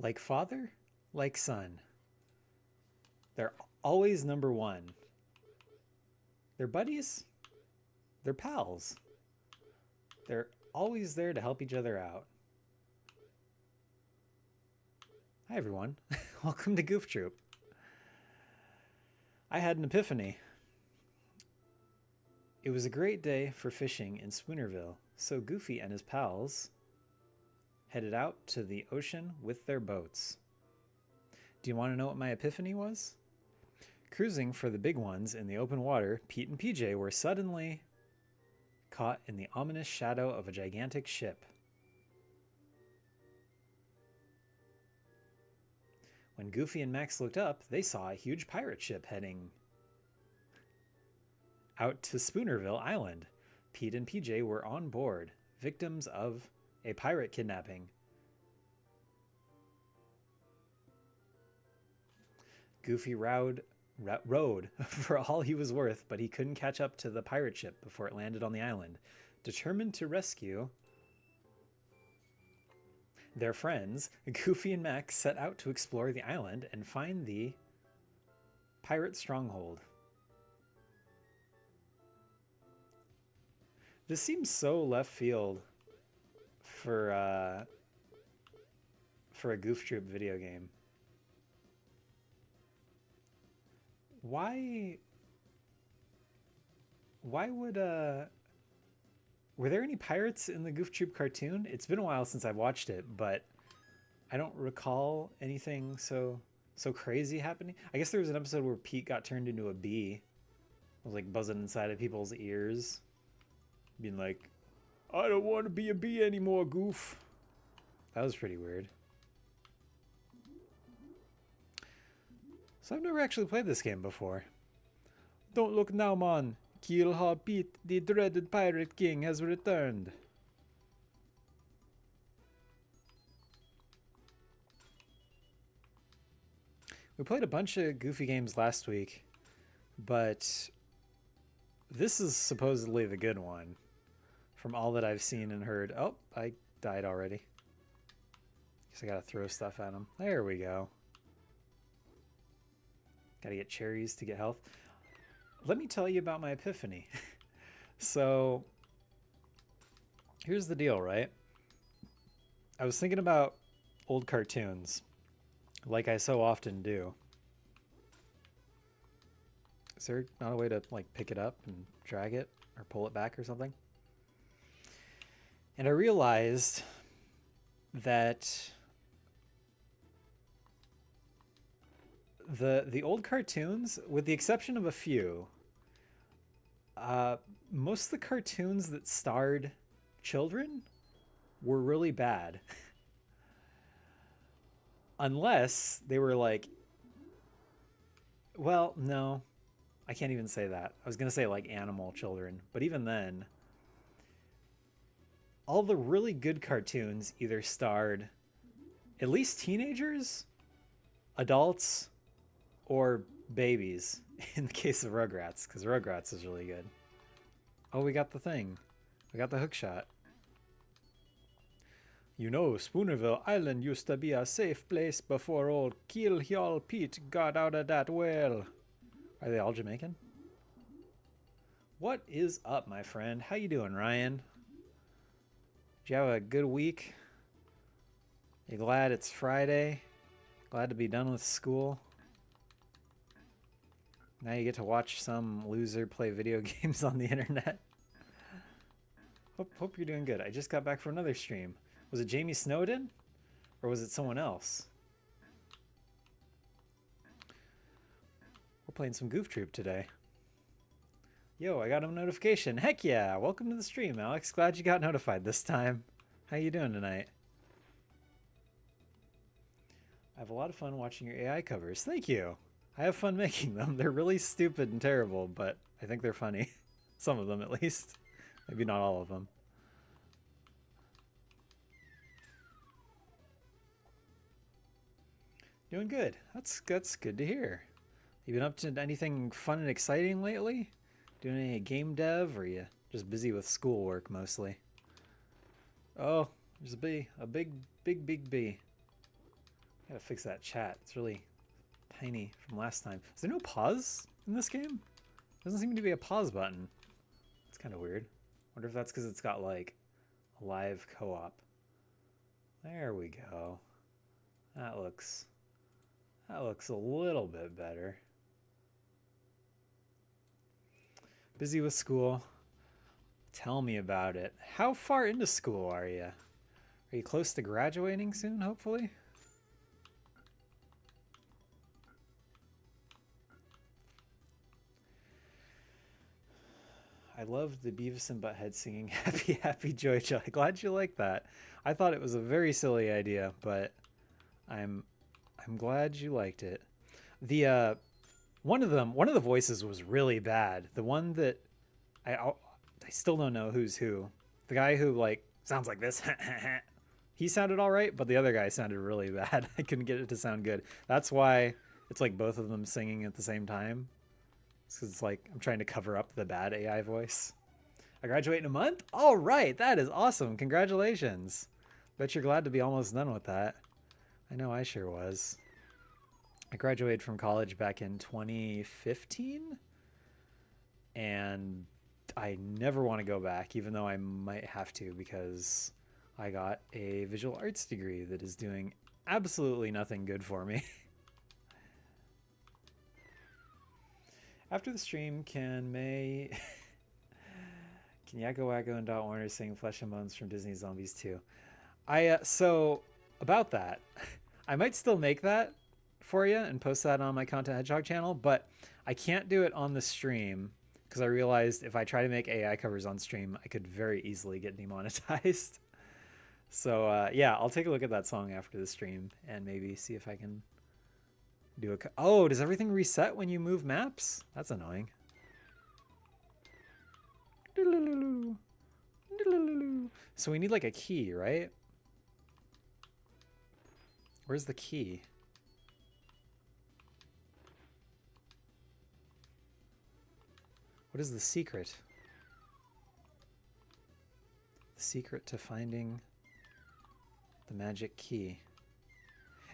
Like father, like son. They're always number one. They're buddies, they're pals. They're always there to help each other out. Hi, everyone. Welcome to Goof Troop. I had an epiphany. It was a great day for fishing in Spoonerville, so Goofy and his pals headed out to the ocean with their boats. Do you want to know what my epiphany was? Cruising for the big ones in the open water, Pete and PJ were suddenly caught in the ominous shadow of a gigantic ship. When Goofy and Max looked up, they saw a huge pirate ship heading out to Spoonerville Island. Pete and PJ were on board, victims of a pirate kidnapping. Goofy rowed for all he was worth, but he couldn't catch up to the pirate ship before it landed on the island. Determined to rescue their friends, Goofy and Max set out to explore the island and find the pirate stronghold. This seems so left field for a Goof Troop video game. Why would were there any pirates in the Goof Troop cartoon? It's been a while since I've watched it, but I don't recall anything so crazy happening. I guess there was an episode where Pete got turned into a bee. It was like buzzing inside of people's ears, being like, "I don't want to be a bee anymore, Goof." That was pretty weird. So I've never actually played this game before. Don't look now, man. Keelhaul Pete, the dreaded pirate king, has returned. We played a bunch of Goofy games last week, but this is supposedly the good one from all that I've seen and heard. Oh, I died already. Guess I gotta throw stuff at him. There we go. Gotta get cherries to get health. Let me tell you about my epiphany. So, here's the deal, right? I was thinking about old cartoons, like I so often do. Is there not a way to, like, pick it up and drag it or pull it back or something? And I realized that the old cartoons, with the exception of a few, most of the cartoons that starred children were really bad. Unless they were like, well, no, I can't even say that. I was going to say like animal children, but even then, all the really good cartoons either starred at least teenagers, adults, or babies, in the case of Rugrats, because Rugrats is really good. Oh, we got the thing. We got the hook shot. You know, Spoonerville Island used to be a safe place before old Keelhaul Pete got out of that well. Are they all Jamaican? What is up, my friend? How you doing, Ryan? Did you have a good week? You glad it's Friday? Glad to be done with school? Now you get to watch some loser play video games on the internet. Hope you're doing good. I just got back from another stream. Was it Jamie Snowden? Or was it someone else? We're playing some Goof Troop today. Yo, I got a notification. Heck yeah! Welcome to the stream, Alex. Glad you got notified this time. How you doing tonight? I have a lot of fun watching your AI covers. Thank you. I have fun making them. They're really stupid and terrible, but I think they're funny. Some of them, at least. Maybe not all of them. Doing good. That's good to hear. You been up to anything fun and exciting lately? Doing any game dev, or are you just busy with schoolwork mostly? Oh, there's a bee. A big bee. Gotta fix that chat. It's really tiny from last time. Is there no pause in this game? Doesn't seem to be a pause button. It's kind of weird. Wonder if that's because it's got like a live co-op. There we go. That looks a little bit better. Busy with school. Tell me about it. How far into school are you? Are you close to graduating soon, hopefully? I love the Beavis and Butthead singing Happy Happy Joy Joy. Glad you like that. I thought it was a very silly idea, but I'm glad you liked it. The one of the voices was really bad. The one that I still don't know who's who. The guy who like sounds like this. He sounded all right, but the other guy sounded really bad. I couldn't get it to sound good. That's why it's like both of them singing at the same time. Because it's like I'm trying to cover up the bad AI voice. I graduate in a month? All right, that is awesome. Congratulations. Bet you're glad to be almost done with that. I know I sure was. I graduated from college back in 2015. And I never want to go back, even though I might have to, because I got a visual arts degree that is doing absolutely nothing good for me. After the stream, can Yakko Wacko and Dot Warner sing Flesh and Bones from Disney Zombies 2? So about that, I might still make that for you and post that on my Content Hedgehog channel, but I can't do it on the stream because I realized if I try to make AI covers on stream, I could very easily get demonetized. So yeah, I'll take a look at that song after the stream and maybe see if I can do a... Oh, does everything reset when you move maps? That's annoying. So we need like a key, right? Where's the key? What is the secret? The secret to finding the magic key.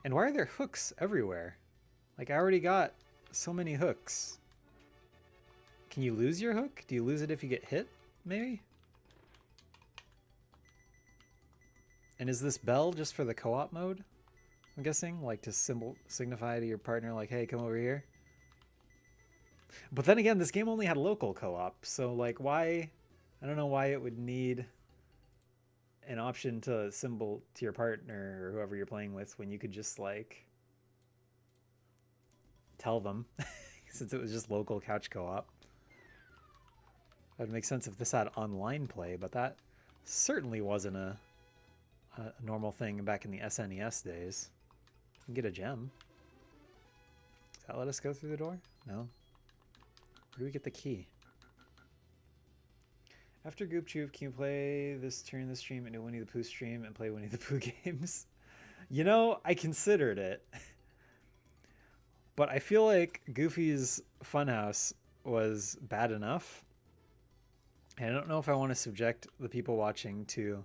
And why are there hooks everywhere? Like, I already got so many hooks. Can you lose your hook? Do you lose it if you get hit, maybe? And is this bell just for the co-op mode? I'm guessing, like to signify to your partner, like, hey, come over here. But then again, this game only had local co-op, so like, why? I don't know why it would need an option to symbol to your partner or whoever you're playing with when you could just like tell them, since it was just local couch co-op. That would make sense if this had online play, but that certainly wasn't a normal thing back in the SNES days. You can get a gem. Does that let us go through the door? No. Where do we get the key? After Goof Troop, can you turn the stream into Winnie the Pooh stream and play Winnie the Pooh games? You know, I considered it. But I feel like Goofy's Funhouse was bad enough. And I don't know if I want to subject the people watching to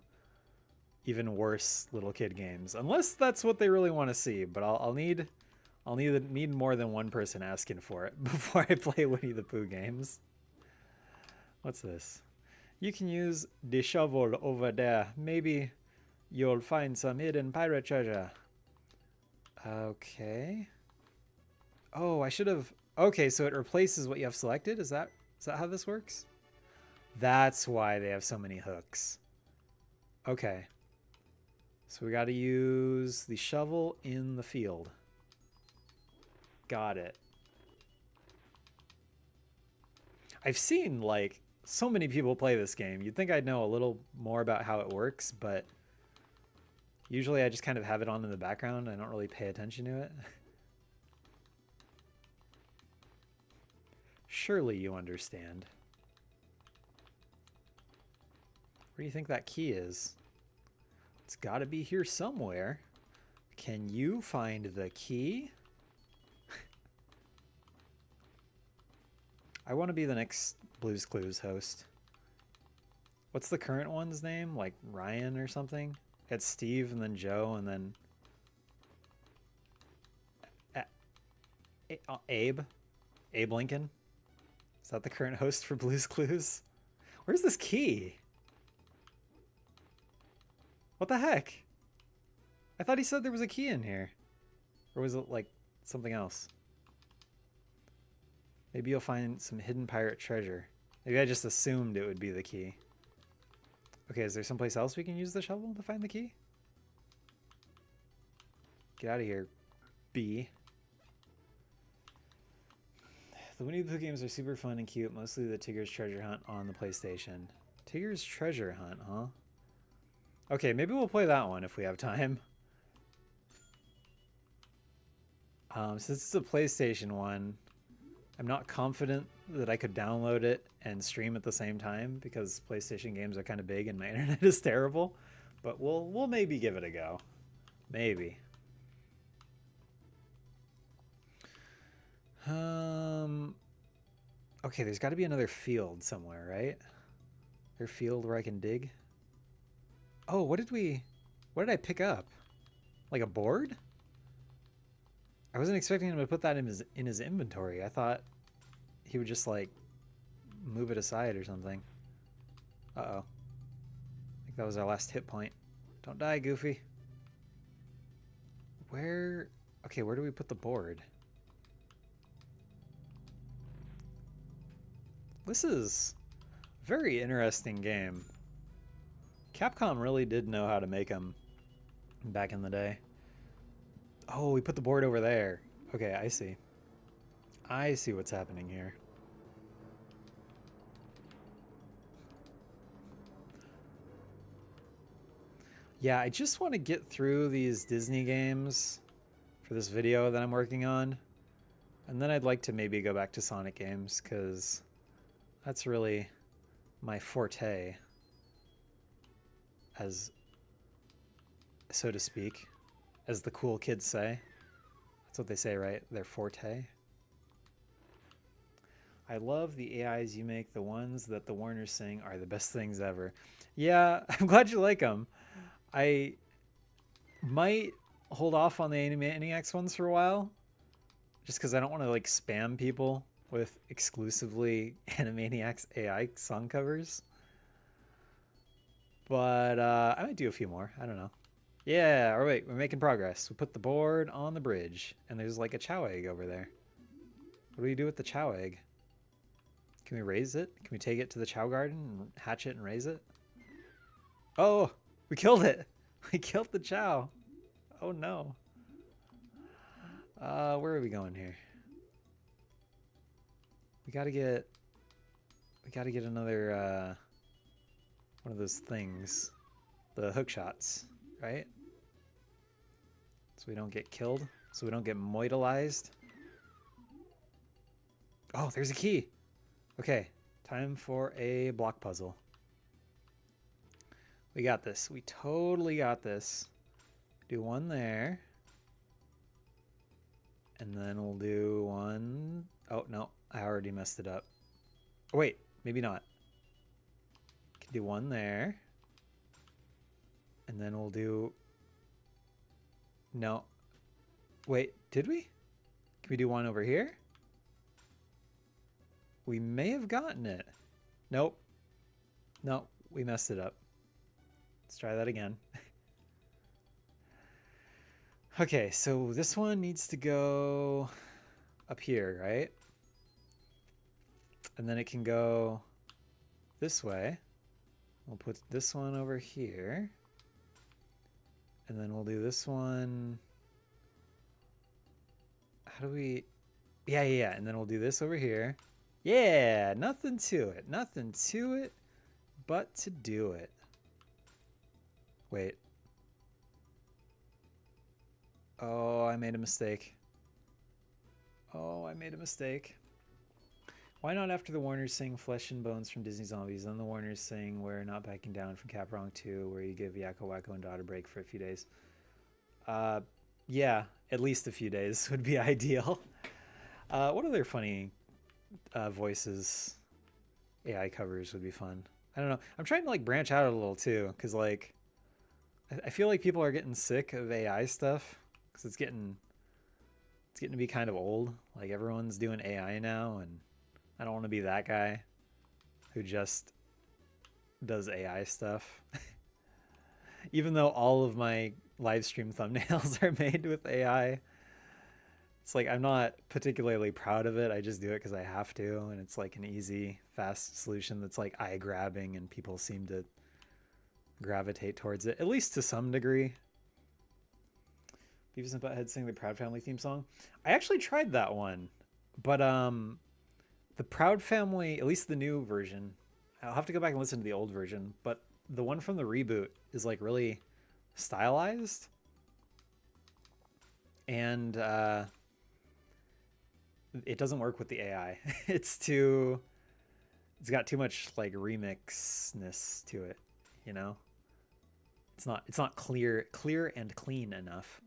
even worse little kid games, unless that's what they really want to see. But I'll need more than one person asking for it before I play Winnie the Pooh games. What's this? You can use the shovel over there. Maybe you'll find some hidden pirate treasure. Okay. Oh, I should have... Okay, so it replaces what you have selected? Is that how this works? That's why they have so many hooks. Okay. So we got to use the shovel in the field. Got it. I've seen, like, so many people play this game. You'd think I'd know a little more about how it works, but usually I just kind of have it on in the background. I don't really pay attention to it. Surely you understand. Where do you think that key is? It's got to be here somewhere. Can you find the key? I want to be the next Blue's Clues host. What's the current one's name? Like Ryan or something? It's Steve and then Joe and then Abe? Abe Lincoln? Is that the current host for Blue's Clues? Where's this key? What the heck? I thought he said there was a key in here. Or was it like something else? Maybe you'll find some hidden pirate treasure. Maybe I just assumed it would be the key. Okay, is there someplace else we can use the shovel to find the key? Get out of here, B. The Winnie the Pooh games are super fun and cute. Mostly the Tigger's Treasure Hunt on the PlayStation. Tigger's Treasure Hunt, huh? Okay, maybe we'll play that one if we have time. Since it's a PlayStation one, I'm not confident that I could download it and stream at the same time because PlayStation games are kind of big and my internet is terrible. But we'll maybe give it a go. Maybe. Okay, there's got to be another field somewhere, right? There's a field where I can dig. Oh, what did I pick up? Like a board? I wasn't expecting him to put that in his inventory. I thought he would just like move it aside or something. Uh-oh. I think that was our last hit point. Don't die, Goofy. Where do we put the board? This is a very interesting game. Capcom really did know how to make them back in the day. Oh, we put the board over there. Okay, I see. I see what's happening here. Yeah, I just want to get through these Disney games for this video that I'm working on. And then I'd like to maybe go back to Sonic games, because that's really my forte, as so to speak, as the cool kids say. That's what they say, right? Their forte. I love the AIs you make. The ones that the Warners sing are the best things ever. Yeah, I'm glad you like them. I might hold off on the Animaniacs ones for a while, just because I don't want to like spam people with exclusively Animaniacs AI song covers. But I might do a few more. I don't know. Yeah, all right, we're making progress. We put the board on the bridge, and there's like a chow egg over there. What do we do with the chow egg? Can we raise it? Can we take it to the chow garden and hatch it and raise it? Oh, we killed it. We killed the chow. Oh no. Where are we going here? We gotta get another one of those things, the hook shots, right? So we don't get killed, so we don't get moitalized. Oh, there's a key. Okay, time for a block puzzle. We got this. We totally got this. Do one there. And then we'll do one. Oh, no, I already messed it up. Oh, wait, maybe not. Can do one there. And then we'll do... No. Wait, did we? Can we do one over here? We may have gotten it. Nope. No, we messed it up. Let's try that again. Okay, so this one needs to go up here, right? And then it can go this way. We'll put this one over here. And then we'll do this one. How do we... Yeah. And then we'll do this over here. Yeah, nothing to it. Nothing to it but to do it. Wait. Oh, I made a mistake. Oh, I made a mistake. Why not after the Warners sing Flesh and Bones from Disney Zombies, then the Warners sing We're Not Backing Down from Caprong 2, where you give Yakko, Wacko, and Dot a break for a few days? Yeah, at least a few days would be ideal. What other funny voices AI covers would be fun? I don't know. I'm trying to like branch out a little too, because like I feel like people are getting sick of AI stuff because it's getting It's getting to be kind of old. Like everyone's doing AI now, and I don't want to be that guy who just does AI stuff. Even though all of my live stream thumbnails are made with AI, it's like I'm not particularly proud of it. I just do it because I have to, and it's like an easy, fast solution that's like eye grabbing, and people seem to gravitate towards it, at least to some degree. Beavis and Butthead sing the Proud Family theme song. I actually tried that one, but the Proud Family, at least the new version, I'll have to go back and listen to the old version, but the one from the reboot is like really stylized, and it doesn't work with the AI. It's got too much like remixness to it, you know? It's not clear and clean enough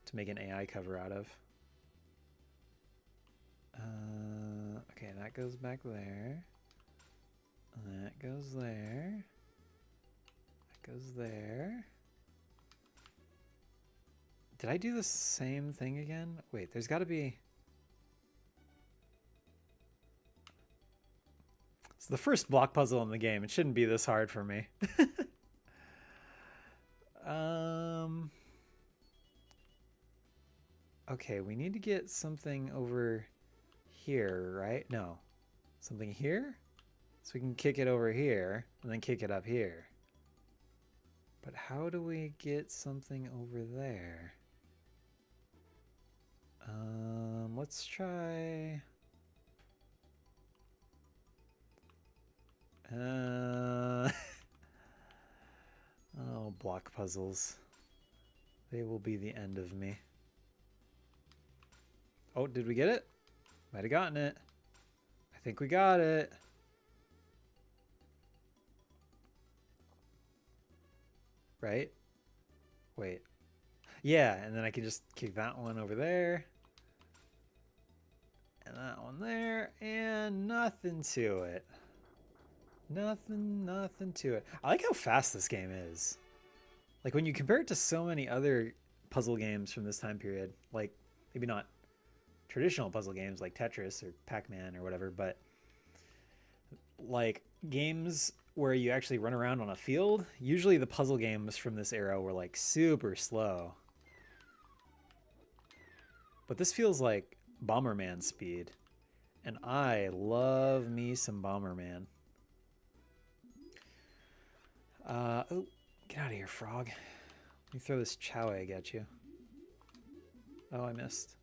to make an AI cover out of. Okay, that goes back there. That goes there. That goes there. Did I do the same thing again? Wait, there's got to be... It's the first block puzzle in the game. It shouldn't be this hard for me. Okay, we need to get something over here, right? No. Something here? So we can kick it over here and then kick it up here. But how do we get something over there? Let's try... Oh, block puzzles. They will be the end of me. Oh, did we get it? Might have gotten it. I think we got it. Right? Wait. Yeah, and then I can just kick that one over there. And that one there. And nothing to it. Nothing to it. I like how fast this game is. Like when you compare it to so many other puzzle games from this time period, like maybe not traditional puzzle games like Tetris or Pac-Man or whatever, but like games where you actually run around on a field, usually the puzzle games from this era were like super slow. But this feels like Bomberman speed. And I love me some Bomberman. Oh, get out of here, frog. Let me throw this chow egg at you. Oh, I missed.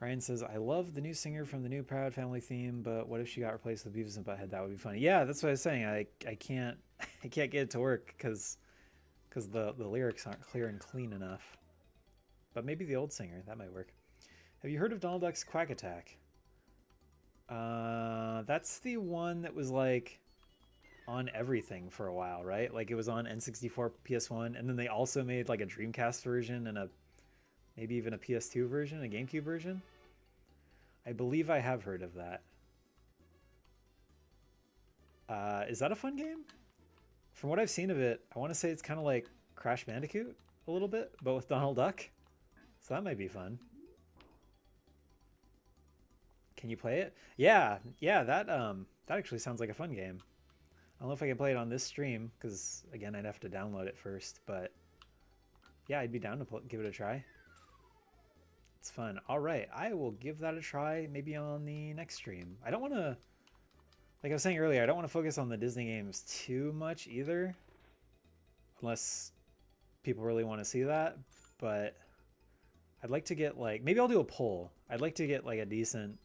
Ryan says, I love the new singer from the new Proud Family theme, but what if she got replaced with Beavis and Butthead? That would be funny. Yeah, that's what I was saying. I can't get it to work because the lyrics aren't clear and clean enough. But maybe the old singer, that might work. Have you heard of Donald Duck's Quack Attack? That's the one that was like on everything for a while, right? Like it was on N64, PS1, and then they also made like a Dreamcast version and maybe even a PS2 version, a GameCube version. I believe I have heard of that. Is that a fun game? From what I've seen of it, I want to say it's kind of like Crash Bandicoot a little bit, but with Donald Duck. So that might be fun. Can you play it? Yeah, that actually sounds like a fun game. I don't know if I can play it on this stream, because, again, I'd have to download it first, but yeah, I'd be down to give it a try. It's fun. All right, I will give that a try maybe on the next stream. I don't want to, like I was saying earlier, I don't want to focus on the Disney games too much either, unless people really want to see that, but I'd like to get, like, maybe I'll do a poll. I'd like to get, like, a decent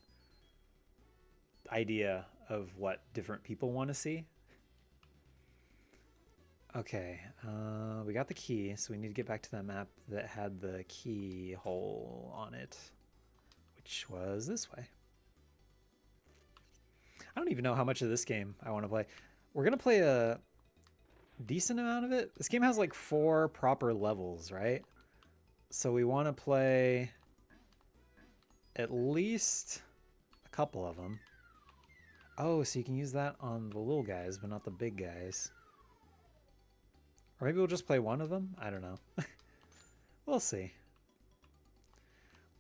idea of what different people want to see. Okay, we got the key, so we need to get back to that map that had the keyhole on it, which was this way. I don't even know how much of this game I want to play. We're going to play a decent amount of it. This game has like 4 proper levels, right? So we want to play at least a couple of them. Oh, so you can use that on the little guys, but not the big guys. Or maybe we'll just play one of them? I don't know. We'll see.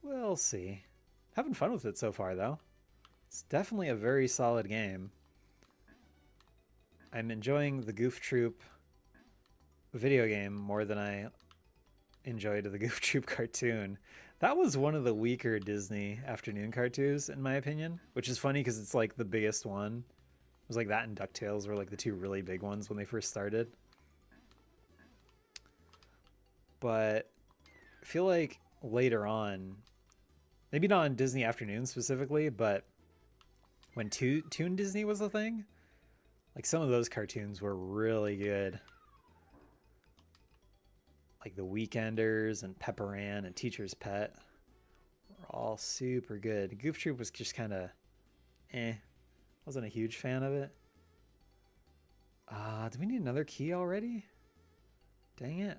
We'll see. Having fun with it so far, though. It's definitely a very solid game. I'm enjoying the Goof Troop video game more than I enjoyed the Goof Troop cartoon. That was one of the weaker Disney afternoon cartoons, in my opinion, which is funny because it's like the biggest one. It was like that and DuckTales were like the two really big ones when they first started. But I feel like later on, maybe not on Disney afternoon specifically, but when Toon Disney was a thing, like some of those cartoons were really good. Like The Weekenders and Pepper Ann and Teacher's Pet were all super good. Goof Troop was just kind of Wasn't a huge fan of it. Do we need another key already? Dang it.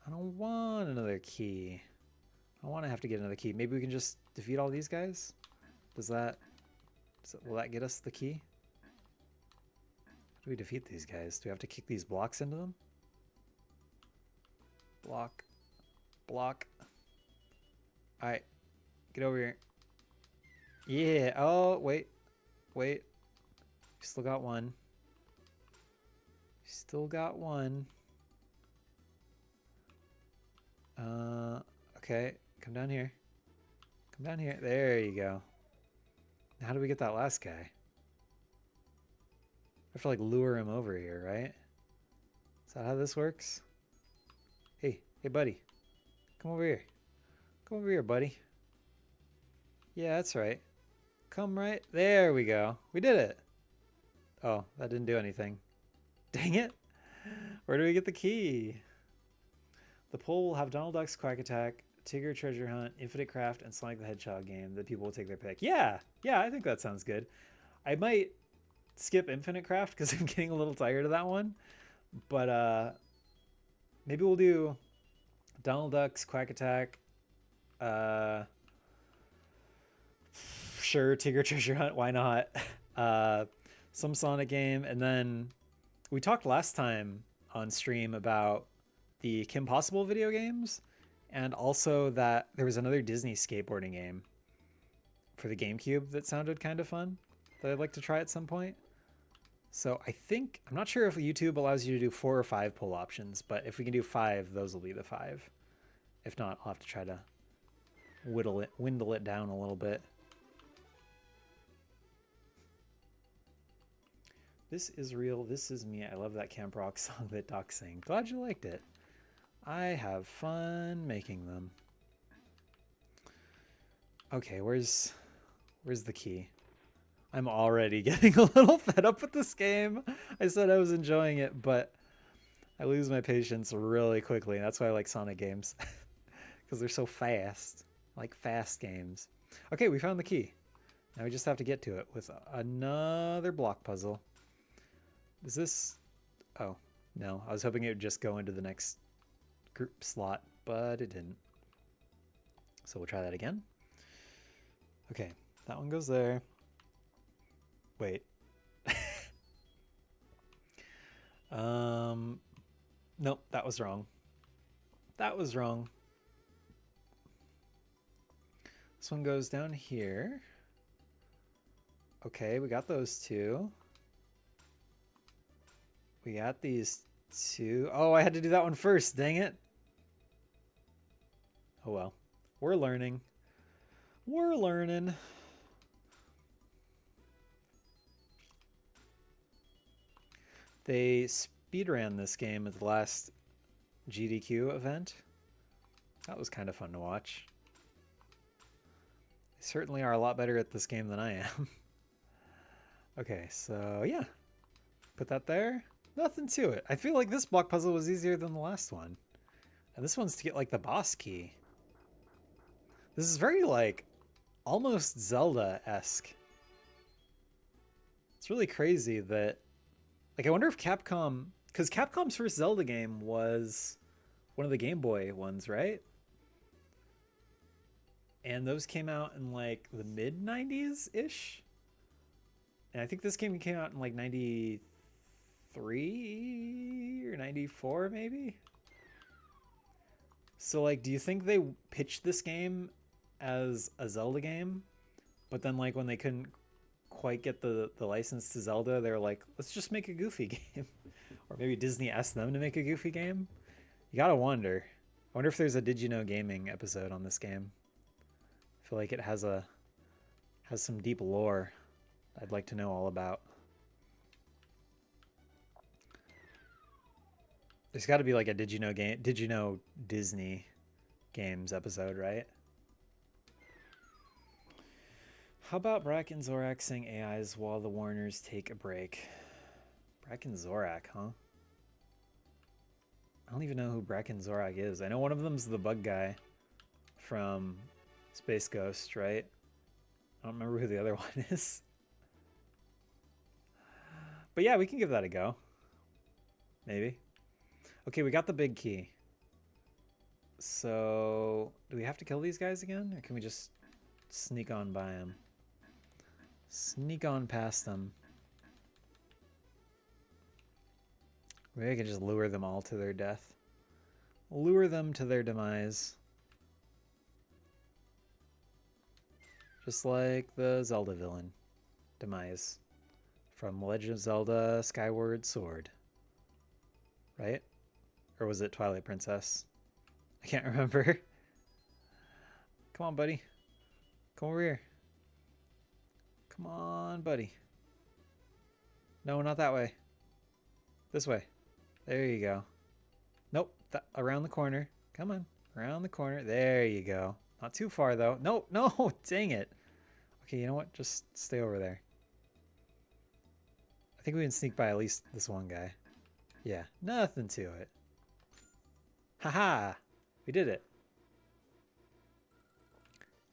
I don't want another key. I want to have to get another key. Maybe we can just defeat all these guys? Will that get us the key? How do we defeat these guys? Do we have to kick these blocks into them? Block. Block. Alright. Get over here. Yeah. Oh, wait. Wait. Still got one. Still got one. Okay. Come down here. Come down here. There you go. Now how do we get that last guy? I have to like lure him over here, right? Is that how this works? Hey, buddy. Come over here. Come over here, buddy. Yeah, that's right. Come right. There we go. We did it. Oh, that didn't do anything. Dang it. Where do we get the key? The poll will have Donald Duck's Quack Attack, Tigger Treasure Hunt, Infinite Craft, and Sonic the Hedgehog game that people will take their pick. Yeah, I think that sounds good. I might skip Infinite Craft because I'm getting a little tired of that one. But maybe we'll do Donald Duck's Quack Attack. Sure, Tigger Treasure Hunt, why not? Some Sonic game, and then we talked last time on stream about the Kim Possible video games, and also that there was another Disney skateboarding game for the GameCube that sounded kind of fun that I'd like to try at some point. So I'm not sure if YouTube allows you to do 4 or 5 poll options, but if we can do 5, those will be the 5. If not, I'll have to try to windle it down a little bit. This is real. This is me. I love that Camp Rock song that Doc sang. Glad you liked it. I have fun making them. Okay, where's the key? I'm already getting a little fed up with this game. I said I was enjoying it, but I lose my patience really quickly. That's why I like Sonic games. Because they're so fast. I like fast games. Okay, we found the key. Now we just have to get to it with another block puzzle. Is this... Oh, no. I was hoping it would just go into the next group slot, but it didn't. So we'll try that again. Okay, that one goes there. Wait. Nope, that was wrong. That was wrong. This one goes down here. Okay, we got those two. We got these two. Oh, I had to do that one first. Dang it. Oh, well. We're learning. We're learning. They speedran this game at the last GDQ event. That was kind of fun to watch. They certainly are a lot better at this game than I am. Okay, so yeah. Put that there. Nothing to it. I feel like this block puzzle was easier than the last one. And this one's to get like the boss key. This is very like almost Zelda-esque. It's really crazy that like I wonder if Capcom, because Capcom's first Zelda game was one of the Game Boy ones, right? And those came out in like the mid 90s ish. And I think this game came out in like 93 or 94 maybe. So like, do you think they pitched this game as a Zelda game, but then like when they couldn't quite get the license to Zelda, they were like, let's just make a Goofy game. Or maybe Disney asked them to make a Goofy game. You gotta wonder. I wonder if there's a Did You Know Gaming episode on this game. I feel like it has some deep lore I'd like to know all about. There's got to be like a Did You Know Disney Games episode, right? How about Brack and Zorak sing AIs while the Warners take a break? Brack and Zorak, huh? I don't even know who Brack and Zorak is. I know one of them's the bug guy from Space Ghost, right? I don't remember who the other one is. But yeah, we can give that a go. Maybe. Okay, we got the big key. So, do we have to kill these guys again? Or can we just sneak on by them? Sneak on past them. Maybe I can just lure them all to their death. Lure them to their demise. Just like the Zelda villain. Demise. From Legend of Zelda Skyward Sword. Right? Or was it Twilight Princess? I can't remember. Come on, buddy. Come over here. Come on, buddy. No, not that way. This way. There you go. Nope. Around the corner. Come on. Around the corner. There you go. Not too far, though. No, no. Dang it. Okay, you know what? Just stay over there. I think we can sneak by at least this one guy. Yeah, nothing to it. Haha. We did it.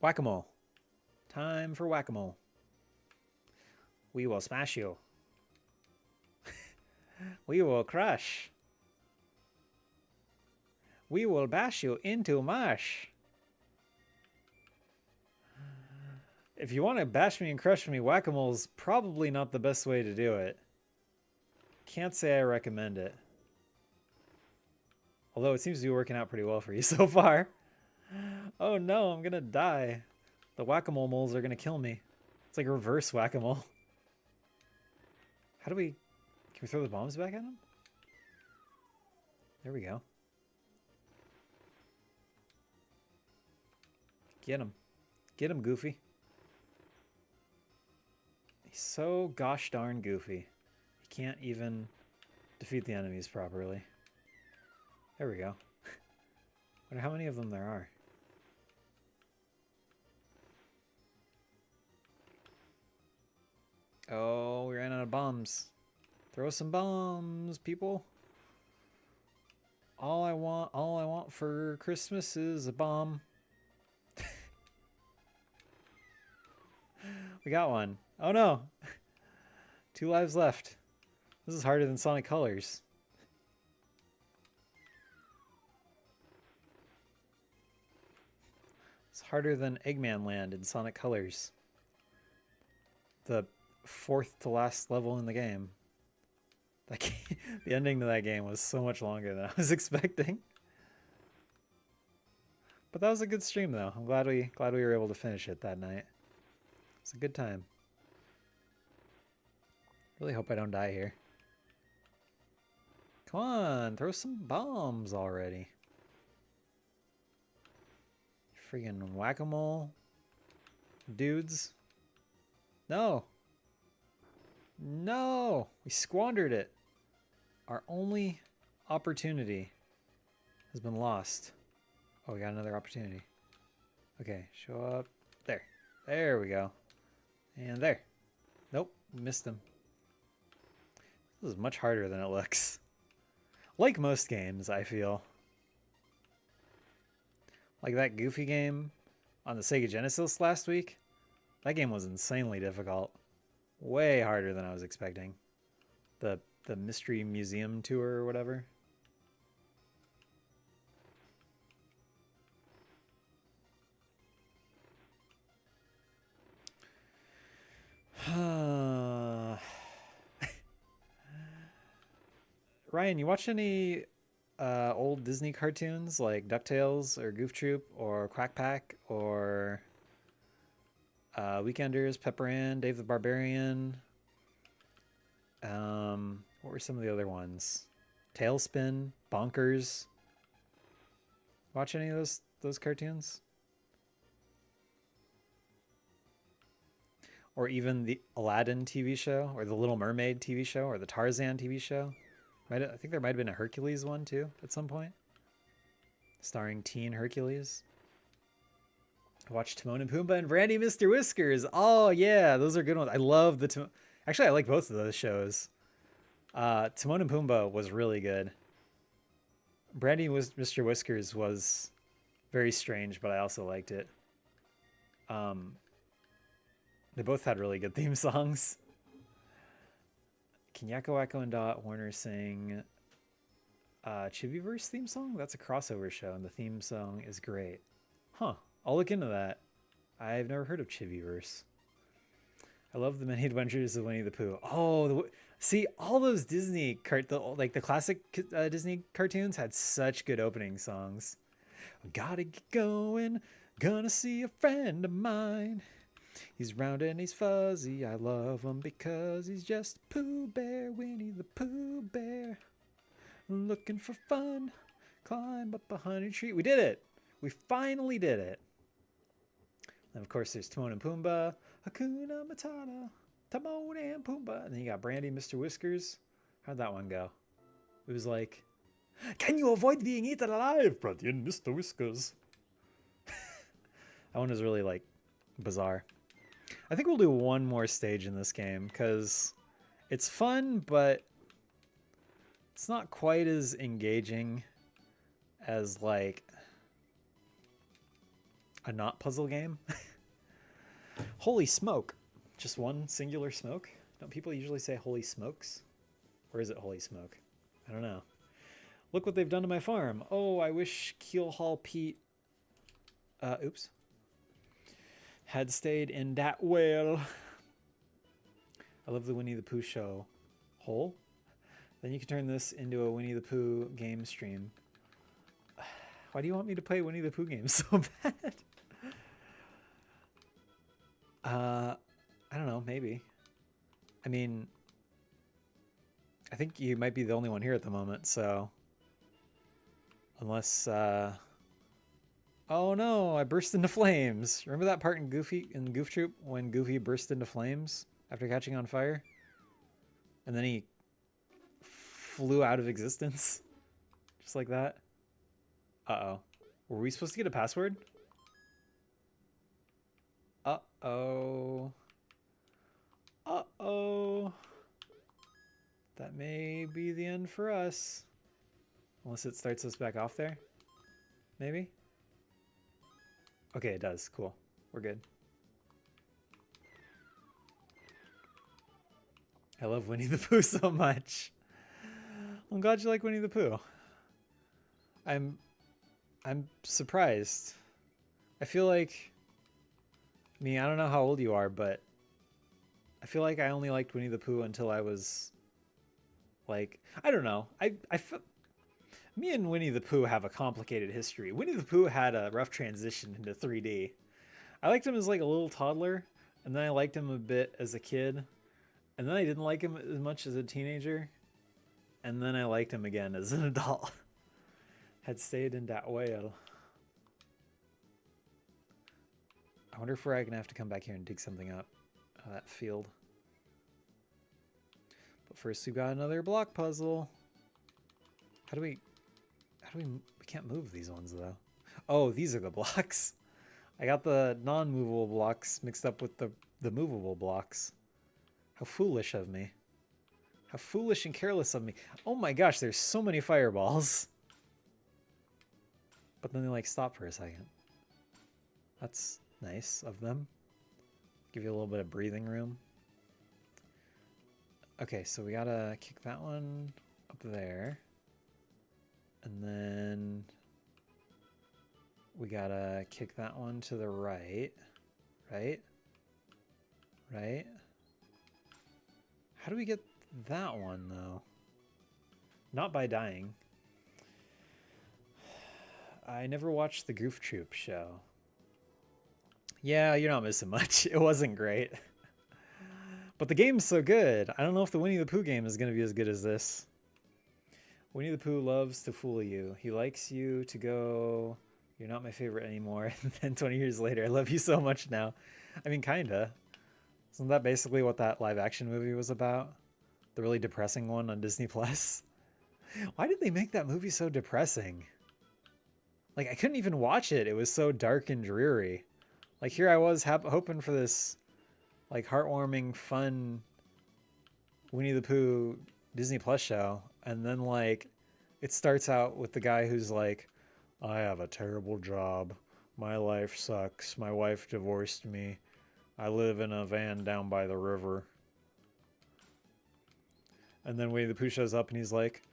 Whack-a-mole. Time for whack-a-mole. We will smash you. We will crush. We will bash you into mush. If you want to bash me and crush me, whack-a-mole's probably not the best way to do it. Can't say I recommend it. Although it seems to be working out pretty well for you so far. Oh no, I'm gonna die. The whack-a-mole moles are gonna kill me. It's like reverse whack-a-mole. How do we... Can we throw the bombs back at him? There we go. Get him. Get him, Goofy. He's so gosh darn goofy. He can't even defeat the enemies properly. There we go. Wonder how many of them there are. Oh, we ran out of bombs. Throw some bombs, people. All I want for Christmas is a bomb. We got one. Oh no. 2 lives left. This is harder than Sonic Colors. It's harder than Eggman Land in Sonic Colors. The 4th to last level in the game. The ending to that game was so much longer than I was expecting. But that was a good stream though. I'm glad we were able to finish it that night. It's a good time. Really hope I don't die here. Come on, throw some bombs already. Freaking whack-a-mole dudes. No. No, we squandered it. Our only opportunity has been lost. Oh, we got another opportunity. Okay, show up. There. There we go. And there. Nope, missed him. This is much harder than it looks. Like most games, I feel. Like that Goofy game on the Sega Genesis last week. That game was insanely difficult. Way harder than I was expecting. The Mystery Museum tour or whatever. Ryan, you watch any old Disney cartoons like DuckTales or Goof Troop or Quack Pack or Weekenders, Pepper Ann, Dave the Barbarian. What were some of the other ones? Tailspin, Bonkers. Watch any of those cartoons? Or even the Aladdin TV show, or the Little Mermaid TV show, or the Tarzan TV show. I think there might have been a Hercules one too at some point, starring teen Hercules. I watched Timon and Pumbaa and Brandy Mr. Whiskers. Oh yeah, those are good ones. I love the Actually, I like both of those shows. Timon and Pumbaa was really good. Brandy Mr. Whiskers was very strange, but I also liked it. They both had really good theme songs. Can Yakko Wacko and Dot Warner sing Chibiverse theme song? That's a crossover show, and the theme song is great. Huh. I'll look into that. I've never heard of Chibiverse. I love the many adventures of Winnie the Pooh. Oh, see, all those Disney like the classic Disney cartoons had such good opening songs. Gotta get going, gonna see a friend of mine. He's round and he's fuzzy, I love him because he's just a Pooh Bear, Winnie the Pooh Bear. Looking for fun, climb up a honey tree. We did it! We finally did it. And of course there's Timon and Pumbaa, Hakuna Matata, Timon and Pumbaa. And then you got Brandy, Mr. Whiskers. How'd that one go? It was like, can you avoid being eaten alive, Brandy and Mr. Whiskers? That one was really like bizarre. I think we'll do one more stage in this game because it's fun, but it's not quite as engaging as like a not puzzle game. Holy smoke. Just one singular smoke? Don't people usually say holy smokes? Or is it holy smoke? I don't know. Look what they've done to my farm. Oh, I wish Keelhaul Pete oops. Had stayed in that well. I love the Winnie the Pooh show. Hole? Then you can turn this into a Winnie the Pooh game stream. Why do you want me to play Winnie the Pooh games so bad? I don't know, maybe. I mean, I think you might be the only one here at the moment, so unless oh no, I burst into flames. Remember that part in Goof Troop when Goofy burst into flames after catching on fire? And then he flew out of existence. Just like that. Uh-oh. Were we supposed to get a password? Uh-oh. Uh-oh. That may be the end for us. Unless it starts us back off there. Maybe? Okay, it does. Cool. We're good. I love Winnie the Pooh so much. I'm glad you like Winnie the Pooh. I'm surprised. I feel like, I mean, I don't know how old you are, but I feel like I only liked Winnie the Pooh until I was like, I don't know. Me and Winnie the Pooh have a complicated history. Winnie the Pooh had a rough transition into 3D. I liked him as like a little toddler, and then I liked him a bit as a kid, and then I didn't like him as much as a teenager, and then I liked him again as an adult. Had stayed in that whale. I wonder if we're gonna have to come back here and dig something up. That field. But first we've got another block puzzle. We can't move these ones though. Oh, these are the blocks. I got the non-movable blocks mixed up with the movable blocks. How foolish of me. How foolish and careless of me. Oh my gosh, there's so many fireballs. But then they like stop for a second. That's nice of them. Give you a little bit of breathing room. Okay, so we gotta kick that one up there. And then we gotta kick that one to the right. Right? Right? How do we get that one, though? Not by dying. I never watched the Goof Troop show. Yeah, you're not missing much. It wasn't great. But the game's so good. I don't know if the Winnie the Pooh game is going to be as good as this. Winnie the Pooh loves to fool you. He likes you to go, you're not my favorite anymore. And then 20 years later, I love you so much now. I mean, kinda. Isn't that basically what that live action movie was about? The really depressing one on Disney Plus? Why did they make that movie so depressing? Like, I couldn't even watch it. It was so dark and dreary. Like, here I was hoping for this, like, heartwarming, fun Winnie the Pooh Disney Plus show. And then, like, it starts out with the guy who's like, I have a terrible job. My life sucks. My wife divorced me. I live in a van down by the river. And then Winnie the Pooh shows up and he's like,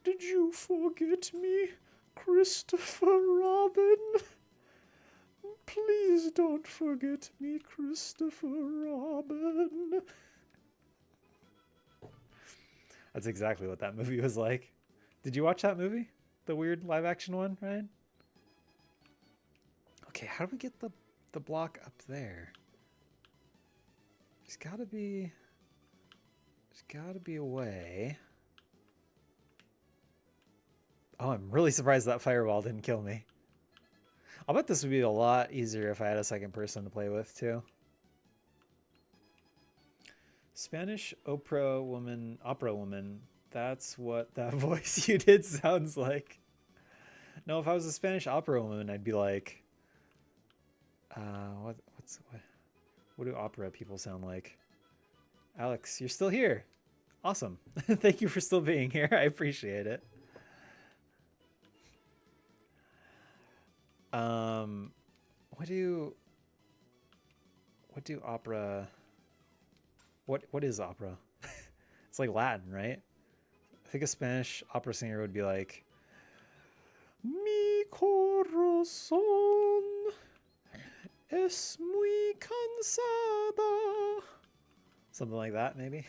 did you forget me, Christopher Robin? Please don't forget me, Christopher Robin. That's exactly what that movie was like. Did you watch that movie? The weird live action one, Ryan? Okay, how do we get the block up there? There's gotta be a way. Oh, I'm really surprised that fireball didn't kill me. I'll bet this would be a lot easier if I had a second person to play with, too. Spanish opera woman, that's what that voice you did sounds like. No, if I was a Spanish opera woman, I'd be like, what do opera people sound like? Alex, you're still here. Awesome. Thank you for still being here. I appreciate it. What do opera, what is opera? It's like Latin, right? I think a Spanish opera singer would be like, mi corazón es muy cansada. Something like that, maybe.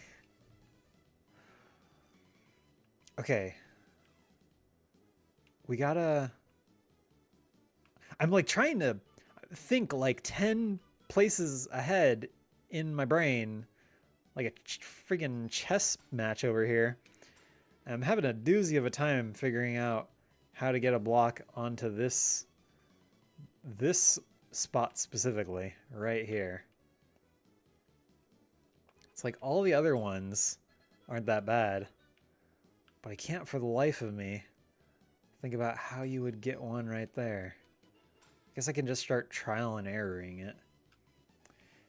Okay. We gotta... I'm like trying to think like 10 places ahead in my brain, like a friggin' chess match over here. And I'm having a doozy of a time figuring out how to get a block onto this spot specifically, right here. It's like all the other ones aren't that bad, but I can't for the life of me think about how you would get one right there. I guess I can just start trial and erroring it.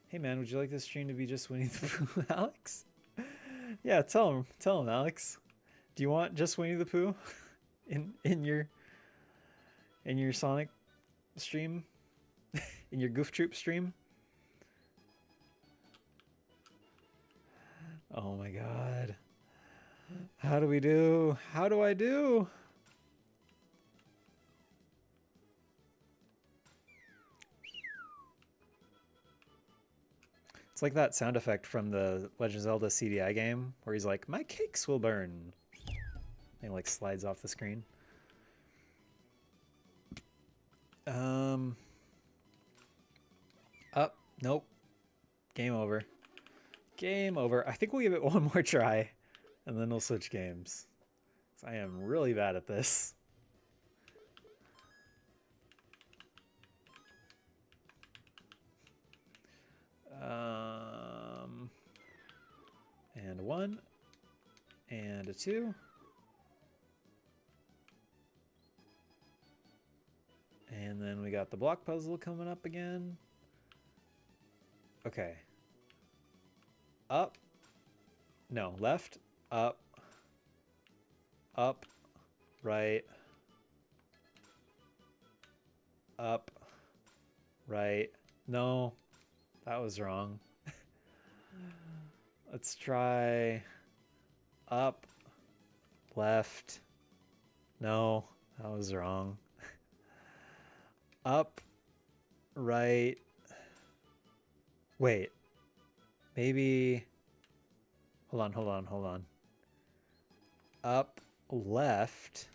Hey man, would you like this stream to be just Winnie the Pooh, Alex? Yeah, tell him, Alex. Do you want just Winnie the Pooh in your Sonic stream? In your Goof Troop stream? Oh my god. How do we do? How do I do? It's like that sound effect from the Legend of Zelda CDI game where he's like, my cakes will burn. And he like slides off the screen. Up. Nope. Game over. Game over. I think we'll give it one more try and then we'll switch games. 'Cause I am really bad at this. And a 1 and a 2. And then we got the block puzzle coming up again. Okay. Up. No, left, up, right, up, right. No, that was wrong. Let's try up, left. No, that was wrong. Up, right. Wait, maybe, hold on. Up, left.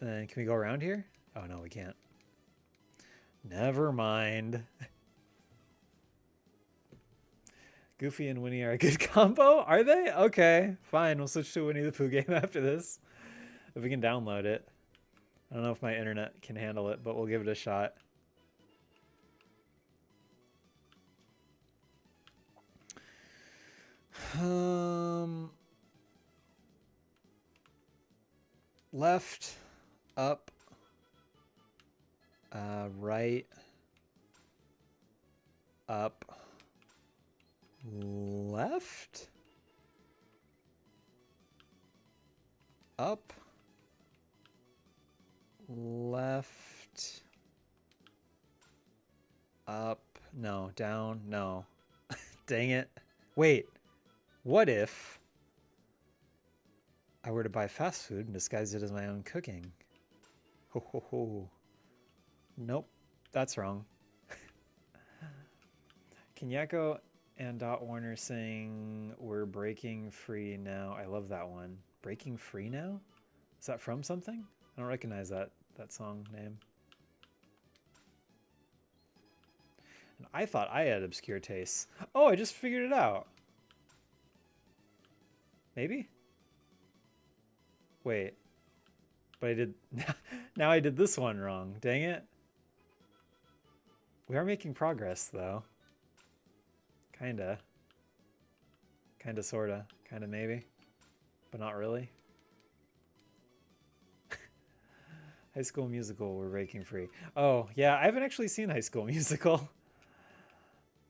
And can we go around here? Oh no, we can't. Never mind. Goofy and Winnie are a good combo? Are they? Okay, fine. We'll switch to a Winnie the Pooh game after this. If we can download it. I don't know if my internet can handle it, but we'll give it a shot. Left, up, right, up, left, up, left, up, no, down, no. Dang it. Wait, what if I were to buy fast food and disguise it as my own cooking? Ho ho ho. Nope, that's wrong. Kenyako and Dot Warner sing "We're Breaking Free Now." I love that one. Breaking Free Now? Is that from something? I don't recognize that song name. And I thought I had obscure tastes. Oh, I just figured it out. Maybe? Wait. But I did... Now I did this one wrong. Dang it. We are making progress, though. Kinda. Kinda, sorta. Kinda, maybe. But not really. High School Musical, We're Breaking Free. Oh, yeah, I haven't actually seen High School Musical.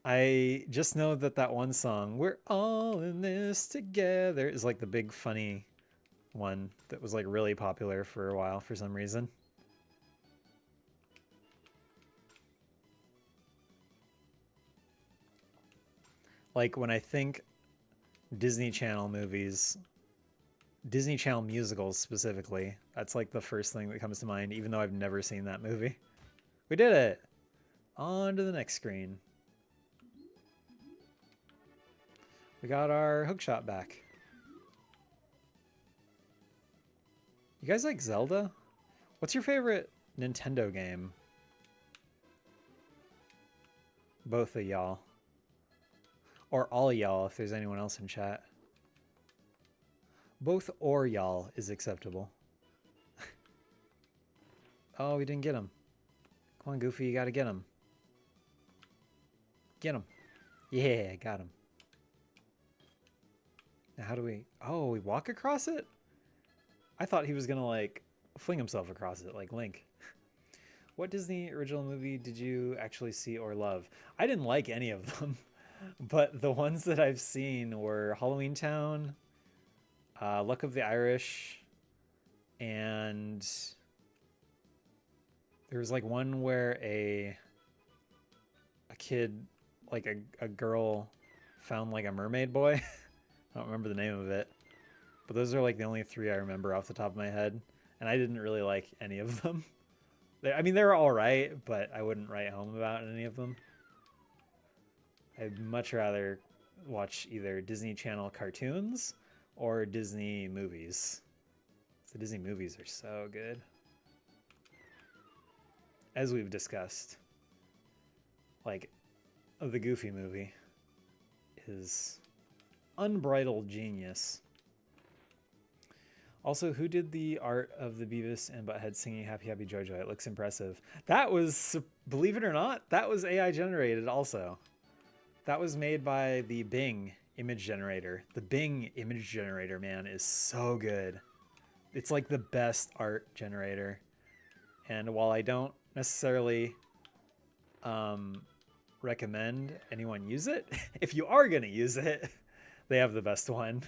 I just know that that one song, "We're All in This Together," is like the big funny one that was like really popular for a while for some reason. Like when I think Disney Channel movies, Disney Channel musicals specifically, that's like the first thing that comes to mind, even though I've never seen that movie. We did it! On to the next screen. We got our hookshot back. You guys like Zelda? What's your favorite Nintendo game? Both of y'all. Or all y'all if there's anyone else in chat. Both or y'all is acceptable. Oh, we didn't get him. Come on, Goofy, you gotta get him. Get him. Yeah, got him. Now how do we... Oh, we walk across it? I thought he was gonna, like, fling himself across it, like Link. What Disney original movie did you actually see or love? I didn't like any of them, but the ones that I've seen were Halloween Town, Luck of the Irish, and there was like one where a kid, like a girl found like a mermaid boy. I don't remember the name of it, but those are like the only three I remember off the top of my head, and I didn't really like any of them. I mean, they were all right, but I wouldn't write home about any of them. I'd much rather watch either Disney Channel cartoons or Disney movies. The Disney movies are so good. As we've discussed, like, the Goofy movie is unbridled genius. Also, who did the art of the Beavis and Butthead singing Happy Happy Joy Joy? It looks impressive. That was, believe it or not, that was AI generated also. That was made by the Bing image generator. The Bing image generator, man, is so good. It's like the best art generator. And while I don't necessarily recommend anyone use it, if you are going to use it, they have the best one.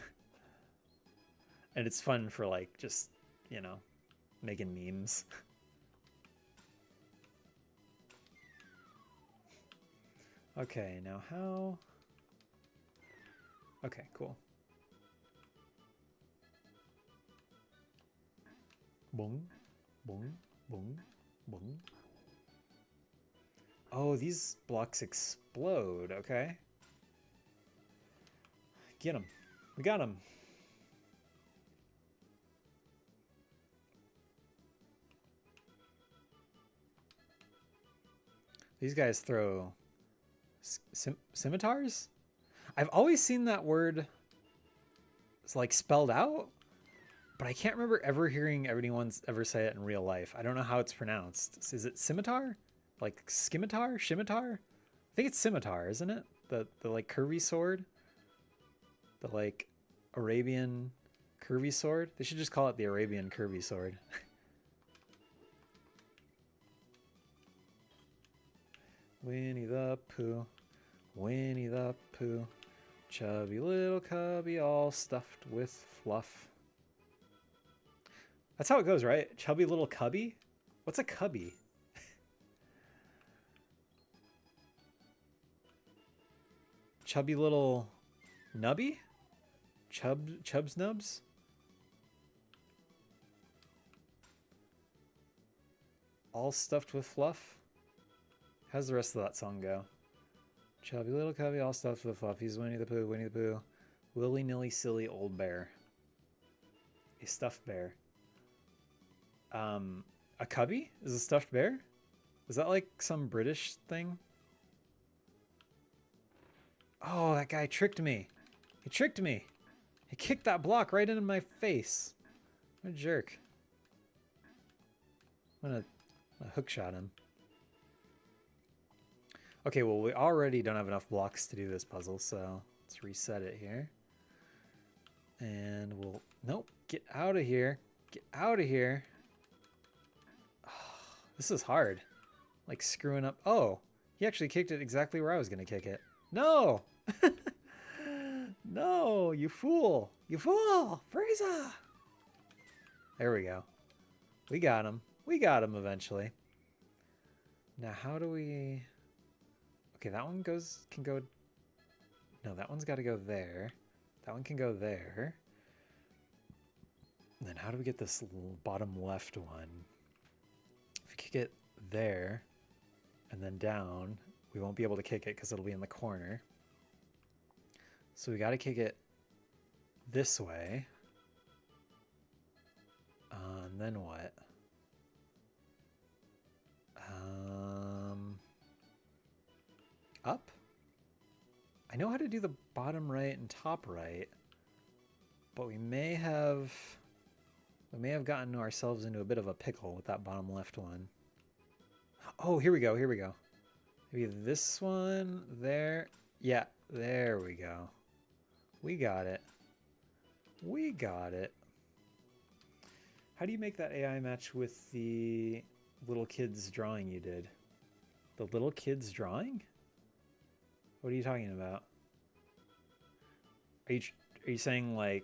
And it's fun for, like, just, you know, making memes. Okay, now how... Okay, cool. Boom, boom, boom, boom. Oh, these blocks explode, okay. Get him. We got him. These guys throw scimitars? I've always seen that word like spelled out, but I can't remember ever hearing anyone ever say it in real life. I don't know how it's pronounced. Is it scimitar? Like scimitar? Scimitar? I think it's scimitar, isn't it? The like curvy sword? The like Arabian curvy sword? They should just call it the Arabian curvy sword. Winnie the Pooh, Winnie the Pooh, chubby little cubby all stuffed with fluff. That's how it goes, right? Chubby little cubby? What's a cubby? Chubby little nubby? Chubs nubs? All stuffed with fluff? How's the rest of that song go? Chubby little cubby all stuffed with fluff. He's Winnie the Pooh, Winnie the Pooh. Willy-nilly silly old bear. A stuffed bear. A cubby is a stuffed bear? Is that like some British thing? Oh, that guy tricked me. He tricked me. He kicked that block right into my face. What a jerk. I'm gonna hook shot him. Okay, well, we already don't have enough blocks to do this puzzle, so let's reset it here. And we'll... Nope, get out of here. Get out of here. Oh, this is hard. Like screwing up... Oh, he actually kicked it exactly where I was going to kick it. No! No, you fool. You fool! Frieza! There we go. We got him. We got him eventually. Now, how do we... Okay, that one can go... No, that one's got to go there. That one can go there. And then how do we get this bottom left one? If we kick it there and then down, we won't be able to kick it because it'll be in the corner. So we got to kick it this way. And then what? Up? I know how to do the bottom right and top right, but we may have gotten ourselves into a bit of a pickle with that bottom left one. Oh, here we go. Here we go. Maybe this one there. Yeah, there we go. We got it. We got it. How do you make that AI match with the little kid's drawing you did? The little kid's drawing? What are you talking about? Are you saying like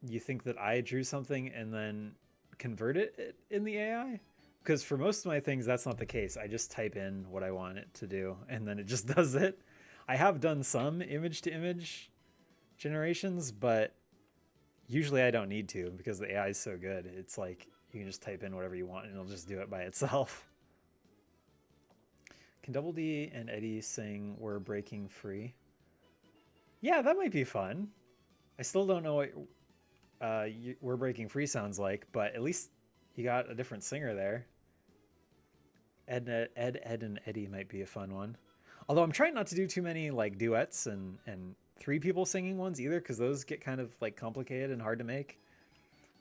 you think that I drew something and then convert it in the AI? Because for most of my things, that's not the case. I just type in what I want it to do and then it just does it. I have done some image to image generations, but usually I don't need to because the AI is so good. It's like you can just type in whatever you want and it'll just do it by itself. Can Double D and Eddie sing We're Breaking Free? Yeah, that might be fun. I still don't know what We're Breaking Free sounds like, but at least you got a different singer there. Ed, and Eddie might be a fun one. Although I'm trying not to do too many like duets and three people singing ones either, because those get kind of like complicated and hard to make.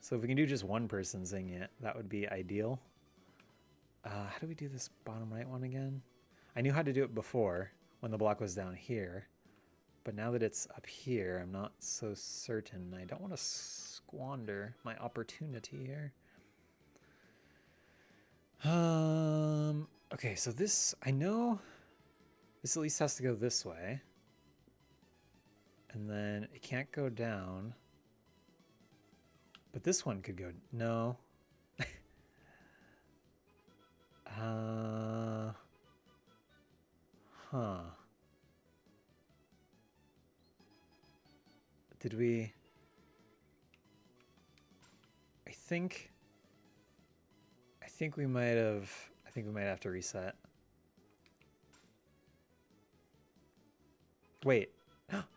So if we can do just one person singing it, that would be ideal. How do we do this bottom right one again? I knew how to do it before when the block was down here, but now that it's up here, I'm not so certain. I don't want to squander my opportunity here. Okay, so this, I know this at least has to go this way. And then it can't go down. But this one could go, no. Huh. Did we... I think we might have... I think we might have to reset. Wait.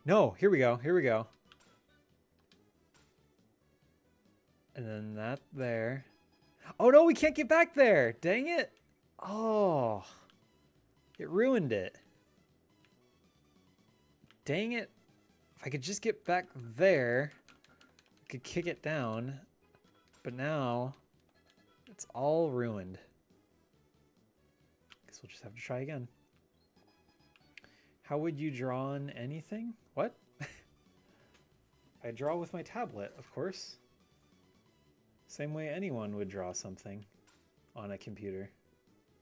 No, here we go. Here we go. And then that there. Oh no, we can't get back there. Dang it. Oh. It ruined it. Dang it. If I could just get back there, I could kick it down. But now, it's all ruined. Guess we'll just have to try again. How would you draw on anything? What? I draw with my tablet, of course. Same way anyone would draw something on a computer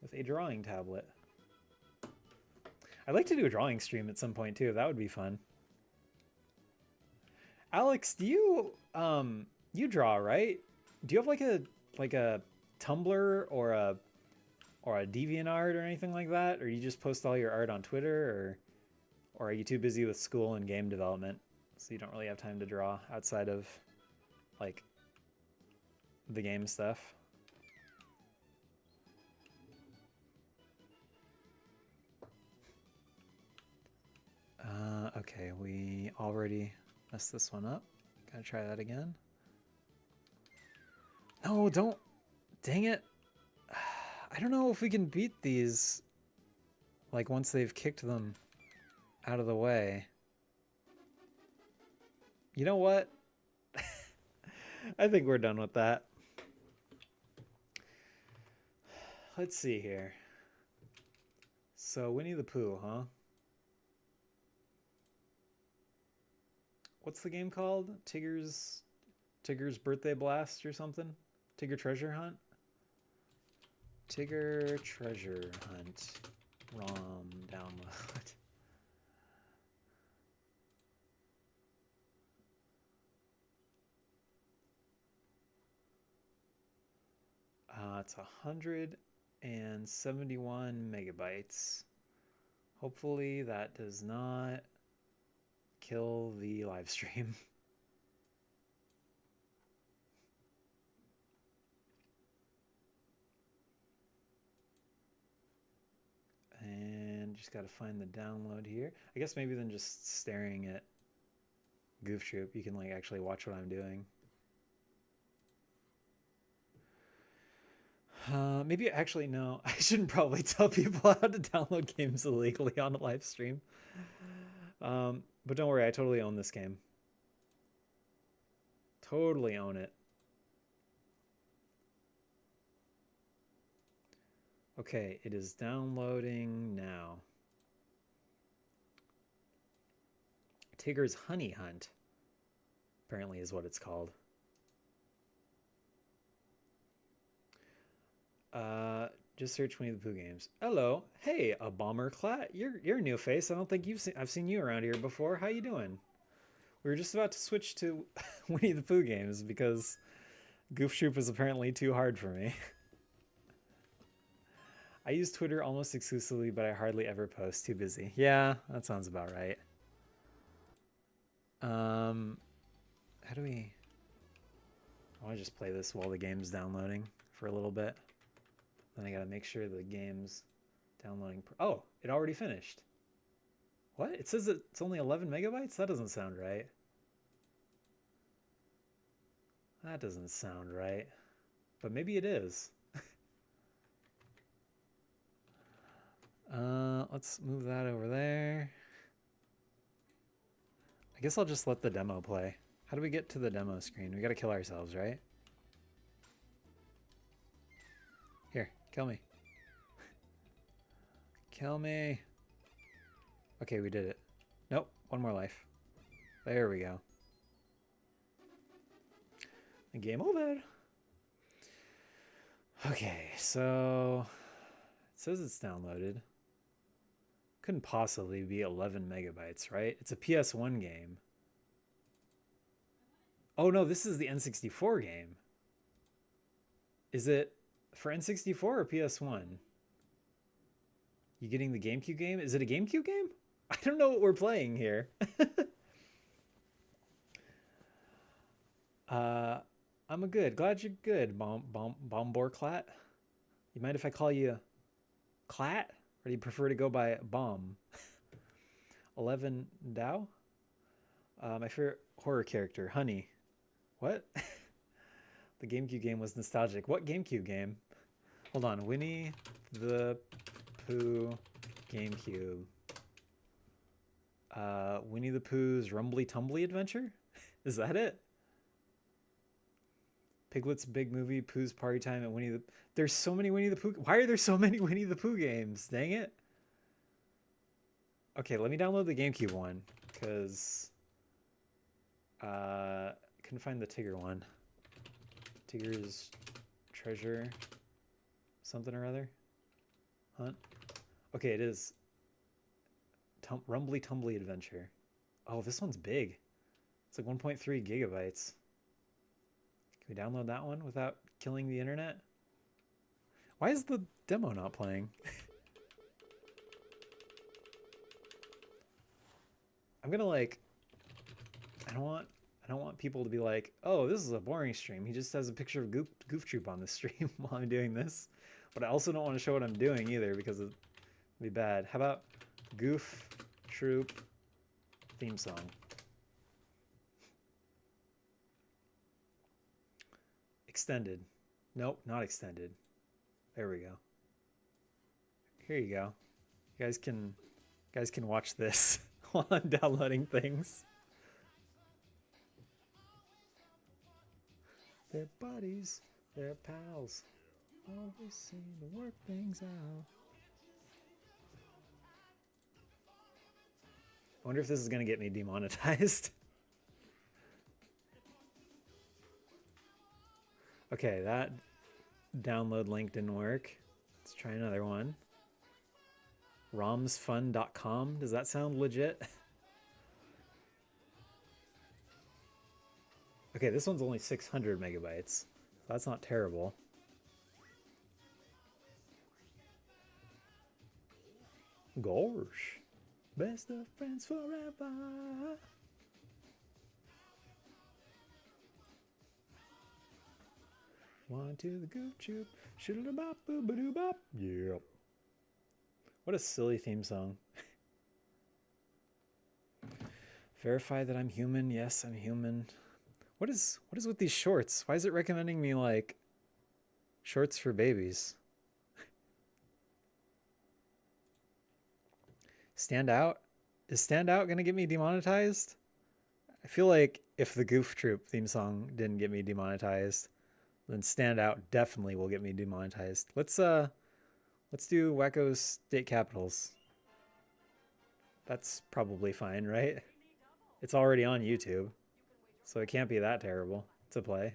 with a drawing tablet. I'd like to do a drawing stream at some point too. That would be fun. Alex, do you you draw, right? Do you have like a Tumblr or a DeviantArt or anything like that, or you just post all your art on Twitter, or are you too busy with school and game development so you don't really have time to draw outside of like the game stuff? Okay, we already messed this one up. Gotta try that again. No, don't. Dang it. I don't know if we can beat these like once they've kicked them out of the way. You know what? I think we're done with that. Let's see here. So Winnie the Pooh, huh? What's the game called? Tigger's Birthday Blast or something? Tigger Treasure Hunt? Tigger Treasure Hunt. ROM download. It's 171 megabytes. Hopefully that does not kill the live stream. And just got to find the download here. I guess maybe than just staring at Goof Troop, you can like actually watch what I'm doing. Maybe actually no, I shouldn't probably tell people how to download games illegally on a live stream. But don't worry, I totally own this game. Totally own it. Okay, it is downloading now. Tigger's Honey Hunt, apparently is what it's called. Just search Winnie the Pooh games. Hello, hey, a bomber clat. You're a new face. I don't think I've seen you around here before. How you doing? We were just about to switch to Winnie the Pooh games because Goof Troop is apparently too hard for me. I use Twitter almost exclusively, but I hardly ever post. Too busy. Yeah, that sounds about right. How do we? I want to just play this while the game's downloading for a little bit. Then I gotta make sure the game's downloading. Oh, it already finished. What? It says it's only 11 megabytes? That doesn't sound right. That doesn't sound right. But maybe it is. Let's move that over there. I guess I'll just let the demo play. How do we get to the demo screen? We gotta kill ourselves, right? Here, kill me. Kill me. Okay, we did it. Nope, one more life. There we go. Game over. Okay, so it says it's downloaded. Couldn't possibly be 11 megabytes, right? It's a PS1 game. Oh no, this is the N64 game. Is it for N64 or PS1? You getting the GameCube game? Is it a GameCube game? I don't know what we're playing here. I'm good. Glad you're good, Bombor Clat. You mind if I call you Clat? Or do you prefer to go by Bomb? 11 Dow? My favorite horror character, Honey. What? The GameCube game was nostalgic. What GameCube game? Hold on. Winnie the Pooh GameCube. Winnie the Pooh's Rumbly Tumbly Adventure? Is that it? Piglet's Big Movie, Pooh's Party Time, and Winnie the... There's so many Winnie the Pooh... Why are there so many Winnie the Pooh games? Dang it. Okay, let me download the GameCube one, because... couldn't find the Tigger one. Tigger's Treasure... something or other? Hunt? Okay, it is... Rumbly Tumbly Adventure. Oh, this one's big. It's like 1.3 gigabytes. Can we download that one without killing the internet? Why is the demo not playing? I'm gonna like... I don't want people to be like, oh, this is a boring stream. He just has a picture of Goof Troop on the stream while I'm doing this. But I also don't want to show what I'm doing either because it'd be bad. How about Goof Troop theme song? Extended. Nope, not extended. There we go. Here you go. You guys can watch this while I'm downloading things. They're buddies, they're pals. Always seem to work things out. I wonder if this is gonna get me demonetized. Okay, that download link didn't work. Let's try another one. romsfun.com. Does that sound legit? Okay, this one's only 600 megabytes. That's not terrible. Gosh. Best of friends forever. One to the Goof Troop. Shoodle-bop, boo-ba-doo-bop. Yeah. What a silly theme song. Verify that I'm human. Yes, I'm human. What is with these shorts? Why is it recommending me like shorts for babies? Stand Out? Is Stand Out gonna get me demonetized? I feel like if the Goof Troop theme song didn't get me demonetized, then Stand Out definitely will get me demonetized. Let's do Wacko State Capitals. That's probably fine, right? It's already on YouTube, so it can't be that terrible to play.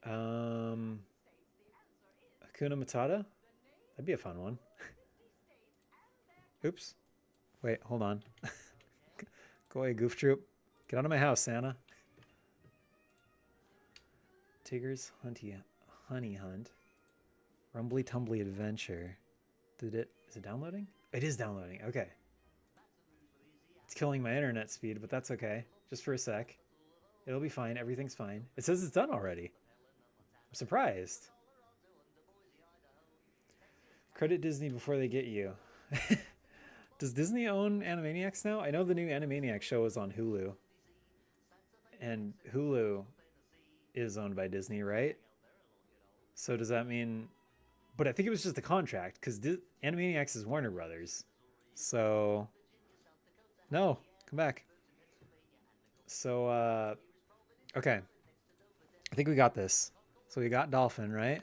Hakuna Matata? That'd be a fun one. Oops. Wait, hold on. Go away, Goof Troop. Get out of my house, Santa. Tigger's Honey Hunt. Rumbly Tumbly Adventure. Is it downloading? It is downloading. Okay. It's killing my internet speed, but that's okay. Just for a sec. It'll be fine. Everything's fine. It says it's done already. I'm surprised. Credit Disney before they get you. Does Disney own Animaniacs now? I know the new Animaniacs show is on Hulu. And Hulu is owned by Disney, right? So does that mean... But I think it was just a contract, because Animaniacs is Warner Brothers. So... No, come back. So, okay. I think we got this. So we got Dolphin, right?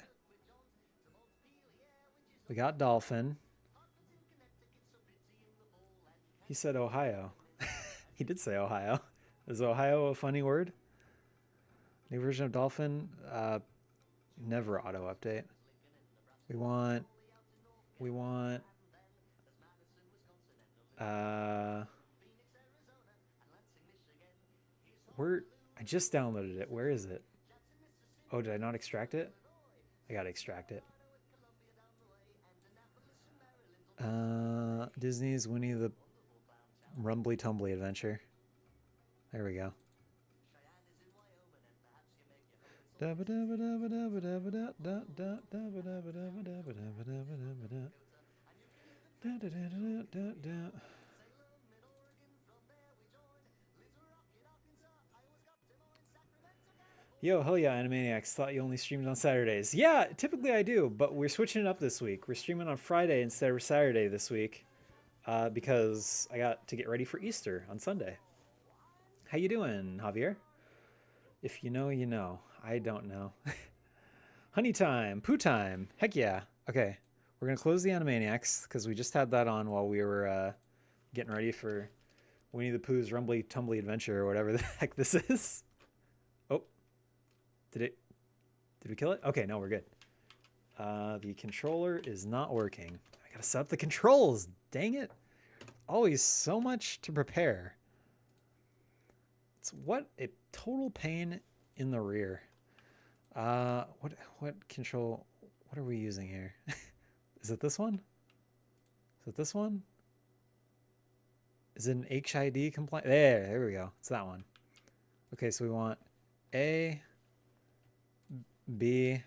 We got Dolphin. He said Ohio. He did say Ohio. Is Ohio a funny word? New version of Dolphin? Never auto update. We want I just downloaded it. Where is it? Oh, did I not extract it? I gotta extract it. Disney's Winnie the Rumbly Tumbly Adventure. There we go. Yo, hell yeah, Animaniacs. Thought you only streamed on Saturdays. Yeah, typically I do, but we're switching it up this week. We're streaming on Friday instead of Saturday this week because I got to get ready for Easter on Sunday. How you doing, Javier? If you know, you know. I don't know. Honey time, poo time. Heck yeah. Okay, we're gonna close the Animaniacs because we just had that on while we were getting ready for Winnie the Pooh's Rumbly Tumbly Adventure or whatever the heck this is. Oh, did it? Did we kill it? Okay, no, we're good. The controller is not working. I gotta set up the controls. Dang it! Always so much to prepare. It's what a total pain in the rear. What control? What are we using here? Is it this one? Is it this one? Is it an HID compliant? There we go. It's that one. Okay, so we want A, B,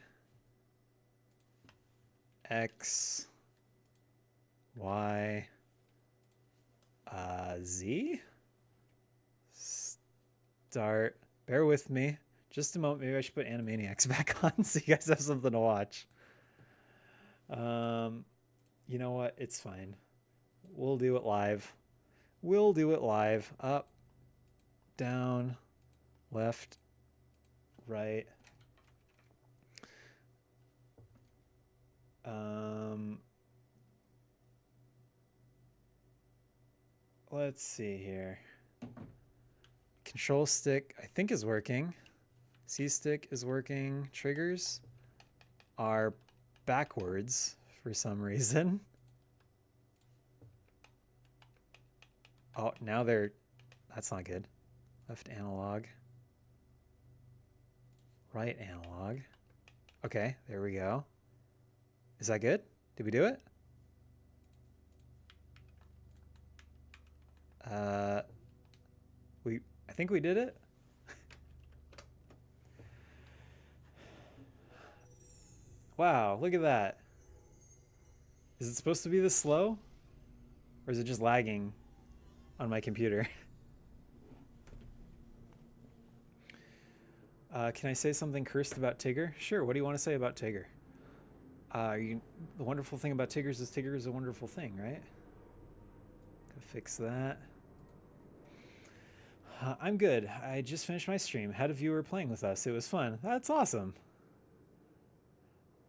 X, Y, Z. Start. Bear with me. Just a moment. Maybe I should put Animaniacs back on so you guys have something to watch. You know what? It's fine. We'll do it live. We'll do it live. Up, down, left, right. Let's see here. Control stick, I think, is working. C stick is working. Triggers are backwards for some reason. Oh, now they're... That's not good. Left analog. Right analog. Okay, there we go. Is that good? Did we do it? I think we did it. Wow, look at that. Is it supposed to be this slow? Or is it just lagging on my computer? Can I say something cursed about Tigger? Sure, what do you want to say about Tigger? The wonderful thing about Tigger is a wonderful thing, right? Gotta fix that. I'm good. I just finished my stream. Had a viewer playing with us. It was fun. That's awesome.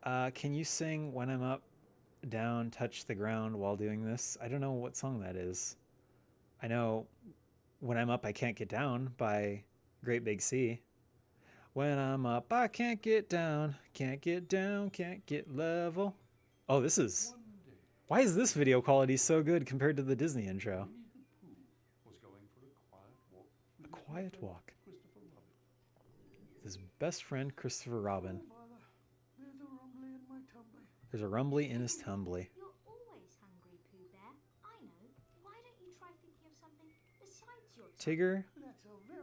Can you sing When I'm Up, Down, Touch the Ground while doing this? I don't know what song that is. I know When I'm Up, I Can't Get Down by Great Big Sea. When I'm up, I can't get down, can't get down, can't get level. Oh, this is... Why is this video quality so good compared to the Disney intro? A quiet walk. His best friend, Christopher Robin. There's a rumbly in his tumbly. You're always hungry, Pooh Bear. I know. Why don't you try thinking of something besides your Tigger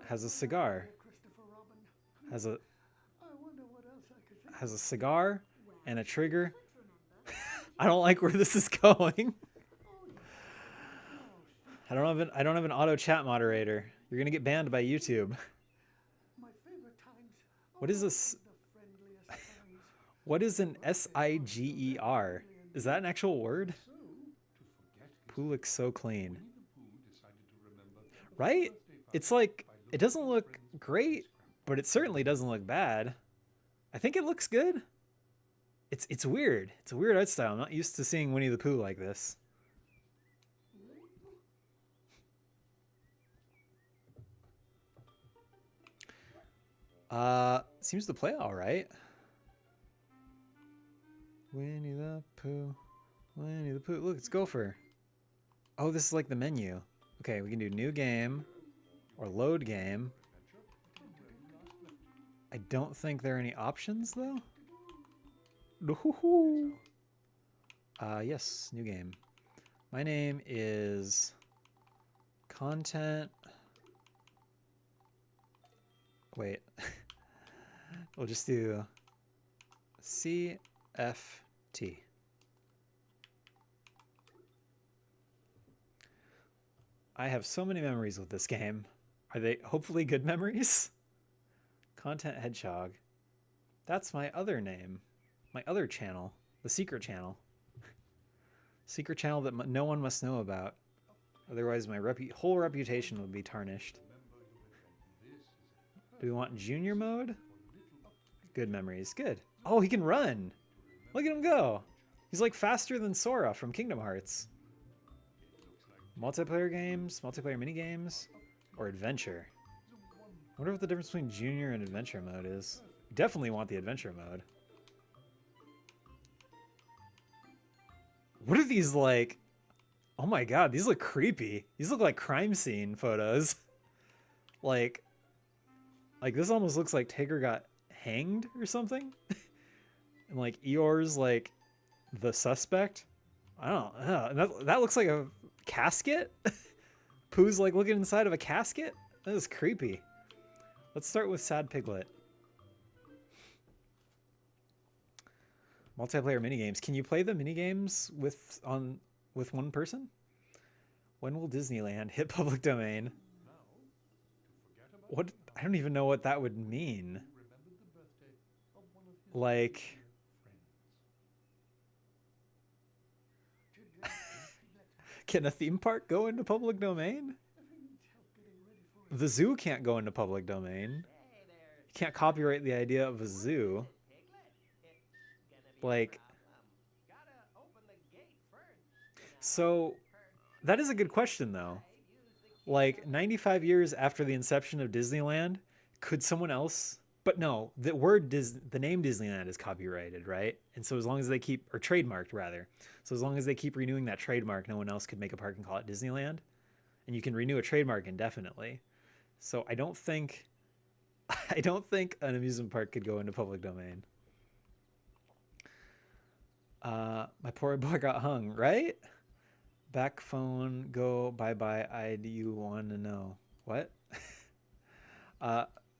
has a cigar. Has a cigar and a trigger. I don't like where this is going. I don't have an auto chat moderator. You're gonna get banned by YouTube. What is this? What is an SIGER? Is that an actual word? Pooh looks so clean. Right? It's like, it doesn't look great, but it certainly doesn't look bad. I think it looks good. It's weird. It's a weird art style. I'm not used to seeing Winnie the Pooh like this. Seems to play all right. Winnie the Pooh, Winnie the Pooh. Look, it's Gopher. Oh, this is like the menu. Okay, we can do new game or load game. I don't think there are any options though. Yes, new game. My name is content. Wait. We'll just do CFT. I have so many memories with this game. Are they hopefully good memories? Content Hedgehog. That's my other name. My other channel. The secret channel. Secret channel that no one must know about. Otherwise my whole reputation would be tarnished. Do we want junior mode? Good memories. Good. Oh, he can run. Look at him go. He's like faster than Sora from Kingdom Hearts. Multiplayer games, multiplayer minigames, or adventure. I wonder what the difference between junior and adventure mode is. Definitely want the adventure mode. What are these like? Oh my god, these look creepy. These look like crime scene photos. like this almost looks like Tigger got hanged or something. And like Eeyore's like the suspect. I don't know. That looks like a casket. Pooh's like looking inside of a casket. That is creepy. Let's start with Sad Piglet. Multiplayer minigames. Can you play the minigames with one person? When will Disneyland hit public domain? What? I don't even know what that would mean. Like, can a theme park go into public domain? The zoo can't go into public domain. You can't copyright the idea of a zoo. Like, so that is a good question though. Like 95 years after the inception of Disneyland, could someone else? But no, the name Disneyland is copyrighted, right? And so as long as they keep, or trademarked rather. So as long as they keep renewing that trademark, no one else could make a park and call it Disneyland. And you can renew a trademark indefinitely. So I don't think an amusement park could go into public domain. My poor boy got hung, right? Back phone, go, bye-bye, you wanna know. What?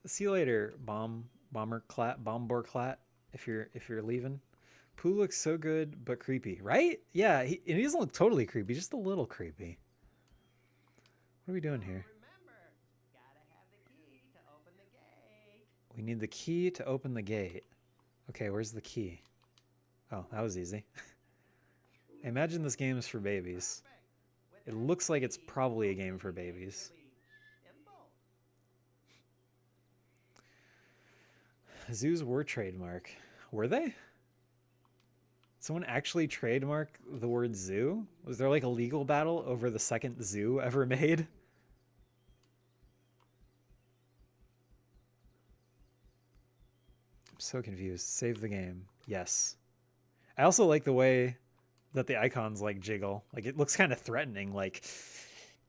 See you later, Bomborclat, if you're leaving. Pooh looks so good, but creepy, right? Yeah, he doesn't look totally creepy, just a little creepy. What are we doing here? We need the key to open the gate. Okay, where's the key? Oh, that was easy. I imagine this game is for babies. It looks like it's probably a game for babies. Zoos were trademark. Were they? Someone actually trademark the word zoo? Was there like a legal battle over the second zoo ever made? I'm so confused. Save the game. Yes. I also like the way that the icons like jiggle. Like it looks kind of threatening. Like,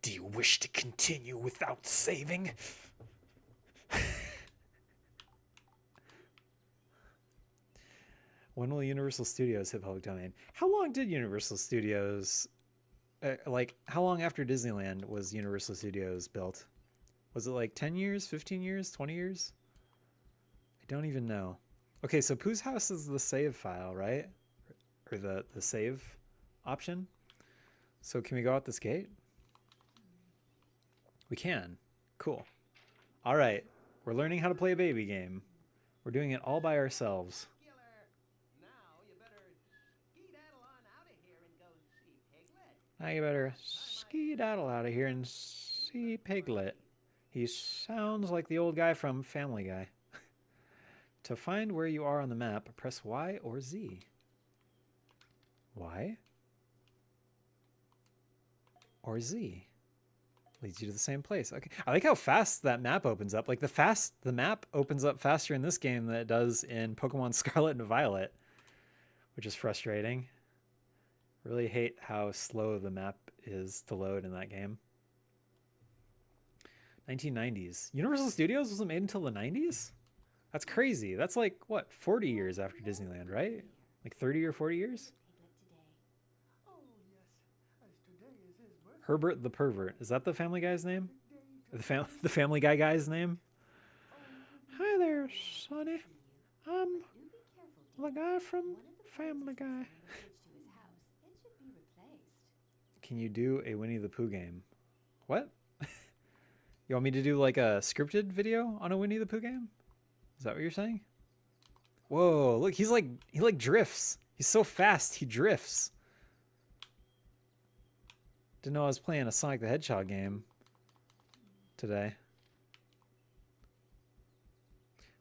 do you wish to continue without saving? When will Universal Studios hit public domain? How long did Universal Studios, how long after Disneyland was Universal Studios built? Was it like 10 years, 15 years, 20 years? I don't even know. Okay, so Pooh's house is the save file, right? Or the save option. So can we go out this gate? We can. Cool. All right. We're learning how to play a baby game. We're doing it all by ourselves. Now you better skedaddle out of here and see Piglet. He sounds like the old guy from Family Guy. To find where you are on the map, press Y or Z. Y or Z leads you to the same place. Okay, I like how fast that map opens up. Like the map opens up faster in this game than it does in Pokemon Scarlet and Violet, which is frustrating. Really hate how slow the map is to load in that game. 1990s. Universal Studios wasn't made until the 90s? That's crazy. That's like, what, 40 years after Disneyland, right? Like 30 or 40 years? Herbert the Pervert. Is that the Family Guy's name? The Family Guy guy's name? Hi there, Sonny. I'm the guy from Family Guy. Can you do a Winnie the Pooh game? What? You want me to do like a scripted video on a Winnie the Pooh game? Is that what you're saying? Whoa, look, he like drifts. He's so fast, he drifts. Didn't know I was playing a Sonic the Hedgehog game today.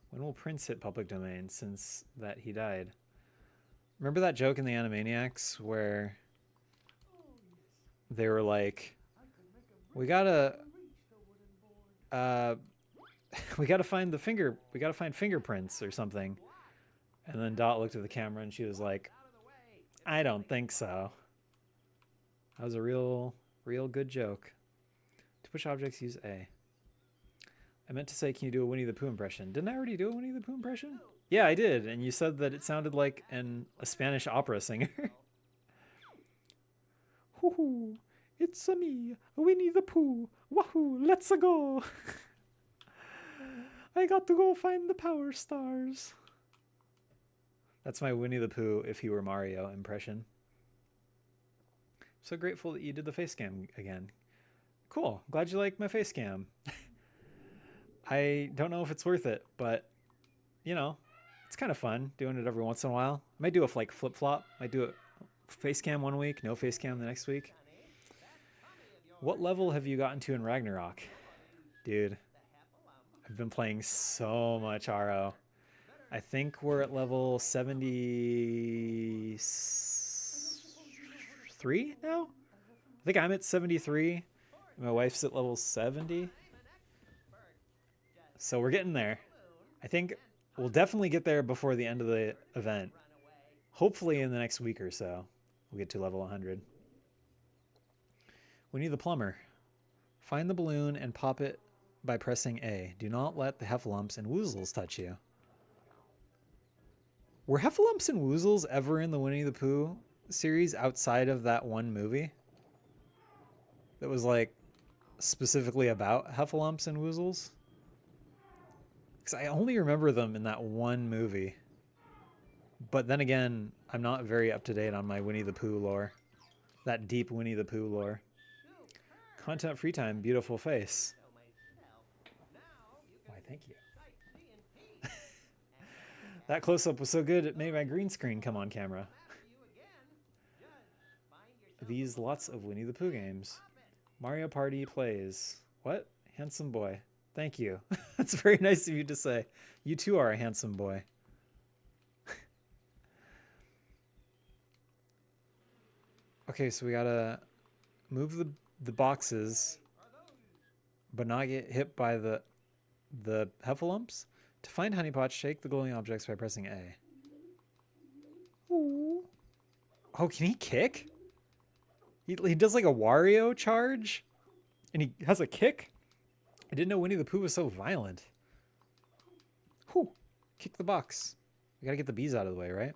When will Prince hit public domain since that he died? Remember that joke in the Animaniacs where they were like, we gotta find fingerprints or something. And then Dot looked at the camera and she was like, I don't think so. That was a real good joke. To push objects, use A. I meant to say, can you do a Winnie the Pooh impression? Didn't I already do a Winnie the Pooh impression? Yeah, I did. And you said that it sounded like a Spanish opera singer. Hoo-hoo, it's me, Winnie the Pooh. Wahoo, let's go. I got to go find the power stars. That's my Winnie the Pooh if he were Mario impression. So grateful that you did the face cam again. Cool. Glad you like my face cam. I don't know if it's worth it, but you know, it's kind of fun doing it every once in a while. I might do a like flip flop. I might do a face cam one week, no face cam the next week. What level have you gotten to in Ragnarok? Dude, I've been playing so much RO. I think we're at level 73 now? I think I'm at 73. My wife's at level 70. So we're getting there. I think we'll definitely get there before the end of the event. Hopefully in the next week or so, we'll get to level 100. Winnie the Plumber. Find the balloon and pop it by pressing A. Do not let the heffalumps and woozles touch you. Were heffalumps and woozles ever in the Winnie the Pooh series outside of that one movie? That was like specifically about heffalumps and woozles? Because I only remember them in that one movie. But then again, I'm not very up to date on my Winnie the Pooh lore. That deep Winnie the Pooh lore. Content free time, beautiful face. Why, thank you. That close-up was so good it made my green screen come on camera. These lots of Winnie the Pooh games. Mario Party plays. What? Handsome boy. Thank you. That's very nice of you to say. You too are a handsome boy. Okay, so we gotta move the boxes, but not get hit by the heffalumps. To find honeypots, shake the glowing objects by pressing A. Ooh. Oh, can he kick? He does like a Wario charge, and he has a kick. I didn't know Winnie the Pooh was so violent. Whew. Kick the box. We gotta get the bees out of the way, right?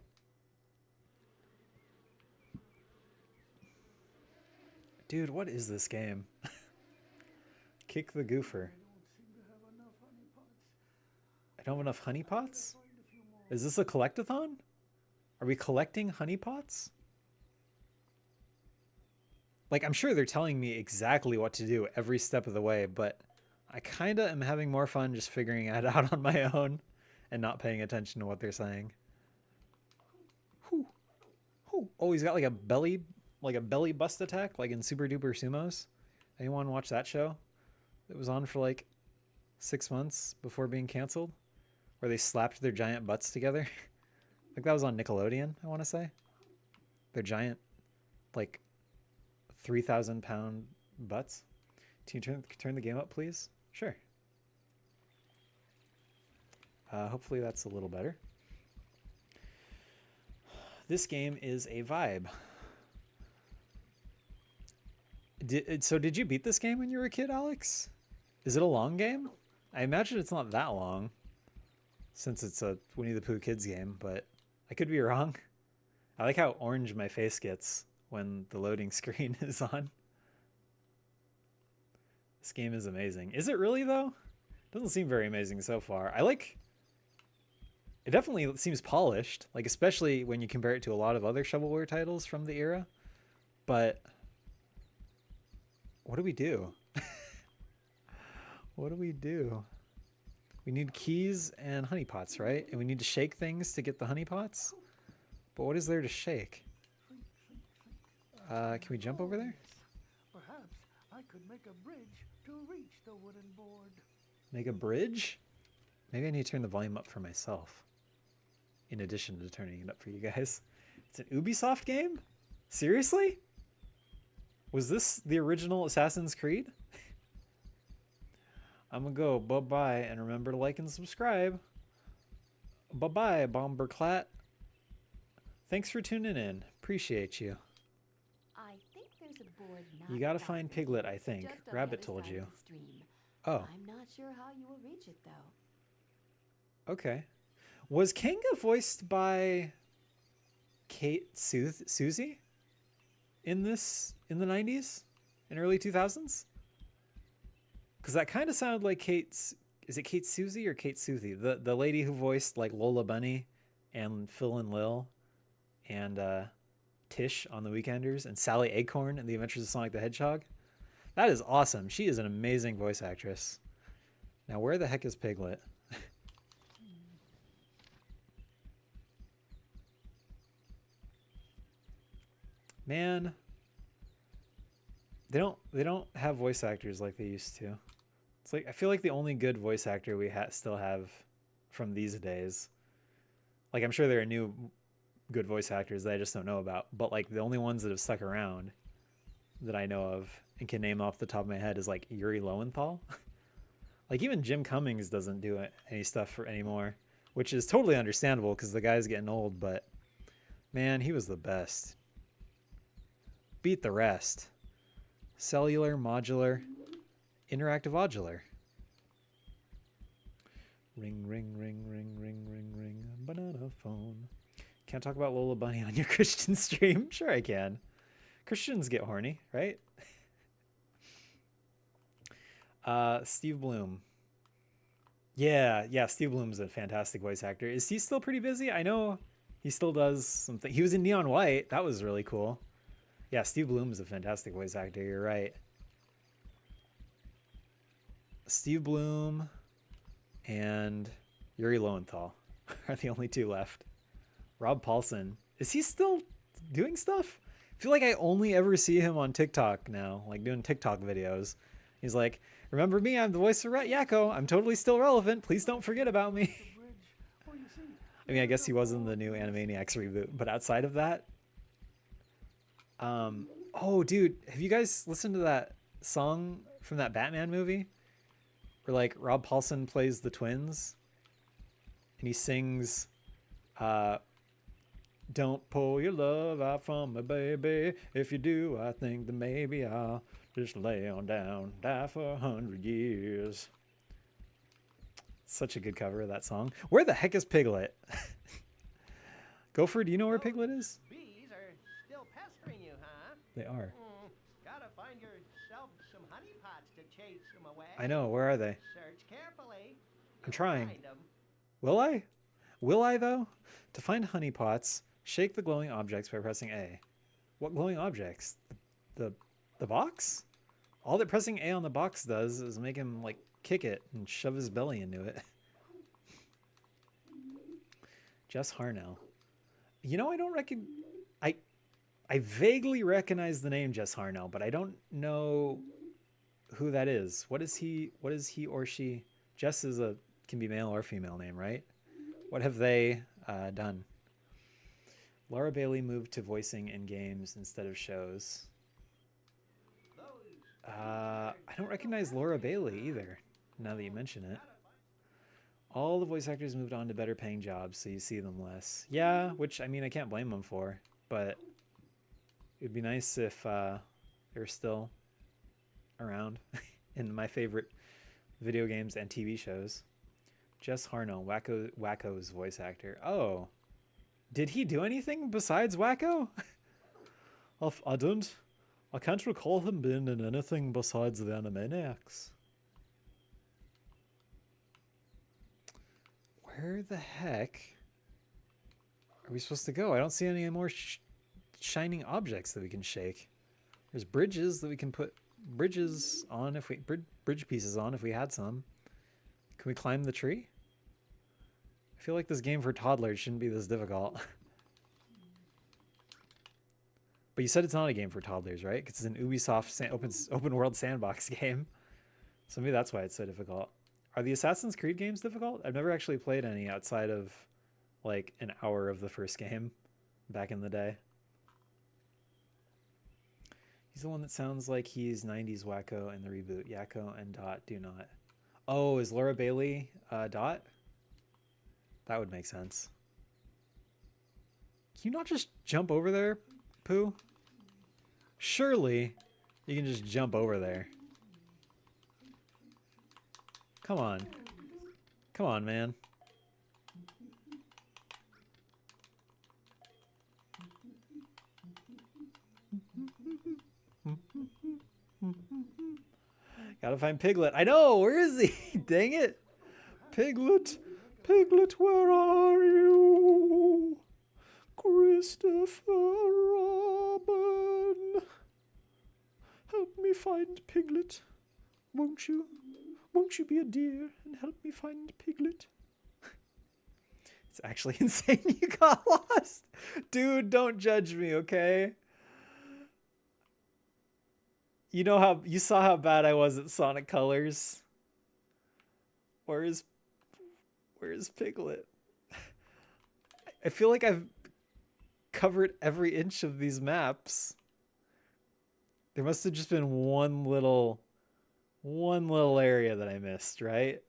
Dude, what is this game? Kick the goofer. I don't have enough honeypots? Is this a collectathon? Are we collecting honeypots? Like, I'm sure they're telling me exactly what to do every step of the way, but I kind of am having more fun just figuring it out on my own and not paying attention to what they're saying. Whew. Whew. Oh, he's got like a belly bust attack, like in Super Duper Sumos. Anyone watch that show? It was on for like 6 months before being canceled, where they slapped their giant butts together. Like that was on Nickelodeon, I want to say. Their giant, like 3,000-pound butts. Can you turn the game up, please? Sure. Hopefully that's a little better. This game is a vibe. Did you beat this game when you were a kid, Alex? Is it a long game? I imagine it's not that long, since it's a Winnie the Pooh kids game, but I could be wrong. I like how orange my face gets when the loading screen is on. This game is amazing. Is it really, though? Doesn't seem very amazing so far. It definitely seems polished, like especially when you compare it to a lot of other shovelware titles from the era. But what do we do? What do we do? We need keys and honeypots, right? And we need to shake things to get the honeypots. But what is there to shake? Can we jump over there? Perhaps I could make a bridge to reach the wooden board. Make a bridge? Maybe I need to turn the volume up for myself. In addition to turning it up for you guys. It's an Ubisoft game? Seriously? Was this the original Assassin's Creed? I'm gonna go bye-bye and remember to like and subscribe. Bye-bye, Bomberclat. Thanks for tuning in. Appreciate you. I think there's a board not You gotta far find from Piglet, here, I think. just on the Rabbit other told side you. of the stream. Oh, I'm not sure how you will reach it though. okay. Was Kanga voiced by Susie in the 90s and early 2000s? Because that kind of sounded like is it Kate Susie or Kate Susie? The lady who voiced like Lola Bunny and Phil and Lil and Tish on The Weekenders and Sally Acorn in The Adventures of Sonic the Hedgehog. That is awesome. She is an amazing voice actress. Now, where the heck is Piglet? Man, they don't have voice actors like they used to. It's like I feel like the only good voice actor we still have from these days. Like I'm sure there are new good voice actors that I just don't know about, but like the only ones that have stuck around that I know of and can name off the top of my head is like Yuri Lowenthal. Like even Jim Cummings doesn't do any stuff for anymore, which is totally understandable because the guy's getting old, but man, he was the best. Beat the rest. Cellular, modular, interactive modular. Ring, ring, ring, ring, ring, ring, ring. Banana phone. Can't talk about Lola Bunny on your Christian stream? Sure I can. Christians get horny, right? Steve Bloom. Yeah, Steve Bloom's a fantastic voice actor. Is he still pretty busy? I know he still does something. He was in Neon White. That was really cool. Yeah, Steve Bloom is a fantastic voice actor. You're right. Steve Bloom and Yuri Lowenthal are the only two left. Rob Paulson. Is he still doing stuff? I feel like I only ever see him on TikTok now, like doing TikTok videos. He's like, remember me? I'm the voice of Yakko. I'm totally still relevant. Please don't forget about me. I mean, I guess he was in the new Animaniacs reboot, but outside of that, oh dude, have you guys listened to that song from that Batman movie where like Rob Paulson plays the twins and he sings don't pull your love out from me, baby. If you do, I think that maybe I'll just lay on down, die for 100 years. Such a good cover of that song. Where the heck is Piglet? Gopher, do you know where Piglet is? Bees are still pestering you, huh? They are. Gotta find yourself some honeypots to chase them away. I know. Where are they? Search carefully. I'm trying. Find 'em. Will I? Will I, though? To find honeypots, shake the glowing objects by pressing A. What glowing objects? The box? All that pressing A on the box does is make him, like, kick it and shove his belly into it. Jess Harnell. You know, I don't reckon... I vaguely recognize the name Jess Harnell, but I don't know who that is. What is he or she? Jess can be male or female name, right? What have they done? Laura Bailey moved to voicing in games instead of shows. I don't recognize Laura Bailey either, now that you mention it. All the voice actors moved on to better paying jobs, so you see them less. Yeah, which, I mean, I can't blame them for, but it'd be nice if they were still around in my favorite video games and TV shows. Jess Harnell, Wacko's voice actor. Oh, did he do anything besides Wacko? I can't recall him being in anything besides the Animaniacs. Where the heck are we supposed to go? I don't see any more shining objects that we can shake. There's bridges that we can put bridges on if we bridge pieces on if we had some. Can we climb the tree? I feel like this game for toddlers shouldn't be this difficult. But you said it's not a game for toddlers, right? Because it's an Ubisoft open world sandbox game. So maybe that's why it's so difficult. Are the Assassin's Creed games difficult? I've never actually played any outside of like an hour of the first game back in the day. He's the one that sounds like he's 90s Wacko in the reboot. Yakko and Dot do not. Oh, is Laura Bailey Dot? That would make sense. Can you not just jump over there, Pooh? Surely you can just jump over there. Come on. Come on, man. Gotta find Piglet. I know! Where is he? Dang it! Piglet! Piglet, where are you? Christopher Robin. Help me find Piglet. Won't you? Won't you be a dear and help me find Piglet? It's actually insane you got lost. Dude, don't judge me, okay? You know how you saw how bad I was at Sonic Colors? Where is Piglet? I feel like I've covered every inch of these maps. There must have just been one little area that I missed, right?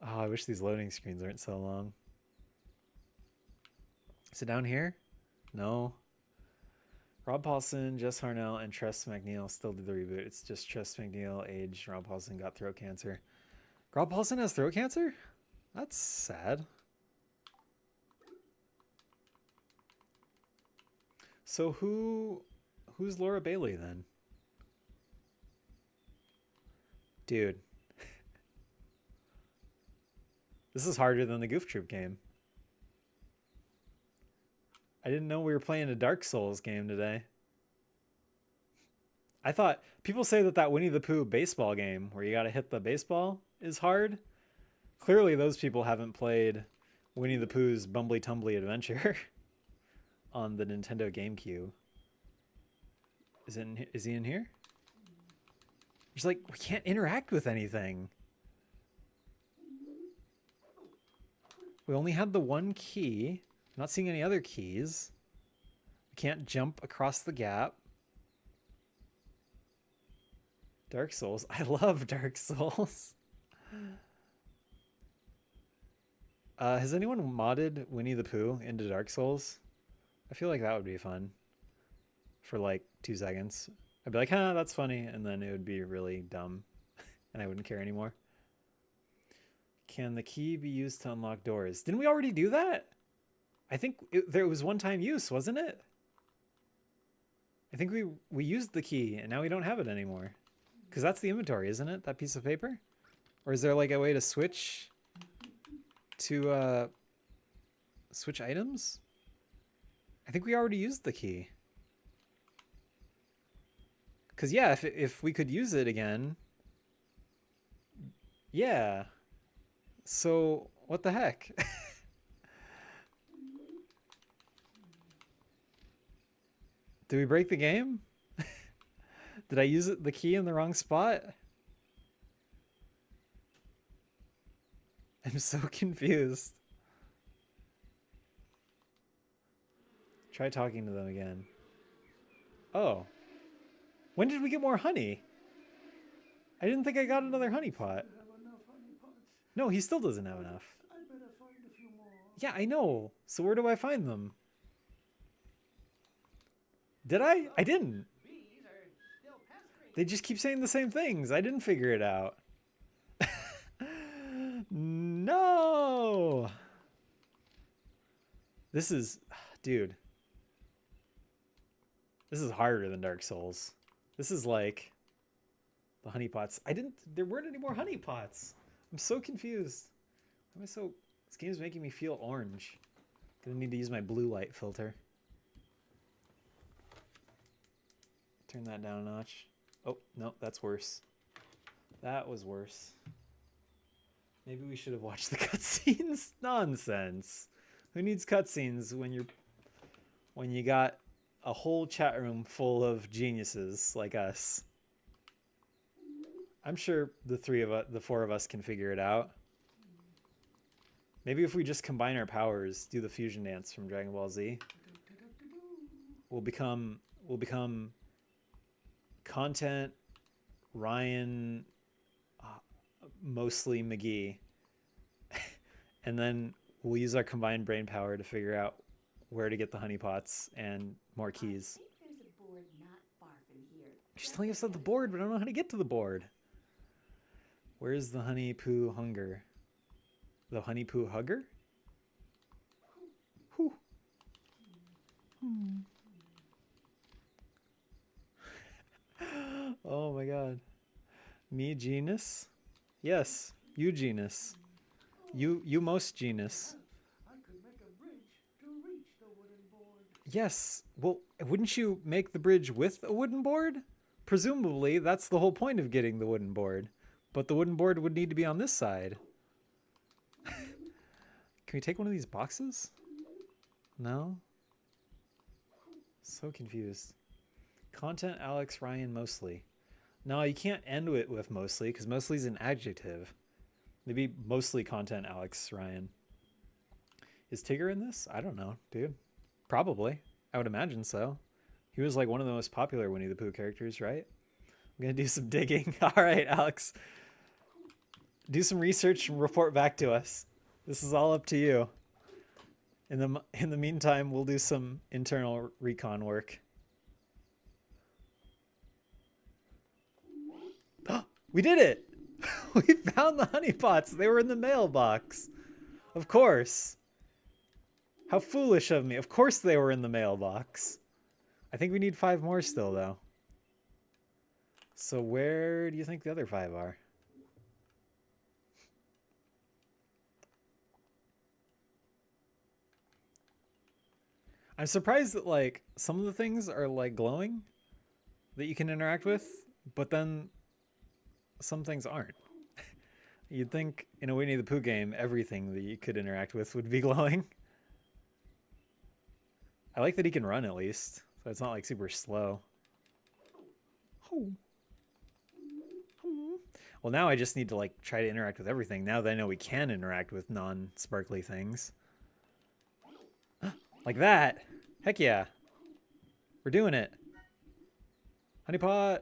Oh, I wish these loading screens weren't so long. Is it down here? No. Rob Paulson, Jess Harnell, and Tress McNeil still did the reboot. It's just Tress McNeil aged. Rob Paulson got throat cancer. Rob Paulson has throat cancer? That's sad. So who's Laura Bailey then? Dude. This is harder than the Goof Troop game. I didn't know we were playing a Dark Souls game today. I thought people say that Winnie the Pooh baseball game where you got to hit the baseball is hard. Clearly those people haven't played Winnie the Pooh's Bumbly Tumbly Adventure on the Nintendo GameCube. Is he in here? It's like we can't interact with anything. We only had the one key. I'm not seeing any other keys. We can't jump across the gap. Dark Souls. I love Dark Souls. Has anyone modded Winnie the Pooh into Dark Souls? I feel like that would be fun. For like 2 seconds. I'd be like, huh, that's funny. And then it would be really dumb. And I wouldn't care anymore. Can the key be used to unlock doors? Didn't we already do that? I think there was one-time use, wasn't it? I think we used the key and now we don't have it anymore. Because that's the inventory, isn't it? That piece of paper? Or is there like a way to switch to switch items? I think we already used the key. Because yeah, if we could use it again. Yeah. So what the heck? Did we break the game? Did I use the key in the wrong spot? I'm so confused. Try talking to them again. Oh. When did we get more honey? I didn't think I got another honey pot. No, he still doesn't have enough. Yeah, I know. So where do I find them? Did I? I didn't. They just keep saying the same things. I didn't figure it out. No. This is, dude. This is harder than Dark Souls. This is like the honey pots. There weren't any more honey pots. I'm so confused. Why am I so, this game's making me feel orange. Gonna need to use my blue light filter. Turn that down a notch. Oh, no, that's worse. That was worse. Maybe we should have watched the cutscenes. Nonsense. Who needs cutscenes when you got a whole chat room full of geniuses like us? I'm sure the four of us can figure it out. Maybe if we just combine our powers, do the fusion dance from Dragon Ball Z, we'll become Content Ryan, mostly McGee, and then we'll use our combined brain power to figure out where to get the honeypots and more keys. I think there's a board not far from here. She's telling us about the board, but I don't know how to get to the board. Where's the Honey Pooh Hunger? The Honey Pooh Hugger? Whew. Oh my god. Me genus? Yes, you genus. You most genus. I could make a bridge to reach the wooden board. Yes. Well, wouldn't you make the bridge with a wooden board? Presumably, that's the whole point of getting the wooden board. But the wooden board would need to be on this side. Can we take one of these boxes? No? So confused. Content Alex Ryan mostly. No, you can't end it with mostly because mostly is an adjective. Maybe mostly content Alex Ryan. Is Tigger in this? I don't know, dude. Probably. I would imagine so. He was like one of the most popular Winnie the Pooh characters, right? I'm going to do some digging. All right, Alex. Do some research and report back to us. This is all up to you. In the meantime, we'll do some internal recon work. We did it! We found the honeypots. They were in the mailbox. Of course. How foolish of me. Of course they were in the mailbox. I think we need 5 more still, though. So where do you think the other 5 are? I'm surprised that, like, some of the things are, like, glowing that you can interact with, but then some things aren't. You'd think in a Winnie the Pooh game, everything that you could interact with would be glowing. I like that he can run, at least, so it's not, like, super slow. Oh. Well, now I just need to, like, try to interact with everything, now that I know we can interact with non-sparkly things. Like that. Heck yeah. We're doing it. Honeypot.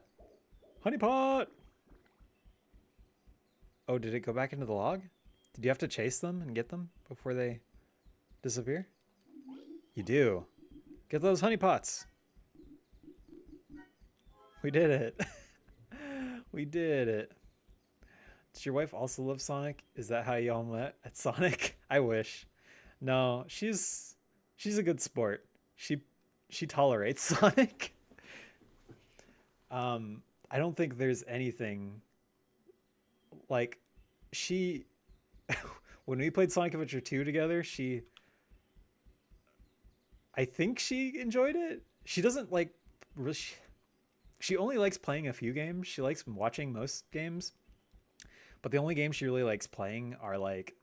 Honeypot. Oh, did it go back into the log? Did you have to chase them and get them before they disappear? You do. Get those honeypots. We did it. We did it. Does your wife also love Sonic? Is that how y'all met at Sonic? I wish. No, she's a good sport. She tolerates Sonic. I don't think there's anything like when we played Sonic Adventure 2 together, I think she enjoyed it. She doesn't like she only likes playing a few games. She likes watching most games. But the only games she really likes playing are like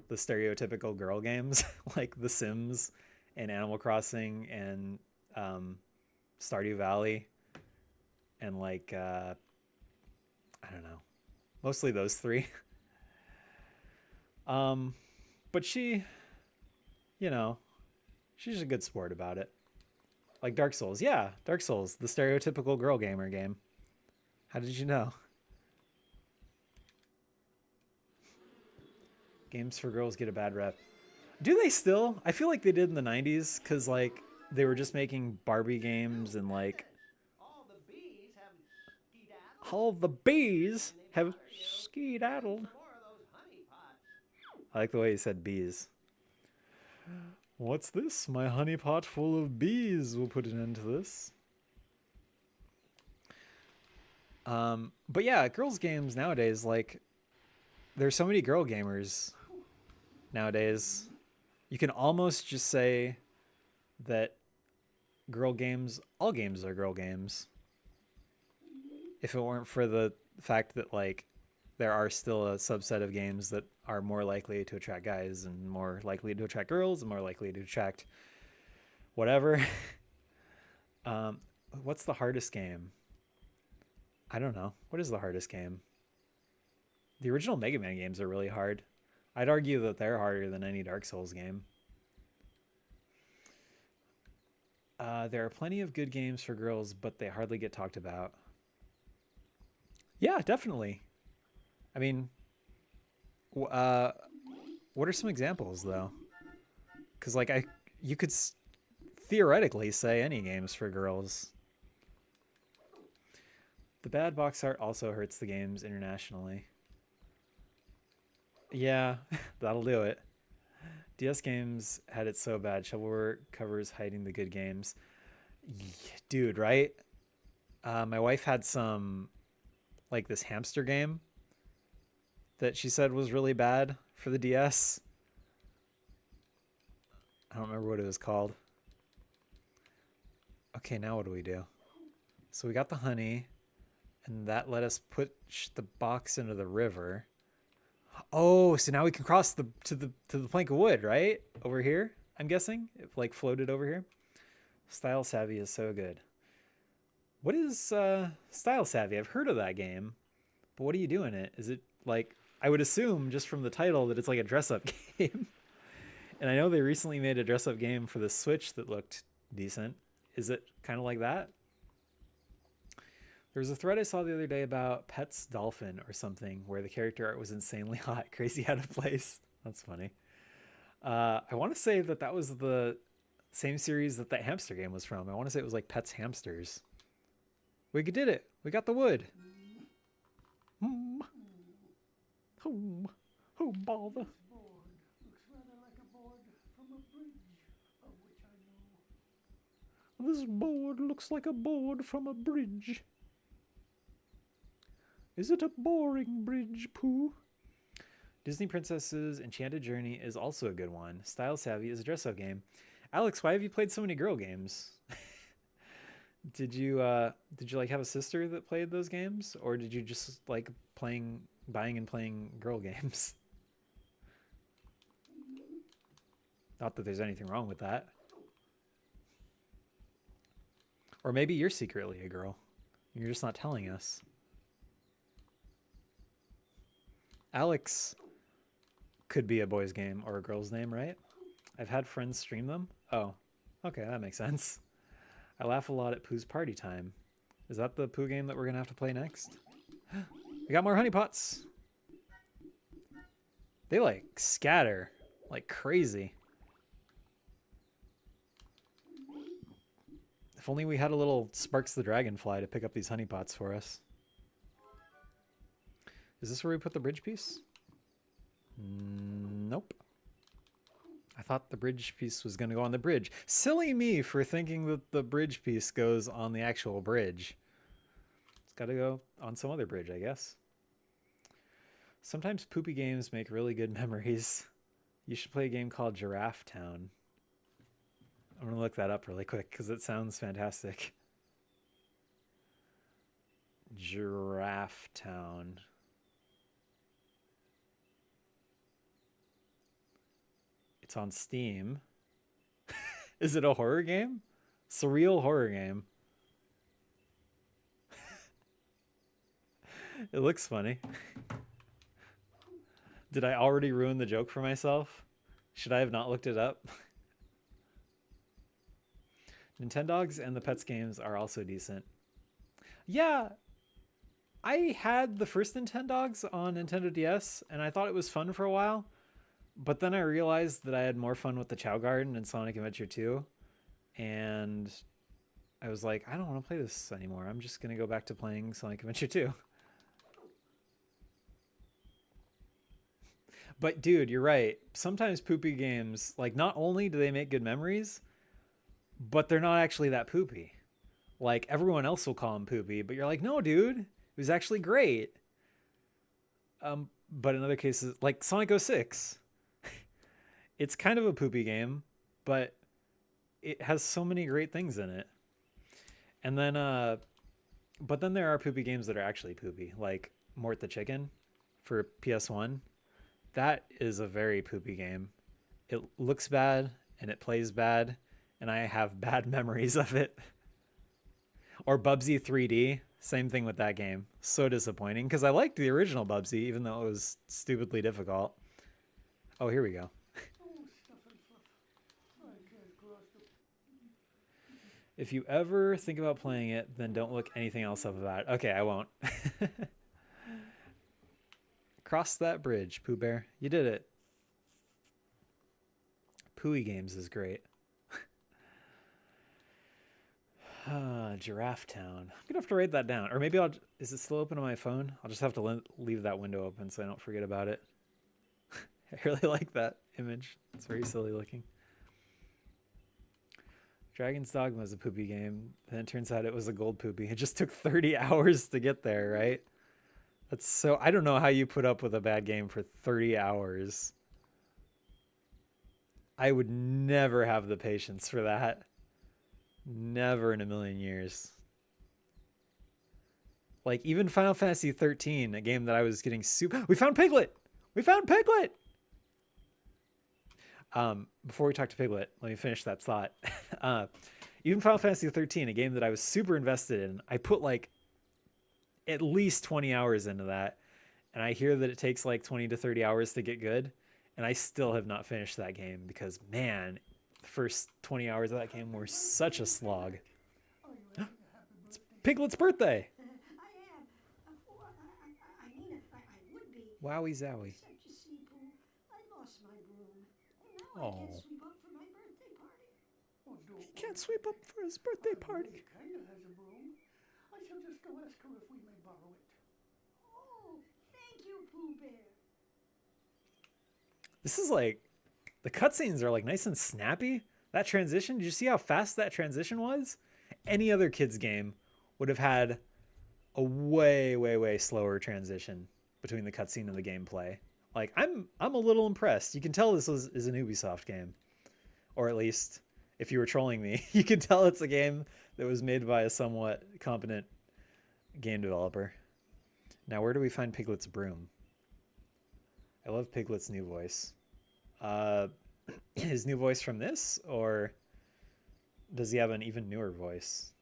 the stereotypical girl games like The Sims and Animal Crossing and Stardew Valley and like I don't know, mostly those 3. But she, you know, she's a good sport about it. Like Dark Souls. Yeah, Dark Souls, the stereotypical girl gamer game. How did you know? Games for girls get a bad rep. Do they still? I feel like they did in the 90s because like they were just making Barbie games and like all the bees have skedaddled. I like the way he said bees. What's this? My honey pot full of bees. We'll put an end to this. But yeah, girls games nowadays, like there's so many girl gamers nowadays. You can almost just say that girl games, all games are girl games. If it weren't for the fact that like there are still a subset of games that are more likely to attract guys and more likely to attract girls and more likely to attract whatever. What's the hardest game? I don't know. What is the hardest game? The original Mega Man games are really hard. I'd argue that they're harder than any Dark Souls game. There are plenty of good games for girls, but they hardly get talked about. Yeah, definitely. I mean, what are some examples though? Because like you could theoretically say any games for girls. The bad box art also hurts the games internationally. Yeah, that'll do it. DS games had it so bad. Shovelware covers hiding the good games. Dude, right? My wife had some, like this hamster game that she said was really bad for the DS. I don't remember what it was called. Okay, now what do we do? So we got the honey, and that let us push the box into the river. Oh, so now we can cross to the plank of wood, right? Over here, I'm guessing. It like floated over here. Style Savvy is so good. What is Style Savvy? I've heard of that game, but what do you do in it? Is it like, I would assume just from the title that it's like a dress-up game. And I know they recently made a dress-up game for the Switch that looked decent. Is it kind of like that? There was a thread I saw the other day about Pet's Dolphin or something where the character art was insanely hot, crazy out of place. That's funny. I want to say that was the same series that hamster game was from. I want to say it was like Pet's Hamsters. We did it. We got the wood. Oh, bother. This board looks like a board from a bridge. Is it a boring bridge, Pooh? Disney Princess's Enchanted Journey is also a good one. Style Savvy is a dress-up game. Alex, why have you played so many girl games? Did you like have a sister that played those games, or did you just like buying and playing girl games? Not that there's anything wrong with that. Or maybe you're secretly a girl. You're just not telling us. Alex could be a boy's game or a girl's name, right? I've had friends stream them. Oh, okay, that makes sense. I laugh a lot at Pooh's Party Time. Is that the Pooh game that we're going to have to play next? We got more honeypots. They like scatter like crazy. If only we had a little Sparks the Dragonfly to pick up these honeypots for us. Is this where we put the bridge piece? Nope. I thought the bridge piece was going to go on the bridge. Silly me for thinking that the bridge piece goes on the actual bridge. It's got to go on some other bridge, I guess. Sometimes poopy games make really good memories. You should play a game called Giraffe Town. I'm going to look that up really quick because it sounds fantastic. Giraffe Town. It's on Steam. Is it a horror game? Surreal horror game. It looks funny. Did I already ruin the joke for myself? Should I have not looked it up? Nintendogs and the Pets games are also decent. Yeah, I had the first Nintendogs on Nintendo DS, and I thought it was fun for a while. But then I realized that I had more fun with the Chow Garden and Sonic Adventure 2. And I was like, I don't want to play this anymore. I'm just going to go back to playing Sonic Adventure 2. But dude, you're right. Sometimes poopy games, like not only do they make good memories, but they're not actually that poopy. Like everyone else will call them poopy, but you're like, no, dude, it was actually great. But in other cases, like Sonic 06, it's kind of a poopy game, but it has so many great things in it. And then, but then there are poopy games that are actually poopy, like Mort the Chicken. for PS1. That is a very poopy game. It looks bad and it plays bad, and I have bad memories of it. Or Bubsy 3D, same thing with that game. So disappointing because I liked the original Bubsy, even though it was stupidly difficult. Oh, here we go. If you ever think about playing it, then don't look anything else up about it. Okay, I won't. Cross that bridge, Pooh Bear. You did it. Pooey Games is great. Giraffe Town. I'm gonna have to write that down. Or maybe is it still open on my phone? I'll just have to leave that window open so I don't forget about it. I really like that image. It's very silly looking. Dragon's Dogma is a poopy game. Then it turns out it was a gold poopy. It just took 30 hours to get there, right? That's so... I don't know how you put up with a bad game for 30 hours. I would never have the patience for that. Never in a million years. Like, even Final Fantasy 13, a game that I was getting super... We found Piglet! We found Piglet! Before we talk to Piglet, let me finish that thought. Even Final Fantasy 13, a game that I was super invested in, I put like at least 20 hours into that. And I hear that it takes like 20 to 30 hours to get good. And I still have not finished that game because, man, the first 20 hours of that game were such a slog. It's Piglet's birthday. I am. I mean, I would be. Wowie zowie. Except you see, Pooh, I lost my broom. And now Oh. I can't sweep up for my birthday party. He can't sweep up for his birthday party. Kinda has a broom. I shall just go ask her if we may borrow it. Oh, thank you, Pooh Bear. This is like, the cutscenes are like nice and snappy. That transition, did you see how fast that transition was? Any other kid's game would have had a way, way, way slower transition between the cutscene and the gameplay. Like, I'm a little impressed. You can tell this is an Ubisoft game. Or at least, if you were trolling me, you can tell it's a game that was made by a somewhat competent game developer. Now, where do we find Piglet's broom? I love Piglet's new voice. His new voice from this, or does he have an even newer voice?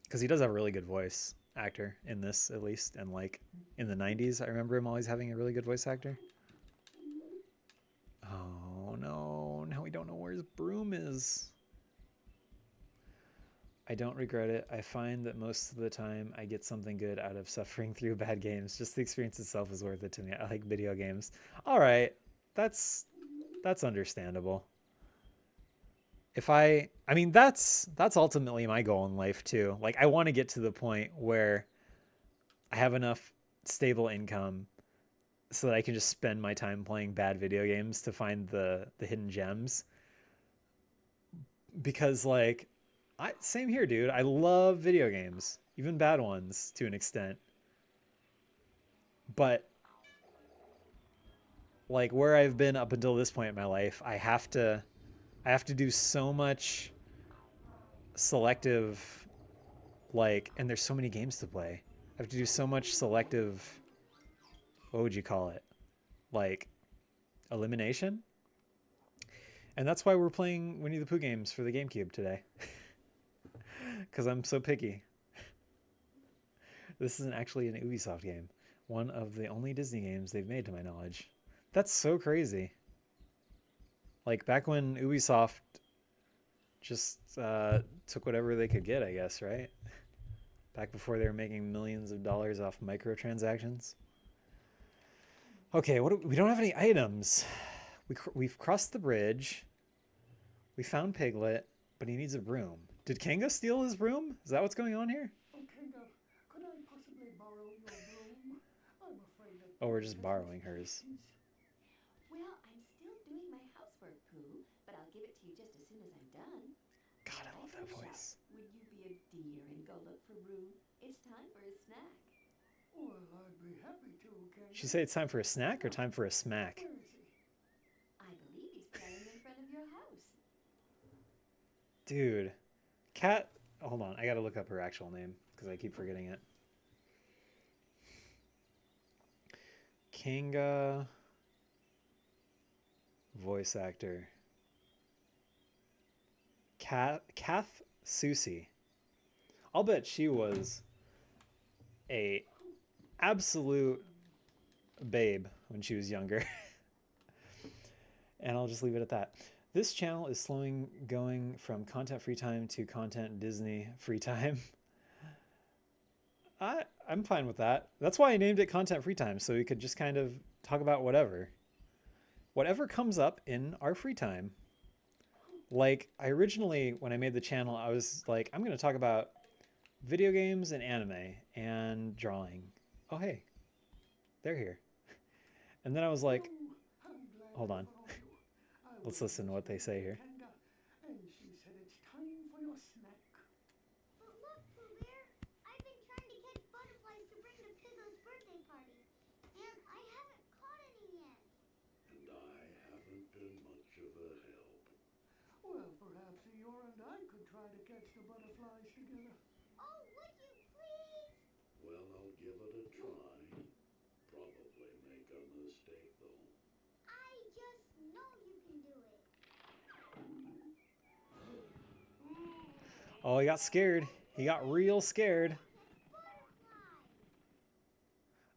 Because he does have a really good voice actor in this, at least, and like in the 90s, I remember him always having a really good voice actor. Oh no, now we don't know where his broom is. I don't regret it. I find that most of the time I get something good out of suffering through bad games. Just the experience itself is worth it to me. I like video games. All right, that's understandable. I mean, that's ultimately my goal in life too. Like, I want to get to the point where I have enough stable income so that I can just spend my time playing bad video games to find the hidden gems. Because like, same here, dude. I love video games, even bad ones to an extent. But like, where I've been up until this point in my life, I have to do so much selective, like, and there's so many games to play. I have to do so much selective, what would you call it? Like, elimination? And that's why we're playing Winnie the Pooh games for the GameCube today. Because I'm so picky. This isn't actually an Ubisoft game. One of the only Disney games they've made, to my knowledge. That's so crazy. Like, back when Ubisoft just took whatever they could get, I guess, right? Back before they were making millions of dollars off microtransactions. Okay, we don't have any items. We've crossed the bridge. We found Piglet, but he needs a broom. Did Kanga steal his broom? Is that what's going on here? Oh, Kanga, could I possibly borrow your broom? I'm afraid that... Oh, we're just borrowing hers. Well, I'm still doing my housework, Pooh, but I'll give it to you just as soon as I'm done. God, I love that voice. Would you be a dear and go look for Roo? It's time for a snack. Well, I'd be happy to, Kanga. Should say it's time for a snack or time for a smack? Where is he? I believe he's playing in front of your house. Dude. Cat, hold on. I gotta look up her actual name because I keep forgetting it. Kanga voice actor. Kath Susie. I'll bet she was a absolute babe when she was younger. And I'll just leave it at that. This channel is slowing going from content free time to content Disney free time. I'm fine with that. That's why I named it content free time, so we could just kind of talk about whatever. Whatever comes up in our free time. Like, I originally, when I made the channel, I was like, I'm going to talk about video games and anime and drawing. Oh, hey, they're here. And then I was like, hold on. Let's listen to what they say here. And she said it's time for your snack. But look, Pooh Bear, I've been trying to catch butterflies to bring to Piglet's birthday party, and I haven't caught any yet. And I haven't been much of a help. Well, perhaps Eeyore and I could try to catch the butterflies together. Oh, would you please? Well, I'll give it a try. Probably make a mistake, though. I just know you can do it. Oh, he got scared. He got real scared.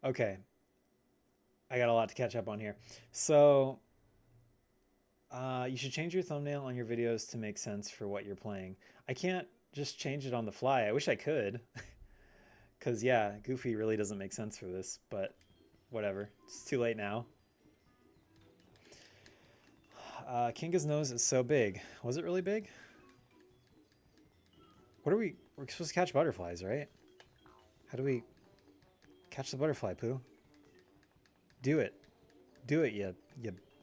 Okay. I got a lot to catch up on here. So, you should change your thumbnail on your videos to make sense for what you're playing. I can't just change it on the fly. I wish I could. Because, yeah, Goofy really doesn't make sense for this. But whatever. It's too late now. Kinga's nose is so big. Was it really big? What are we... We're supposed to catch butterflies, right? How do we catch the butterfly, Pooh? Do it. Do it, you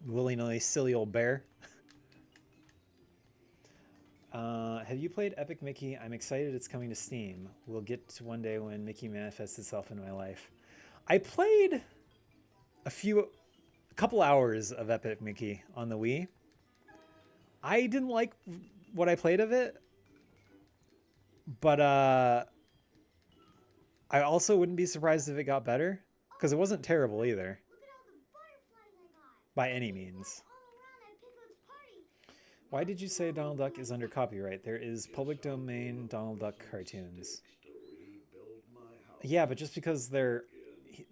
willy-nilly silly old bear. Have you played Epic Mickey? I'm excited it's coming to Steam. We'll get to one day when Mickey manifests itself in my life. I played a couple hours of Epic Mickey on the Wii. I didn't like what I played of it, but I also wouldn't be surprised if it got better, because it wasn't terrible either. Look at all the butterflies I got. By any means. All around at Piglet's party. Why did you say Donald Duck is under copyright? There is public domain Donald Duck cartoons. To rebuild my house. Yeah, but just because there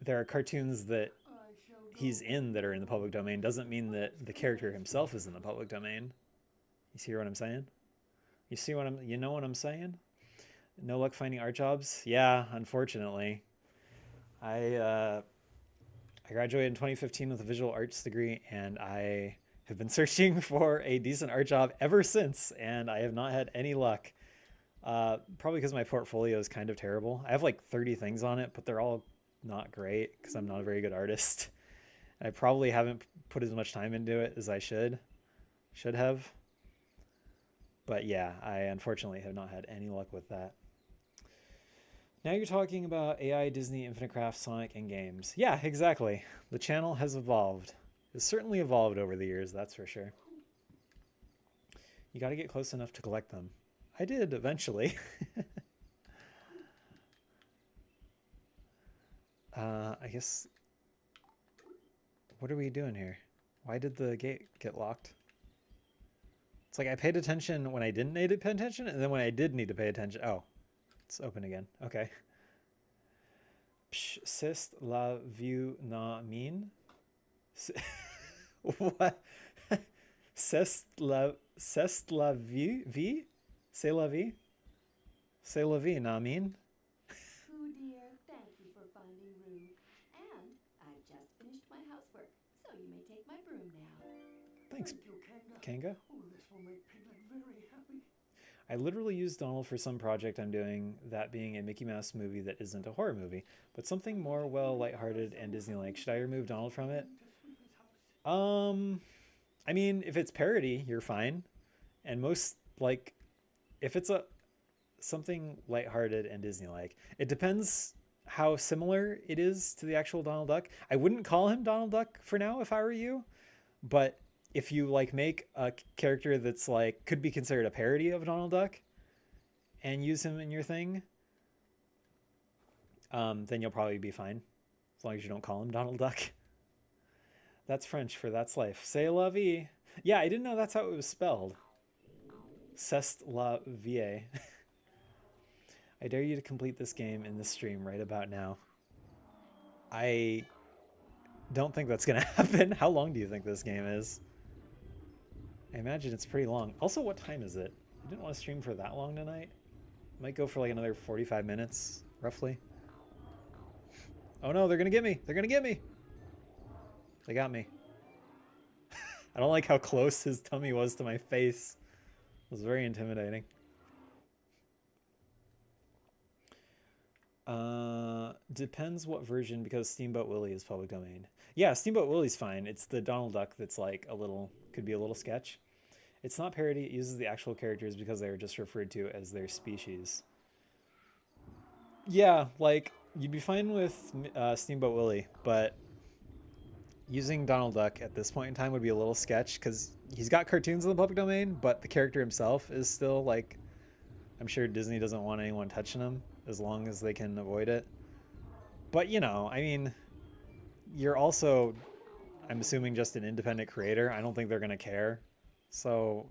are cartoons that he's in that are in the public domain doesn't mean that the character himself is in the public domain. You see what I'm saying? You know what I'm saying? No luck finding art jobs? Yeah, unfortunately. I graduated in 2015 with a visual arts degree, and I have been searching for a decent art job ever since, and I have not had any luck. Probably because my portfolio is kind of terrible. I have like 30 things on it, but they're all not great because I'm not a very good artist. And I probably haven't put as much time into it as I should have. But yeah, I unfortunately have not had any luck with that. Now you're talking about AI, Disney, Infinite Craft, Sonic, and games. Yeah, exactly. The channel has evolved. It's certainly evolved over the years, that's for sure. You got to get close enough to collect them. I did eventually. I guess... What are we doing here? Why did the gate get locked? It's like I paid attention when I didn't need to pay attention, and then when I did need to pay attention... Oh, it's open again. Okay. Psh, c'est la vie na mine? What? C'est la vie? C'est la vie? C'est la vie, na mine? Pooh dear, thank you for finding room. And I've just finished my housework, so you may take my broom now. Thanks, Thank you, Kanga. Kanga. Oh, this will make Piglet very happy. I literally used Donald for some project I'm doing, that being a Mickey Mouse movie that isn't a horror movie, but something more, well, lighthearted and Disney-like. Should I remove Donald from it? I mean, if it's parody, you're fine. And most, like, if it's something lighthearted and Disney-like, it depends how similar it is to the actual Donald Duck. I wouldn't call him Donald Duck for now if I were you, but if you like make a character that's like could be considered a parody of Donald Duck and use him in your thing, then you'll probably be fine as long as you don't call him Donald Duck. That's French for that's life. C'est la vie. Yeah, I didn't know that's how it was spelled. C'est la vie. I dare you to complete this game in this stream right about now. I don't think that's going to happen. How long do you think this game is? I imagine it's pretty long. Also, what time is it? I didn't want to stream for that long tonight. Might go for like another 45 minutes, roughly. Oh no, they're going to get me. They're going to get me. They got me. I don't like how close his tummy was to my face. It was very intimidating. Depends what version, because Steamboat Willie is public domain. Yeah, Steamboat Willie's fine. It's the Donald Duck that's like a little, could be a little sketch. It's not parody. It uses the actual characters because they are just referred to as their species. Yeah, like, you'd be fine with Steamboat Willie, but using Donald Duck at this point in time would be a little sketch because he's got cartoons in the public domain, but the character himself is still like, I'm sure Disney doesn't want anyone touching him as long as they can avoid it. But, you know, I mean, you're also, I'm assuming, just an independent creator. I don't think they're going to care. So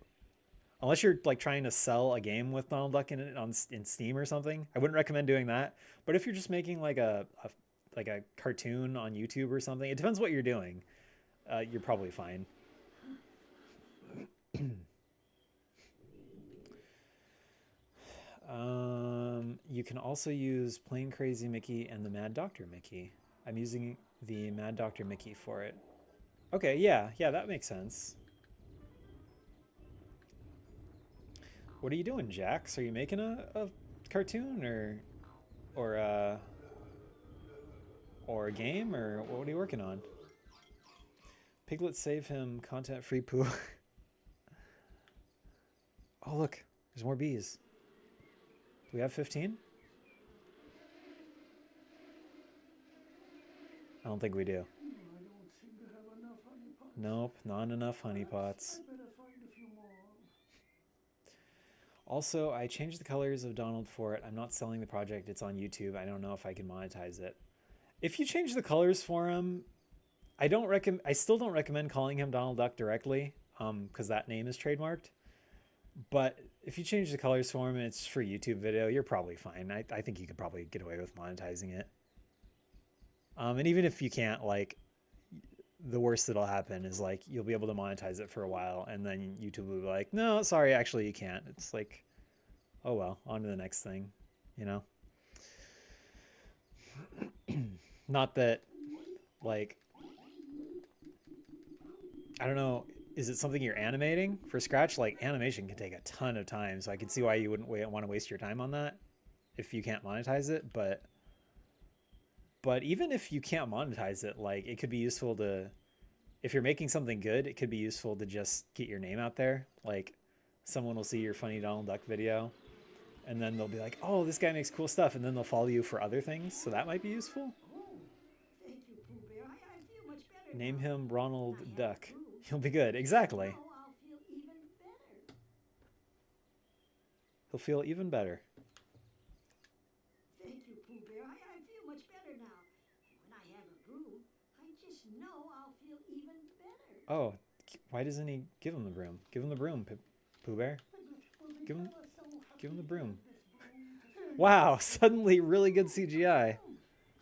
unless you're like trying to sell a game with Donald Duck in it in Steam or something, I wouldn't recommend doing that. But if you're just making like a cartoon on YouTube or something, it depends what you're doing. You're probably fine. You can also use Plain Crazy Mickey and the Mad Dr. Mickey. I'm using the Mad Dr. Mickey for it. Okay, yeah, that makes sense. What are you doing, Jax? Are you making a cartoon or a game, or what are you working on? Piglet save him, content free Pooh. Oh look, there's more bees. Do we have 15? I don't think we do. I don't seem to have enough honey pots. Nope, not enough honey pots. I better find a few more. Also, I changed the colors of Donald for it. I'm not selling the project. It's on YouTube. I don't know if I can monetize it. If you change the colors for him, I still don't recommend calling him Donald Duck directly, because that name is trademarked. But if you change the colors for him and it's for YouTube video, you're probably fine. I think you could probably get away with monetizing it. And even if you can't, like, the worst that'll happen is like you'll be able to monetize it for a while, and then YouTube will be like, no, sorry, actually you can't. It's like, oh well, on to the next thing, you know? Not that, like, I don't know, is it something you're animating for Scratch? Like, animation can take a ton of time, so I can see why you wouldn't want to waste your time on that if you can't monetize it. But even if you can't monetize it, like, it could be useful to, if you're making something good, it could be useful to just get your name out there. Like, someone will see your funny Donald Duck video, and then they'll be like, oh, this guy makes cool stuff, and then they'll follow you for other things, so that might be useful. Thank you, Pooh Bear. I feel much better Name now. him Ronald I have Duck. Pooh. He'll be good. Exactly. Now I'll feel even better. He'll feel even better. Thank you, Pooh Bear. I feel much better now. And when I have a broom, I just know I'll feel even better. Oh, why doesn't he give him the broom? Give him the broom, Pooh Bear. Give him the broom. Wow, suddenly really good CGI.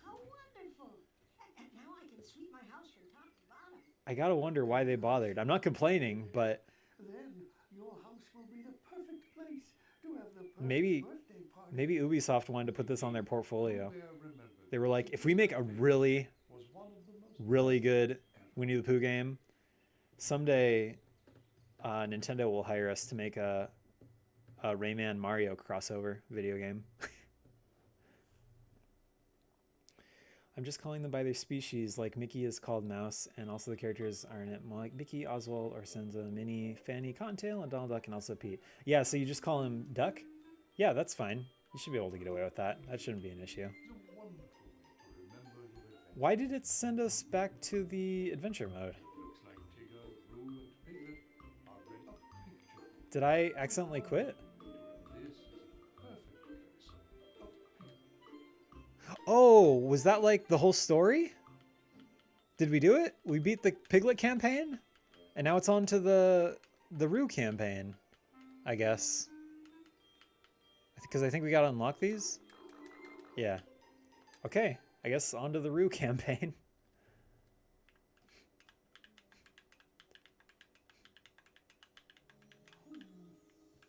How wonderful. And now I can sweep my house from top to bottom. I gotta wonder why they bothered. I'm not complaining, but Then your house will be the perfect place to have the perfect maybe birthday party. maybe Ubisoft wanted to put this on their portfolio. Bear remembered They were like, if we make a really, was one of the most really good Winnie the Pooh game, someday Nintendo will hire us to make a Rayman Mario crossover video game. I'm just calling them by their species, like Mickey is called Mouse, and also the characters are in it, like Mickey, Oswald, Orsenza, Minnie, Fanny, Cottontail, and Donald Duck, and also Pete. Yeah, so you just call him Duck? Yeah, that's fine. You should be able to get away with that. That shouldn't be an issue. wonderful to remember your adventure. Why did it send us back to the adventure mode? Looks like Tigger, Roo, and Piglet are ready. A picture. Did I accidentally quit? This is a perfect place. A picture. Oh, was that like the whole story? Did we do it? We beat the Piglet campaign? And now it's on to the Roo campaign, I guess. Because I think we gotta unlock these? Yeah. Okay, I guess on to the Roo campaign.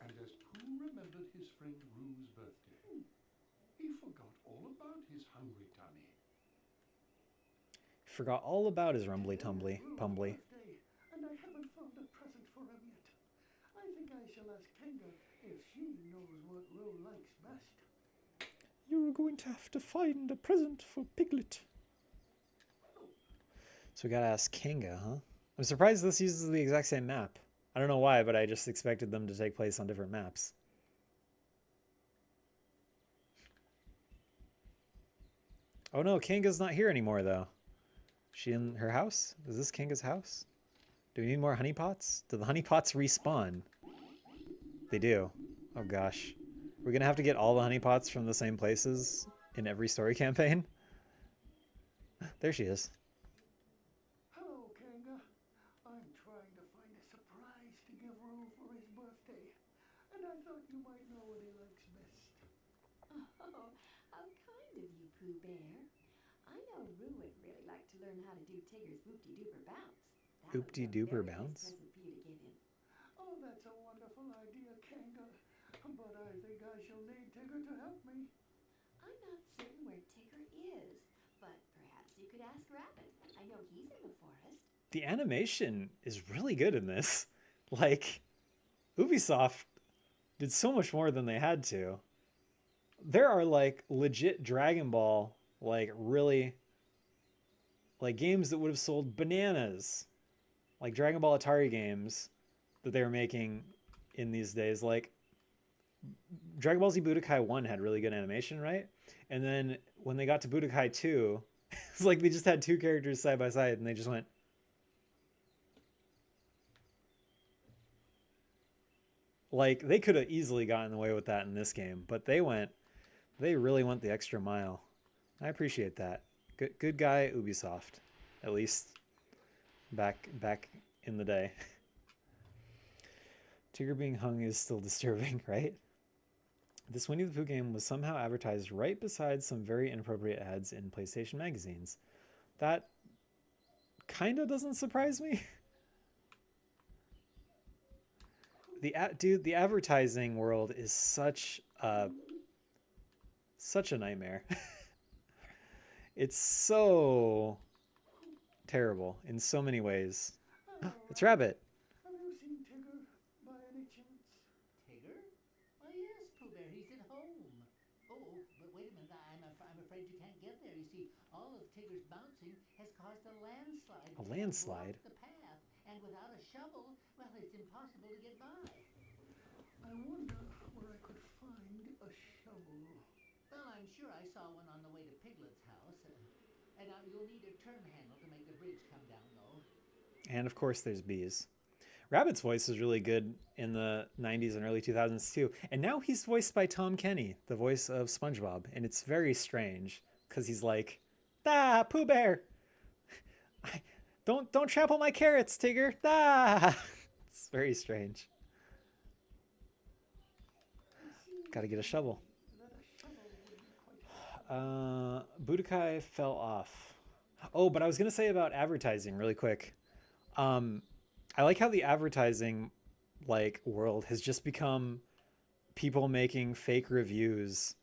And as Pooh remembered his friend Roo's birthday, he forgot all about his hungry tummy. Forgot all about his rumbly tumbly pumbly. Birthday, and I haven't found a present for him yet. I think I shall ask Kenga if she knows what Roo likes best. You're going to have to find a present for Piglet. So we gotta ask Kinga, huh? I'm surprised this uses the exact same map. I don't know why, but I just expected them to take place on different maps. Oh no, Kinga's not here anymore though. She in her house? Is this Kinga's house? Do we need more honeypots? Do the honeypots respawn? They do. Oh gosh. We're gonna have to get all the honeypots from the same places in every story campaign? There she is. Hello, Kenga. I'm trying to find a surprise to give Roo for his birthday, and I thought you might know what he likes best. Oh, how kind of you, Pooh Bear. I know Roo would really like to learn how to do Tigger's whoop-de-dooper bounce. That would be a Whoop-de-dooper very nice bounce? present for you to give him. Oh, that's a wonderful idea, Kenga. But I think I shall need Tigger to help me. I'm not certain where Tigger is, but perhaps you could ask Rabbit. I know he's in the forest. The animation is really good in this. Like, Ubisoft did so much more than they had to. There are like legit Dragon Ball, like really, like games that would have sold bananas. Like Dragon Ball Atari games that they were making in these days. Like Dragon Ball Z Budokai 1 had really good animation, right? And then when they got to Budokai 2, it's like they just had two characters side by side and they just went, like they could have easily gotten away with that in this game, but they really went the extra mile. I appreciate that. Good guy, Ubisoft, at least back in the day. Tigger being hung is still disturbing, right? This Winnie the Pooh game was somehow advertised right beside some very inappropriate ads in PlayStation magazines. That kind of doesn't surprise me. The advertising world is such a nightmare. It's so terrible in so many ways. It's Rabbit. Have you seen Tigger by any chance? Tigger? Why, yes, Pooh Bear, he's at home. Oh, but wait a minute, I'm afraid you can't get there. You see, all of Tigger's bouncing has caused a landslide. A landslide? The path, and without a shovel, well, it's impossible to get by. I wonder where I could find a shovel. Well, I'm sure I saw one on the way to Piglet's house. And you'll need a turn handle to make the bridge come down, though. And of course there's bees. Rabbit's voice was really good in the 90s and early 2000s too. And now he's voiced by Tom Kenny, the voice of SpongeBob. And it's very strange because he's like, "Ah, Pooh Bear! Don't trample my carrots, Tigger! Ah!" It's very strange. Gotta get a shovel. Budokai fell off. Oh, but I was gonna say about advertising really quick. I like how the advertising like world has just become people making fake reviews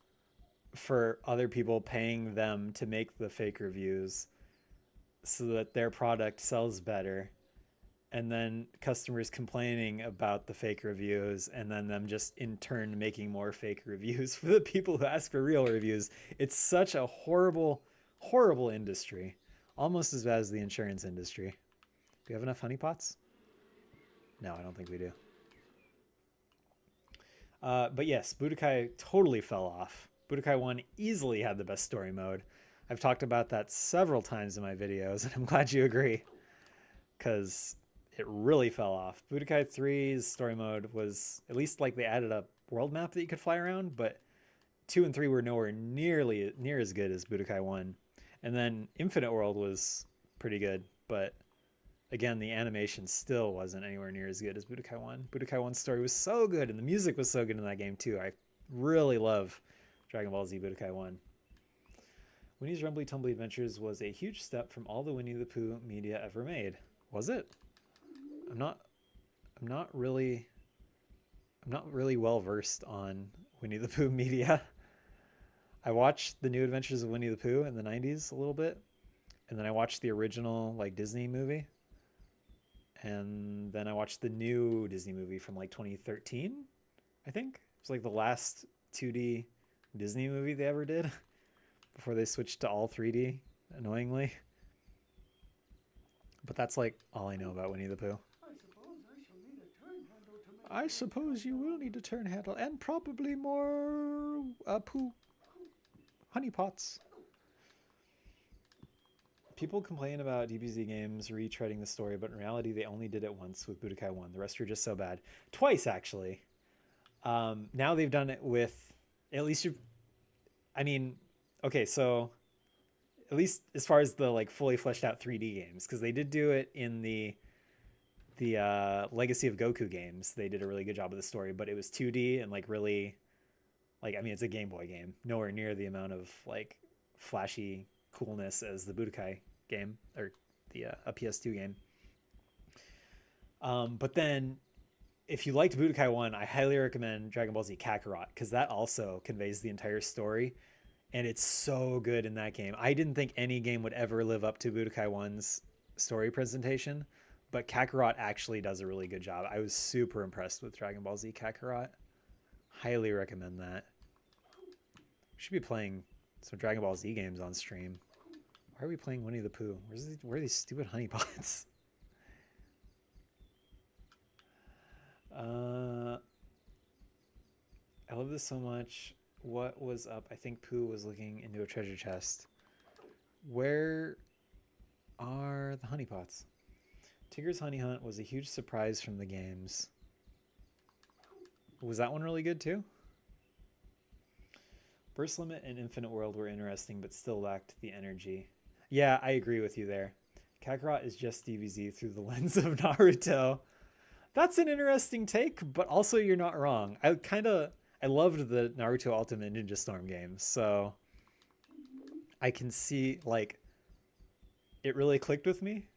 for other people paying them to make the fake reviews so that their product sells better. And then customers complaining about the fake reviews and then them just in turn making more fake reviews for the people who ask for real reviews. It's such a horrible, horrible industry. Almost as bad as the insurance industry. Do we have enough honeypots? No, I don't think we do. But yes, Budokai totally fell off. Budokai 1 easily had the best story mode. I've talked about that several times in my videos, and I'm glad you agree. Because it really fell off. Budokai 3's story mode was, at least like they added a world map that you could fly around, but 2 and 3 were nowhere near as good as Budokai 1. And then Infinite World was pretty good, but again, the animation still wasn't anywhere near as good as Budokai 1. Budokai 1's story was so good, and the music was so good in that game too. I really love Dragon Ball Z Budokai 1. Winnie's Rumbly Tumbly Adventures was a huge step from all the Winnie the Pooh media ever made. Was it? I'm not really well versed on Winnie the Pooh media. I watched the New Adventures of Winnie the Pooh in the 90s a little bit, and then I watched the original like Disney movie, and then I watched the new Disney movie from like 2013, I think. It was like the last 2D Disney movie they ever did before they switched to all 3D, annoyingly. But that's like all I know about Winnie the Pooh. I suppose you will need a turn handle and probably more Pooh honey pots. People complain about DBZ games retreading the story, but in reality, they only did it once with Budokai 1. The rest are just so bad. Twice, actually. Now they've done it with, at least okay, so at least as far as the like fully fleshed out 3D games, because they did do it in the Legacy of Goku games. They did a really good job of the story, but it was 2D and like really, like, I mean, it's a Game Boy game, nowhere near the amount of like flashy coolness as the Budokai game or the a PS2 game. But then if you liked Budokai 1, I highly recommend Dragon Ball Z Kakarot, because that also conveys the entire story, and it's so good in that game. I didn't think any game would ever live up to Budokai 1's story presentation, but Kakarot actually does a really good job. I was super impressed with Dragon Ball Z Kakarot. Highly recommend that. We should be playing some Dragon Ball Z games on stream. Why are we playing Winnie the Pooh? Where are these stupid honey pots? I love this so much. What was up? I think Pooh was looking into a treasure chest. Where are the honey pots? Tigger's Honey Hunt was a huge surprise from the games. Was that one really good too? Burst Limit and Infinite World were interesting, but still lacked the energy. Yeah, I agree with you there. Kakarot is just DBZ through the lens of Naruto. That's an interesting take, but also you're not wrong. I loved the Naruto Ultimate Ninja Storm games, so I can see, like, it really clicked with me.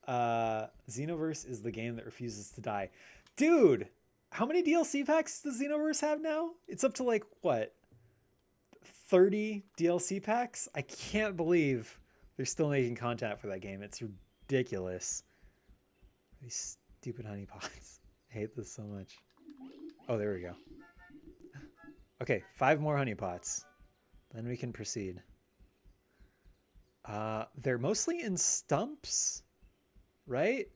Xenoverse is the game that refuses to die. Dude, how many DLC packs does Xenoverse have now? It's up to like, what, 30 DLC packs? I can't believe they're still making content for that game. It's ridiculous. These stupid honey pots. I hate this so much. Oh, there we go. Okay, 5 more honey pots. Then we can proceed. They're mostly in stumps, right?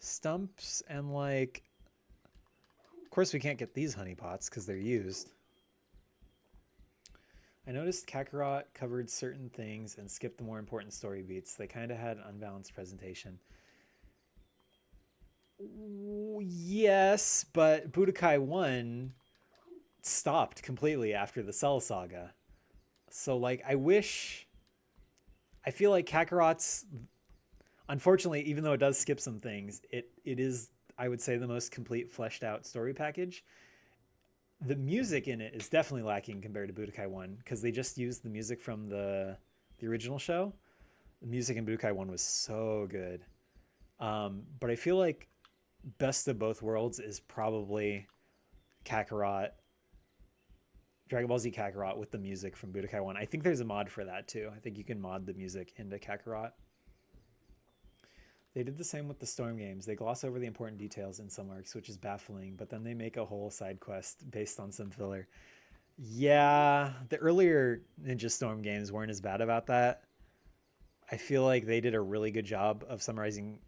Stumps and like... Of course we can't get these honey pots because they're used. I noticed Kakarot covered certain things and skipped the more important story beats. They kind of had an unbalanced presentation. Yes, but Budokai 1 stopped completely after the Cell Saga. So, like, I feel like Kakarot's, unfortunately, even though it does skip some things, it is, I would say, the most complete fleshed out story package. The music in it is definitely lacking compared to Budokai 1, because they just used the music from the original show. The music in Budokai 1 was so good. But I feel like best of both worlds is probably Kakarot, Dragon Ball Z Kakarot with the music from Budokai 1. I think there's a mod for that too. I think you can mod the music into Kakarot. They did the same with the Storm games. They gloss over the important details in some arcs, which is baffling, but then they make a whole side quest based on some filler. Yeah, the earlier Ninja Storm games weren't as bad about that. I feel like they did a really good job of summarizing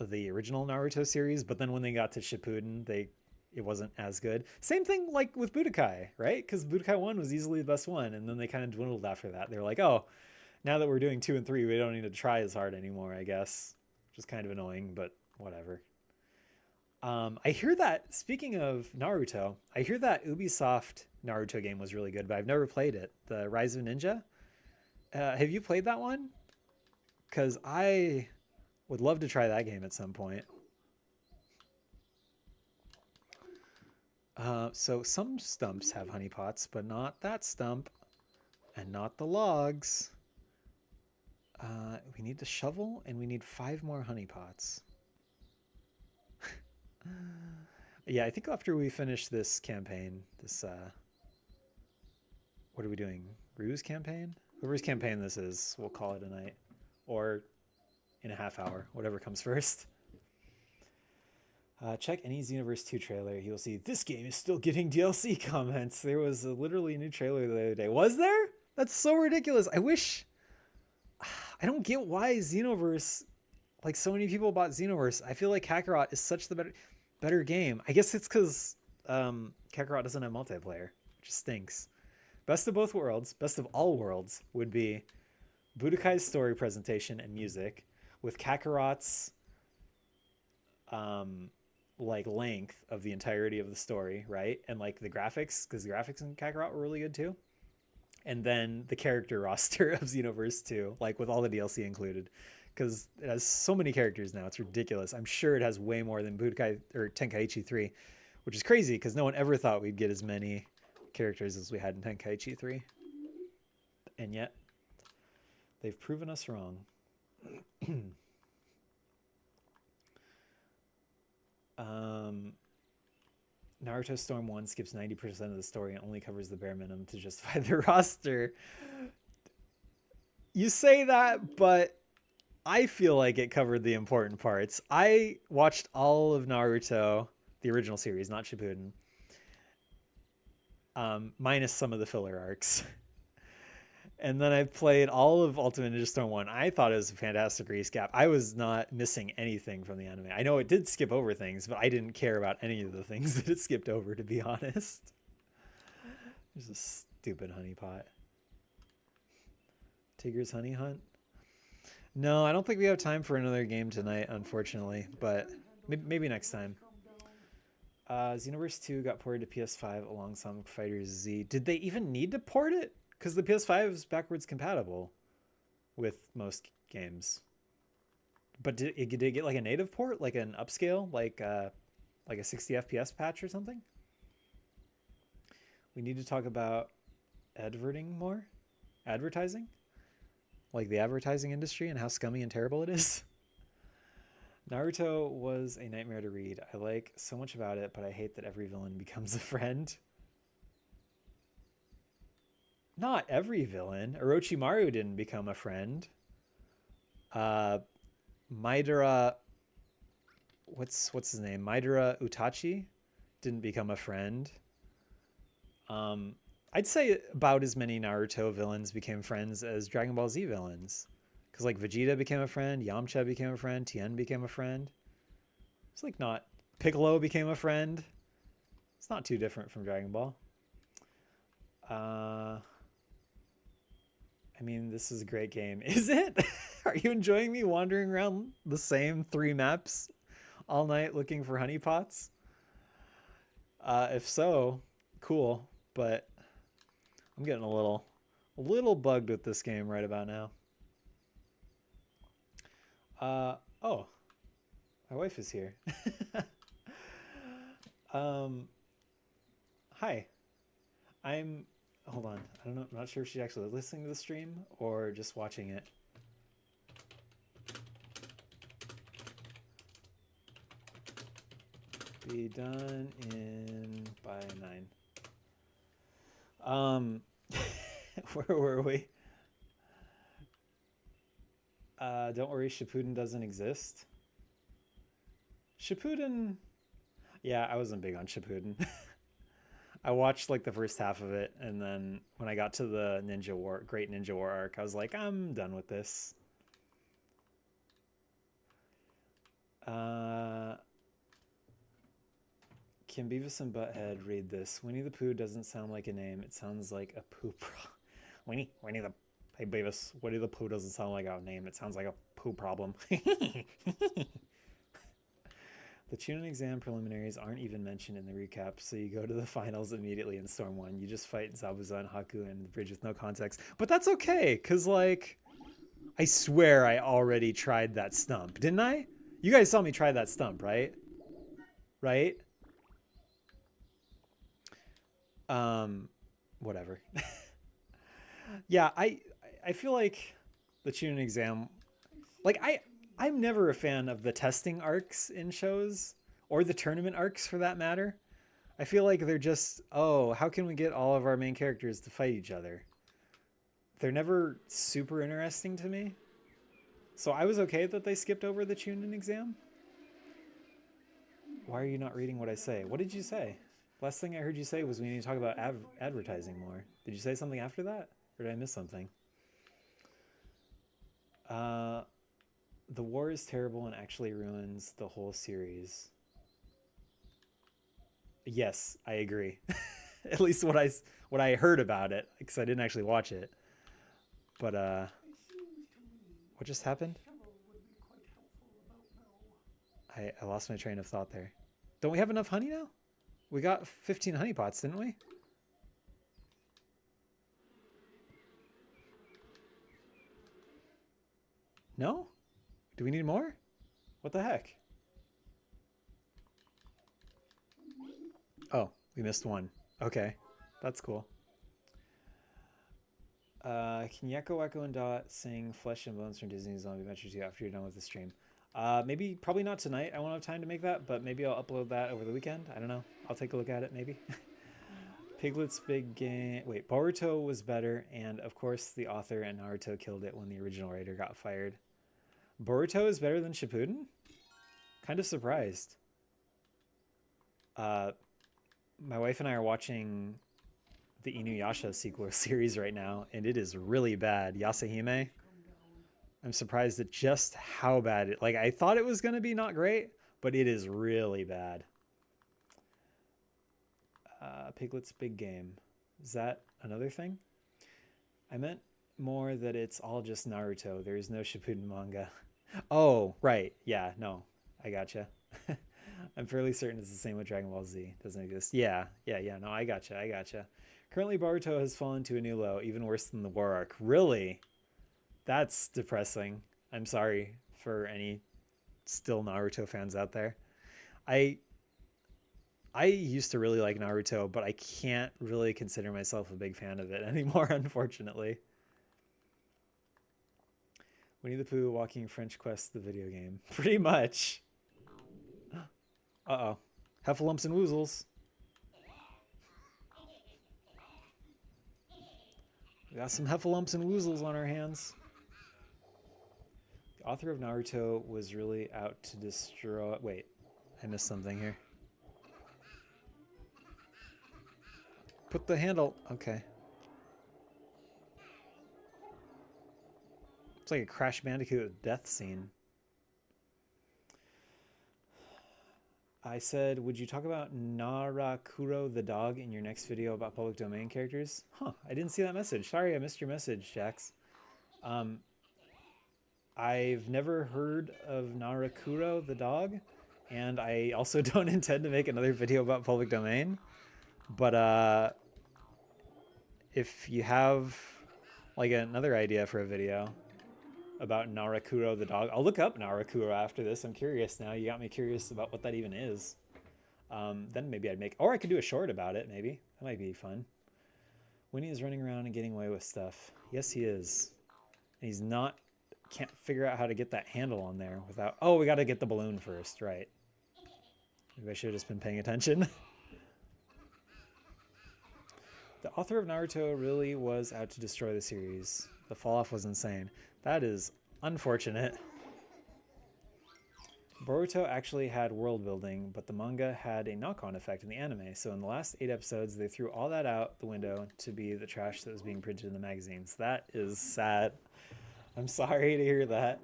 the original Naruto series, but then when they got to Shippuden, it wasn't as good. Same thing like with Budokai, right? Because Budokai 1 was easily the best one, and then they kind of dwindled after that. They're like, oh, now that we're doing 2 and 3, we don't need to try as hard anymore, I guess. Which is kind of annoying, but whatever. I hear that, speaking of Naruto, I hear that Ubisoft Naruto game was really good, but I've never played it. The Rise of Ninja. Have you played that one? because I would love to try that game at some point. So some stumps have honeypots, but not that stump, and not the logs. We need the shovel, and we need 5 more honeypots. Yeah, I think after we finish this campaign, this what are we doing? Rue's campaign? Whoever's campaign this is, we'll call it a night. Or in a half hour, whatever comes first. Check any Xenoverse 2 trailer. You will see this game is still getting DLC comments. There was literally a new trailer the other day. Was there? That's so ridiculous. I wish... I don't get why Xenoverse... Like, so many people bought Xenoverse. I feel like Kakarot is such the better game. I guess it's because Kakarot doesn't have multiplayer, which stinks. Best of both worlds, best of all worlds, would be Budokai's story presentation and music with Kakarot's like length of the entirety of the story, right? And like the graphics, because the graphics in Kakarot were really good too. And then the character roster of Xenoverse 2, like with all the DLC included, because it has so many characters now. It's ridiculous. I'm sure it has way more than Budokai or Tenkaichi 3, which is crazy because no one ever thought we'd get as many characters as we had in Tenkaichi 3. And yet, they've proven us wrong. Naruto Storm 1 skips 90% of the story and only covers the bare minimum to justify the roster. You say that, but I feel like it covered the important parts. I watched all of Naruto, the original series, not Shippuden, minus some of the filler arcs. And then I played all of Ultimate Ninja Storm 1. I thought it was a fantastic recap. I was not missing anything from the anime. I know it did skip over things, but I didn't care about any of the things that it skipped over, to be honest. There's a stupid honeypot. Tigger's Honey Hunt? No, I don't think we have time for another game tonight, unfortunately, but maybe next time. Xenoverse 2 got ported to PS5 along Sonic Fighters Z. Did they even need to port it? Because the PS5 is backwards compatible with most games. But did it get like a native port, like an upscale, like a 60 FPS patch or something? We need to talk about advertising, like the advertising industry and how scummy and terrible it is. Naruto was a nightmare to read. I like so much about it, but I hate that every villain becomes a friend. Not every villain. Orochimaru didn't become a friend. Madara, what's his name? Madara Utachi didn't become a friend. I'd say about as many Naruto villains became friends as Dragon Ball Z villains. Because like Vegeta became a friend, Yamcha became a friend, Tien became a friend. It's like not... Piccolo became a friend. It's not too different from Dragon Ball. I mean, this is a great game. Is it? Are you enjoying me wandering around the same 3 maps all night looking for honeypots? If so, cool. But I'm getting a little bugged with this game right about now. Oh, my wife is here. Hi. Hold on. I don't know. I'm not sure if she's actually listening to the stream or just watching it. Be done by 9. Where were we? Don't worry, Shippuden doesn't exist. Shippuden... Yeah, I wasn't big on Shippuden. I watched like the first half of it, and then when I got to the Great Ninja War arc, I was like, I'm done with this. Can Beavis and Butthead read this? Winnie the Pooh doesn't sound like a name. It sounds like a poo Winnie the... Hey Beavis, Winnie the Pooh doesn't sound like a name. It sounds like a poo problem. The Chunin exam preliminaries aren't even mentioned in the recap, so you go to the finals immediately in Storm 1. You just fight Zabuza and Haku and the bridge with no context. But that's okay, because, like, I swear I already tried that stump, didn't I? You guys saw me try that stump, right? Right? Whatever. Yeah, I feel like the Chunin exam, like I'm never a fan of the testing arcs in shows or the tournament arcs for that matter. I feel like they're just, oh, how can we get all of our main characters to fight each other? They're never super interesting to me. So I was okay that they skipped over the Chunin exam. Why are you not reading what I say? What did you say? Last thing I heard you say was we need to talk about advertising more. Did you say something after that? Or did I miss something? The war is terrible and actually ruins the whole series. Yes, I agree. At least what I heard about it, because I didn't actually watch it. But what just happened? I lost my train of thought there. Don't we have enough honey now? We got 15 honey pots, didn't we? No? Do we need more? What the heck? Oh, we missed one. Okay, that's cool. Can Yakko, Wacko, and Dot sing Flesh and Bones from Disney's Zombie Adventure 2 after you're done with the stream? Maybe, probably not tonight. I won't have time to make that, but maybe I'll upload that over the weekend. I don't know. I'll take a look at it, maybe. Piglet's Big Game. Wait, Boruto was better, and of course the author and Naruto killed it when the original writer got fired. Boruto is better than Shippuden? Kind of surprised. My wife and I are watching the Inuyasha sequel series right now, and it is really bad. Yasahime. I'm surprised at just how bad it... Like, I thought it was going to be not great, but it is really bad. Piglet's Big Game. Is that another thing? I meant more that it's all just Naruto. There is no Shippuden manga. Oh, right. Yeah, no. I gotcha. I'm fairly certain it's the same with Dragon Ball Z. Doesn't exist. Yeah. No, I gotcha. Currently, Boruto has fallen to a new low, even worse than the war arc. Really? That's depressing. I'm sorry for any still Naruto fans out there. I used to really like Naruto, but I can't really consider myself a big fan of it anymore, unfortunately. Winnie the Pooh Walking French Quest, the video game. Pretty much. Uh-oh. Heffalumps and Woozles. We got some Heffalumps and Woozles on our hands. The author of Naruto was really out to destroy... Wait, I missed something here. Put the handle... Okay. It's like a Crash Bandicoot death scene. I said, would you talk about Narakuro the dog in your next video about public domain characters? Huh, I didn't see that message. Sorry, I missed your message, Jax. I've never heard of Narakuro the dog, and I also don't intend to make another video about public domain. But if you have like another idea for a video about Narakuro the dog, I'll look up Narakuro after this. I'm curious now. You got me curious about what that even is. Then maybe I'd make, or I could do a short about it. Maybe that might be fun. Winnie is running around and getting away with stuff. Yes, he is. And he's not. Can't figure out how to get that handle on there without... Oh, we got to get the balloon first, right. Maybe I should have just been paying attention. The author of Naruto really was out to destroy the series. The fall-off was insane. That is unfortunate. Boruto actually had world building, but the manga had a knock-on effect in the anime, so in the last 8 episodes, they threw all that out the window to be the trash that was being printed in the magazines. That is sad. I'm sorry to hear that.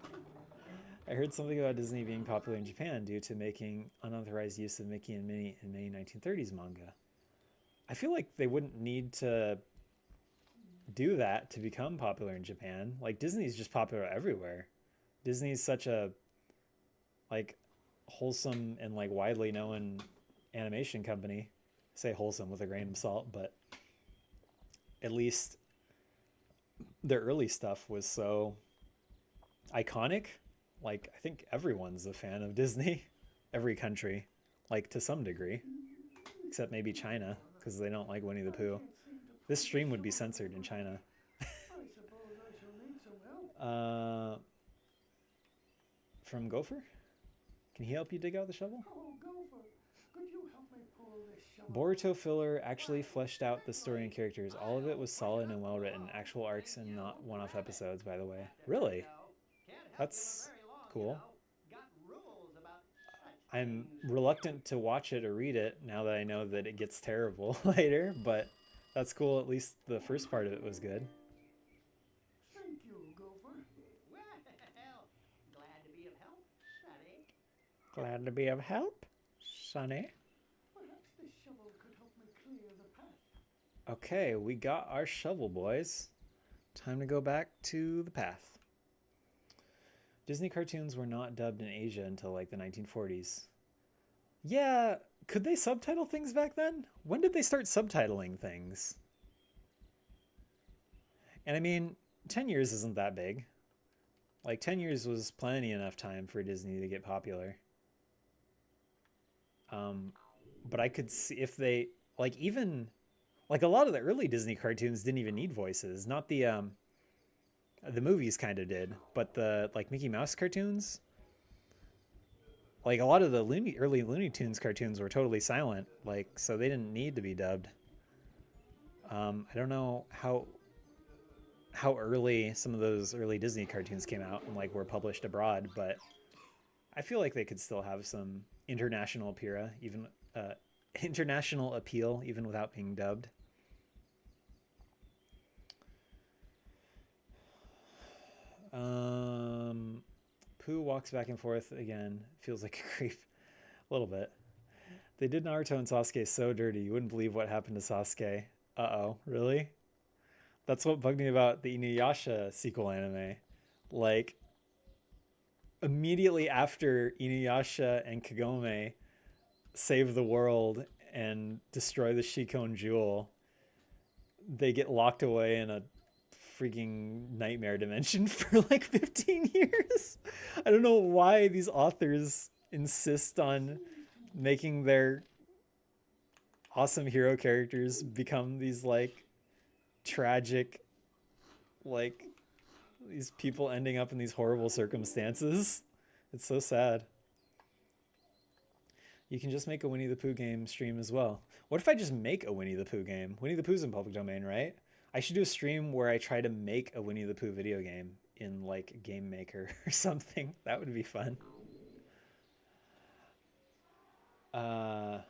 I heard something about Disney being popular in Japan due to making unauthorized use of Mickey and Minnie in many 1930s manga. I feel like they wouldn't need to do that to become popular in Japan. Like, Disney's just popular everywhere. Disney's such a like wholesome and like widely known animation company. I say wholesome with a grain of salt, but at least their early stuff was so iconic. Like, I think everyone's a fan of Disney. Every country, like to some degree, except maybe China, because they don't like Winnie the Pooh. This stream would be censored in China. I suppose I shall need some help. From Gopher? Can he help you dig out the shovel? Oh, Gopher, could you help me pull this shovel? Boruto filler actually fleshed out the story and characters. All of it was solid and well written. Actual arcs and not one-off episodes, by the way. Really? That's cool. I'm reluctant to watch it or read it now that I know that it gets terrible later, but that's cool. At least the first part of it was good. Thank you, Gopher. Well, glad to be of help, Sonny. Glad to be of help, Sonny. Perhaps this shovel could help me clear the path. Okay, we got our shovel, boys. Time to go back to the path. Disney cartoons were not dubbed in Asia until like the 1940s. Yeah, could they subtitle things back then? When did they start subtitling things? And I mean, 10 years isn't that big. Like 10 years was plenty enough time for Disney to get popular. But I could see if they, like even, like a lot of the early Disney cartoons didn't even need voices. Not the movies kind of did, but the like Mickey Mouse cartoons, like a lot of the early Looney Tunes cartoons were totally silent, like so they didn't need to be dubbed. I don't know how early some of those early Disney cartoons came out and like were published abroad, but I feel like they could still have some international appeal, even without being dubbed. Pooh walks back and forth again. Feels like a creep. A little bit. They did Naruto and Sasuke so dirty. You wouldn't believe what happened to Sasuke. Uh-oh. Really? That's what bugged me about the Inuyasha sequel anime. Like, immediately after Inuyasha and Kagome save the world and destroy the Shikon Jewel, they get locked away in a freaking nightmare dimension for like 15 years. I don't know why these authors insist on making their awesome hero characters become these like tragic, like these people ending up in these horrible circumstances. It's so sad. You can just make a Winnie the Pooh game stream as well. What if I just make a Winnie the Pooh game? Winnie the Pooh's in public domain, right? I should do a stream where I try to make a Winnie the Pooh video game in like Game Maker or something. That would be fun. All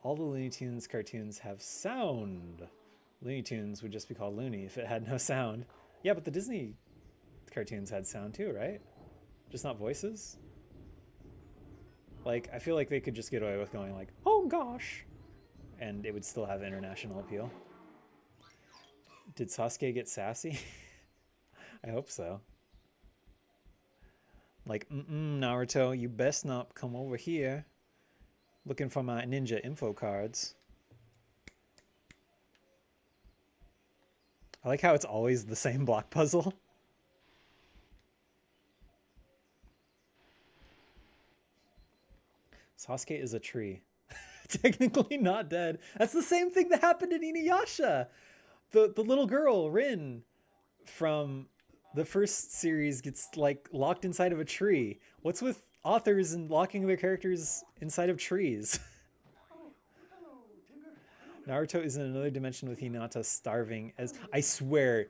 the Looney Tunes cartoons have sound. Looney Tunes would just be called Looney if it had no sound. Yeah, but the Disney cartoons had sound too, right? Just not voices? Like, I feel like they could just get away with going like, oh gosh, and it would still have international appeal. Did Sasuke get sassy? I hope so. Like, Naruto, you best not come over here looking for my ninja info cards. I like how it's always the same block puzzle. Sasuke is a tree. Technically not dead. That's the same thing that happened in Inuyasha. The little girl, Rin, from the first series gets like locked inside of a tree. What's with authors and locking their characters inside of trees? Naruto is in another dimension with Hinata starving as... I swear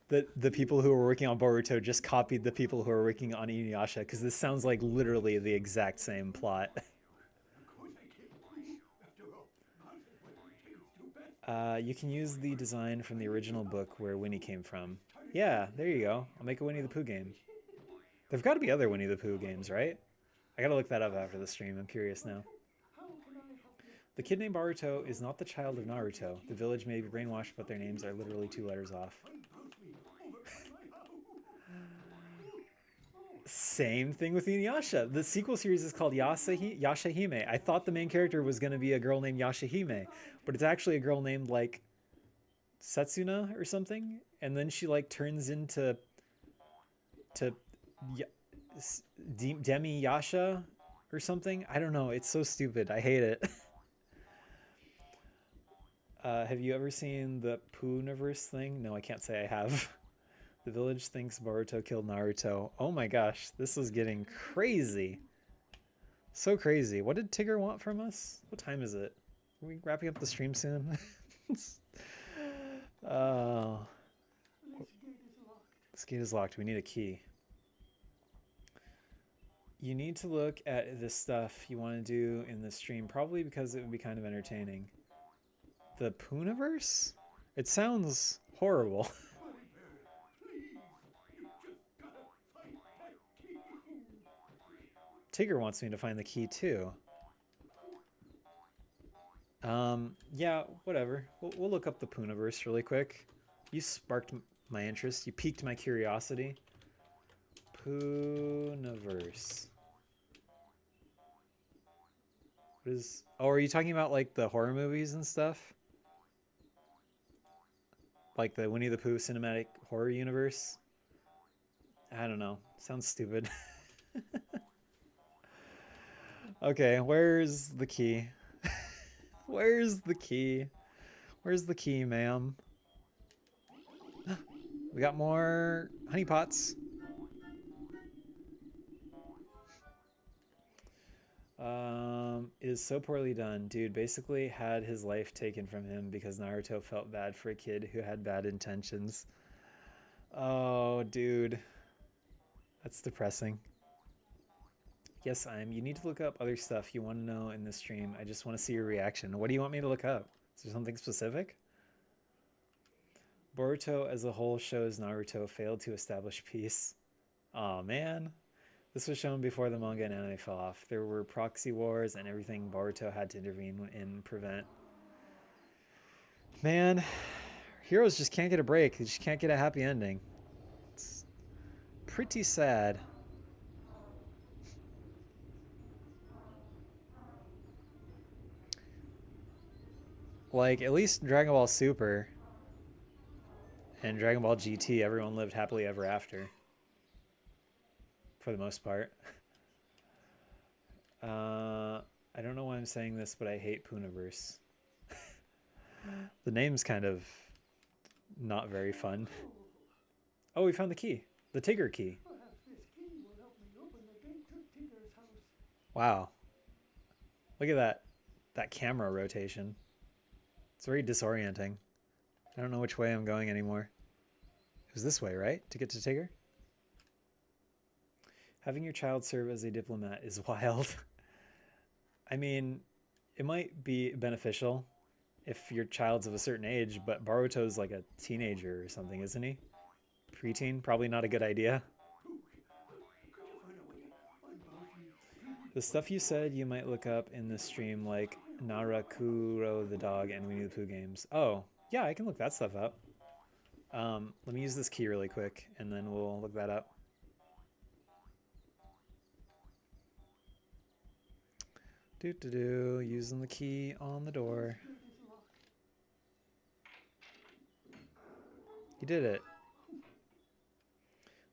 that the people who were working on Boruto just copied the people who are working on Inuyasha, because this sounds like literally the exact same plot. You can use the design from the original book where Winnie came from. Yeah, there you go. I'll make a Winnie the Pooh game. There've got to be other Winnie the Pooh games, right? I gotta look that up after the stream. I'm curious now. The kid named Boruto is not the child of Naruto. The village may be brainwashed, but their names are literally 2 letters off. Same thing with Inuyasha. The sequel series is called Yashahime. I thought the main character was going to be a girl named Yashahime, but it's actually a girl named like Setsuna or something. And then she like turns into Yeah, Demi Yasha or something. I don't know. It's so stupid. I hate it. Have you ever seen the Pooh-niverse thing? No, I can't say I have. The village thinks Boruto killed Naruto. Oh my gosh, this is getting crazy. So crazy. What did Tigger want from us? What time is it? Are we wrapping up the stream soon? Oh. This gate is locked. We need a key. You need to look at the stuff you want to do in the stream, probably because it would be kind of entertaining. The Pooh-niverse? It sounds horrible. Tigger wants me to find the key too. Yeah, whatever. We'll look up the Pooh-niverse really quick. You sparked my interest. You piqued my curiosity. Pooh-niverse. What is... Oh, are you talking about like the horror movies and stuff? Like the Winnie the Pooh cinematic horror universe? I don't know. Sounds stupid. Okay, where's the key? Where's the key? Where's the key, ma'am? We got more honey pots. It is so poorly done. Dude basically had his life taken from him because Naruto felt bad for a kid who had bad intentions. Oh, dude. That's depressing. Yes, you need to look up other stuff you want to know in this stream. I just want to see your reaction. What do you want me to look up? Is there something specific? Boruto as a whole shows Naruto failed to establish peace. Aw, man. This was shown before the manga and anime fell off. There were proxy wars and everything Boruto had to intervene and prevent. Man, heroes just can't get a break. They just can't get a happy ending. It's pretty sad. Like, at least Dragon Ball Super and Dragon Ball GT, everyone lived happily ever after. For the most part. I don't know why I'm saying this, but I hate Pooh-niverse. The name's kind of not very fun. Oh, we found the key. The Tigger key. Wow. Look at that. That camera rotation. It's very disorienting. I don't know which way I'm going anymore. It was this way, right? To get to Tigger? Having your child serve as a diplomat is wild. I mean, it might be beneficial if your child's of a certain age, but Boruto's like a teenager or something, isn't he? Preteen? Probably not a good idea. The stuff you said you might look up in this stream, like Narakuro the dog and Winnie the Pooh games. Oh, yeah, I can look that stuff up. Let me use this key really quick, and then we'll look that up. Using the key on the door. You did it.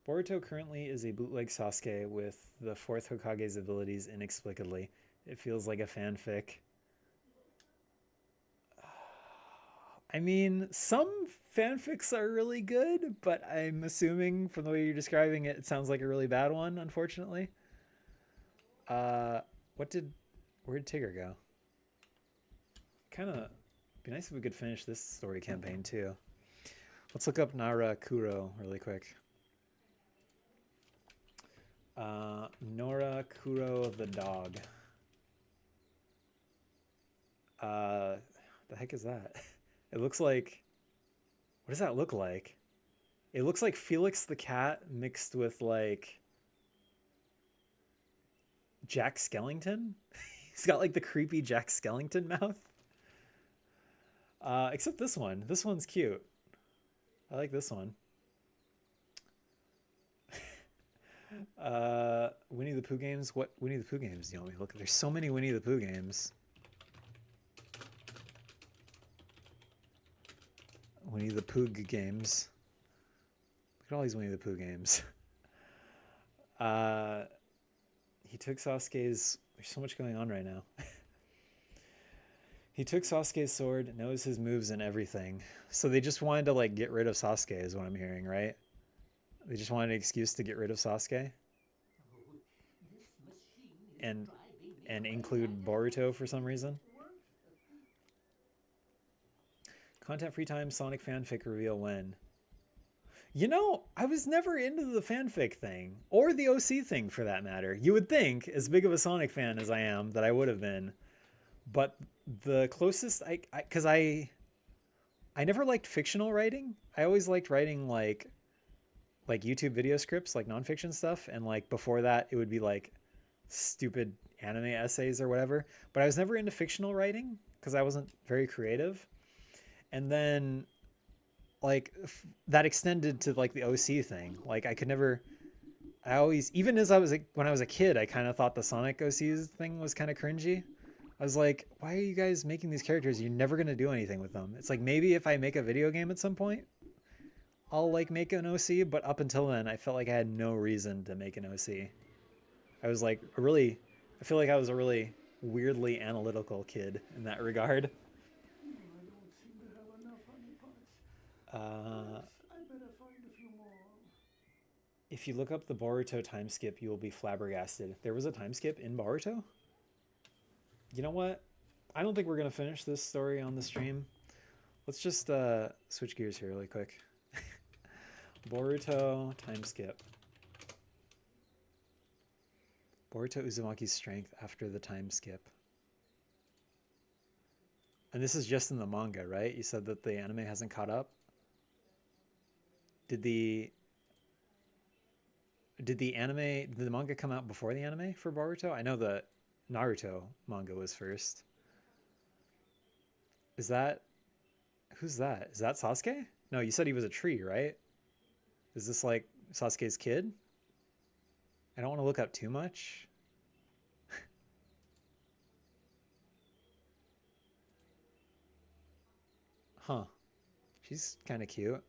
Boruto currently is a bootleg Sasuke with the 4th Hokage's abilities inexplicably. It feels like a fanfic. I mean, some fanfics are really good, but I'm assuming from the way you're describing it, it sounds like a really bad one, unfortunately. Where did Tigger go? Kind of be nice if we could finish this story campaign too. Let's look up Narakuro really quick. Narakuro the dog. The heck is that? It looks like... What does that look like? It looks like Felix the cat mixed with like... Jack Skellington? He's got like the creepy Jack Skellington mouth. Except this one. This one's cute. I like this one. Winnie the Pooh games? What Winnie the Pooh games do you want me to look at? There's so many Winnie the Pooh games. Winnie the Pooh games. Look at all these Winnie the Pooh games. He took Sasuke's... There's so much going on right now. He took Sasuke's sword, knows his moves and everything. So they just wanted to like get rid of Sasuke is what I'm hearing, right? They just wanted an excuse to get rid of Sasuke. And include Boruto for some reason. Content free time Sonic fanfic reveal when? You know, I was never into the fanfic thing. Or the OC thing for that matter. You would think, as big of a Sonic fan as I am, that I would have been. But the closest because I never liked fictional writing. I always liked writing like YouTube video scripts, like nonfiction stuff, and like before that it would be like stupid anime essays or whatever. But I was never into fictional writing because I wasn't very creative. And then like that extended to like the OC thing. Like I always, even as when I was a kid, I kind of thought the Sonic OCs thing was kind of cringy. I was like, why are you guys making these characters? You're never going to do anything with them. It's like, maybe if I make a video game at some point, I'll like make an OC. But up until then, I felt like I had no reason to make an OC. I was like I feel like I was a really weirdly analytical kid in that regard. If you look up the Boruto time skip, you will be flabbergasted. There was a time skip in Boruto? You know what? I don't think we're going to finish this story on the stream. Let's just switch gears here really quick. Boruto time skip. Boruto Uzumaki's strength after the time skip. And this is just in the manga, right? You said that the anime hasn't caught up? Did the manga come out before the anime for Boruto? I know the Naruto manga was first. Who's that? Is that Sasuke? No, you said he was a tree, right? Is this like Sasuke's kid? I don't want to look up too much. Huh. She's kind of cute.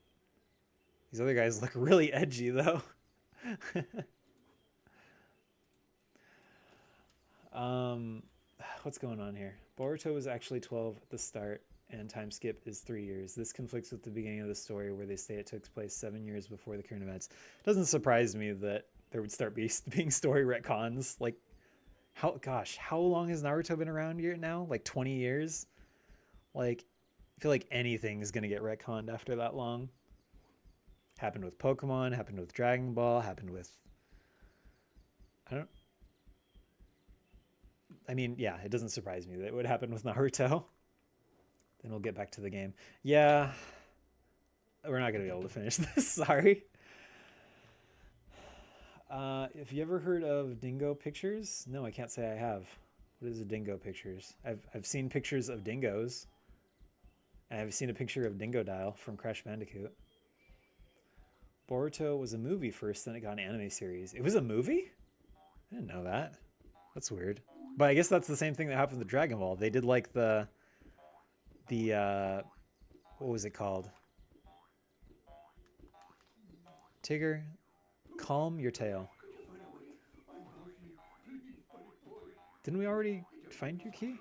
These other guys look really edgy though. What's going on here? Boruto was actually 12 at the start, and time skip is 3 years. This conflicts with the beginning of the story where they say it took place 7 years before the current events. It doesn't surprise me that there would start being story retcons. Like, how long has Naruto been around here now? Like 20 years? Like, I feel like anything is going to get retconned after that long. Happened with Pokemon, happened with Dragon Ball, happened with... I mean, yeah, it doesn't surprise me that it would happen with Naruto. Then we'll get back to the game. Yeah, we're not going to be able to finish this, sorry. Have you ever heard of Dingo Pictures? No, I can't say I have. What is a Dingo Pictures? I've seen pictures of dingoes. And I've seen a picture of Dingodile from Crash Bandicoot. Boruto was a movie first, then it got an anime series. It was a movie? I didn't know that. That's weird. But I guess that's the same thing that happened with Dragon Ball. They did like the what was it called? Tigger, calm your tail. Didn't we already find your key?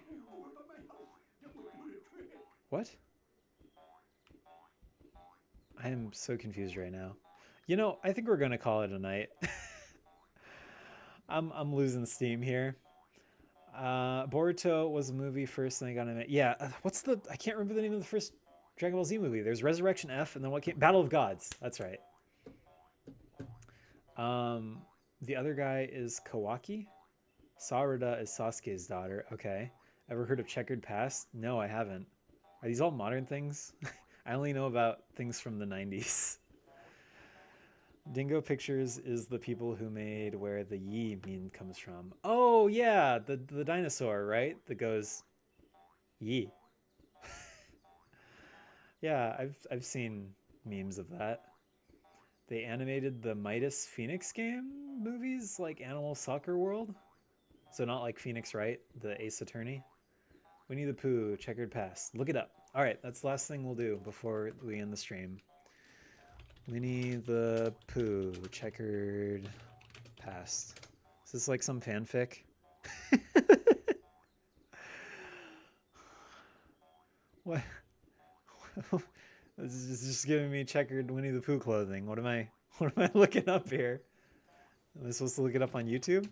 What? I am so confused right now. You know, I think we're gonna call it a night. I'm losing steam here. Boruto was a movie first, then I got an... Yeah, I can't remember the name of the first Dragon Ball Z movie. There's Resurrection F, and then what came... Battle of Gods. That's right. The other guy is Kawaki. Sarada is Sasuke's daughter. Okay. Ever heard of Checkered Past? No, I haven't. Are these all modern things? I only know about things from the 90s. Dingo Pictures is the people who made where the Yi meme comes from. Oh yeah, the dinosaur, right? That goes Yi. Yeah, I've seen memes of that. They animated the Midas Phoenix game movies like Animal Soccer World. So not like Phoenix Wright, the Ace Attorney. Winnie the Pooh, Checkered Past. Look it up. All right, that's the last thing we'll do before we end the stream. Winnie the Pooh, Checkered Past. Is this like some fanfic? What? This is just giving me checkered Winnie the Pooh clothing. What am I looking up here? Am I supposed to look it up on YouTube?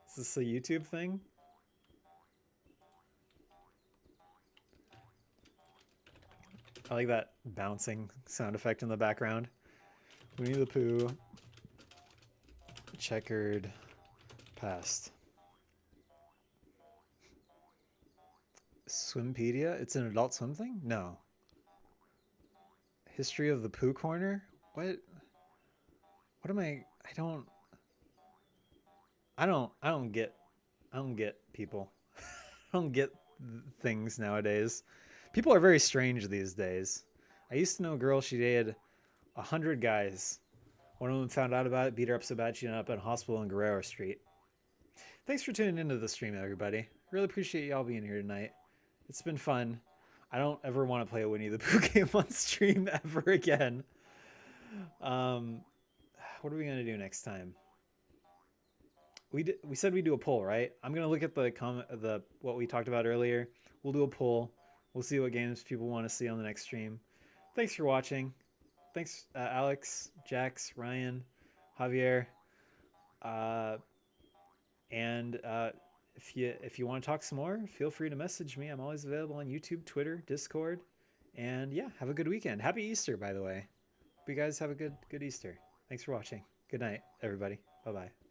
Is this a YouTube thing? I like that bouncing sound effect in the background. Winnie the Pooh. Checkered past. Swimpedia? It's an Adult Swim thing? No. History of the Pooh Corner? What am I don't get people. I don't get things nowadays. People are very strange these days. I used to know a girl, she dated 100 guys. One of them found out about it, beat her up so bad she ended up in a hospital on Guerrero Street. Thanks for tuning into the stream, everybody. Really appreciate y'all being here tonight. It's been fun. I don't ever want to play a Winnie the Pooh game on stream ever again. What are we going to do next time? We said we'd do a poll, right? I'm going to look at what we talked about earlier. We'll do a poll. We'll see what games people want to see on the next stream. Thanks for watching. Thanks, Alex, Jax, Ryan, Javier. If you want to talk some more, feel free to message me. I'm always available on YouTube, Twitter, Discord. And yeah, have a good weekend. Happy Easter, by the way. Hope you guys have a good Easter. Thanks for watching. Good night, everybody. Bye-bye.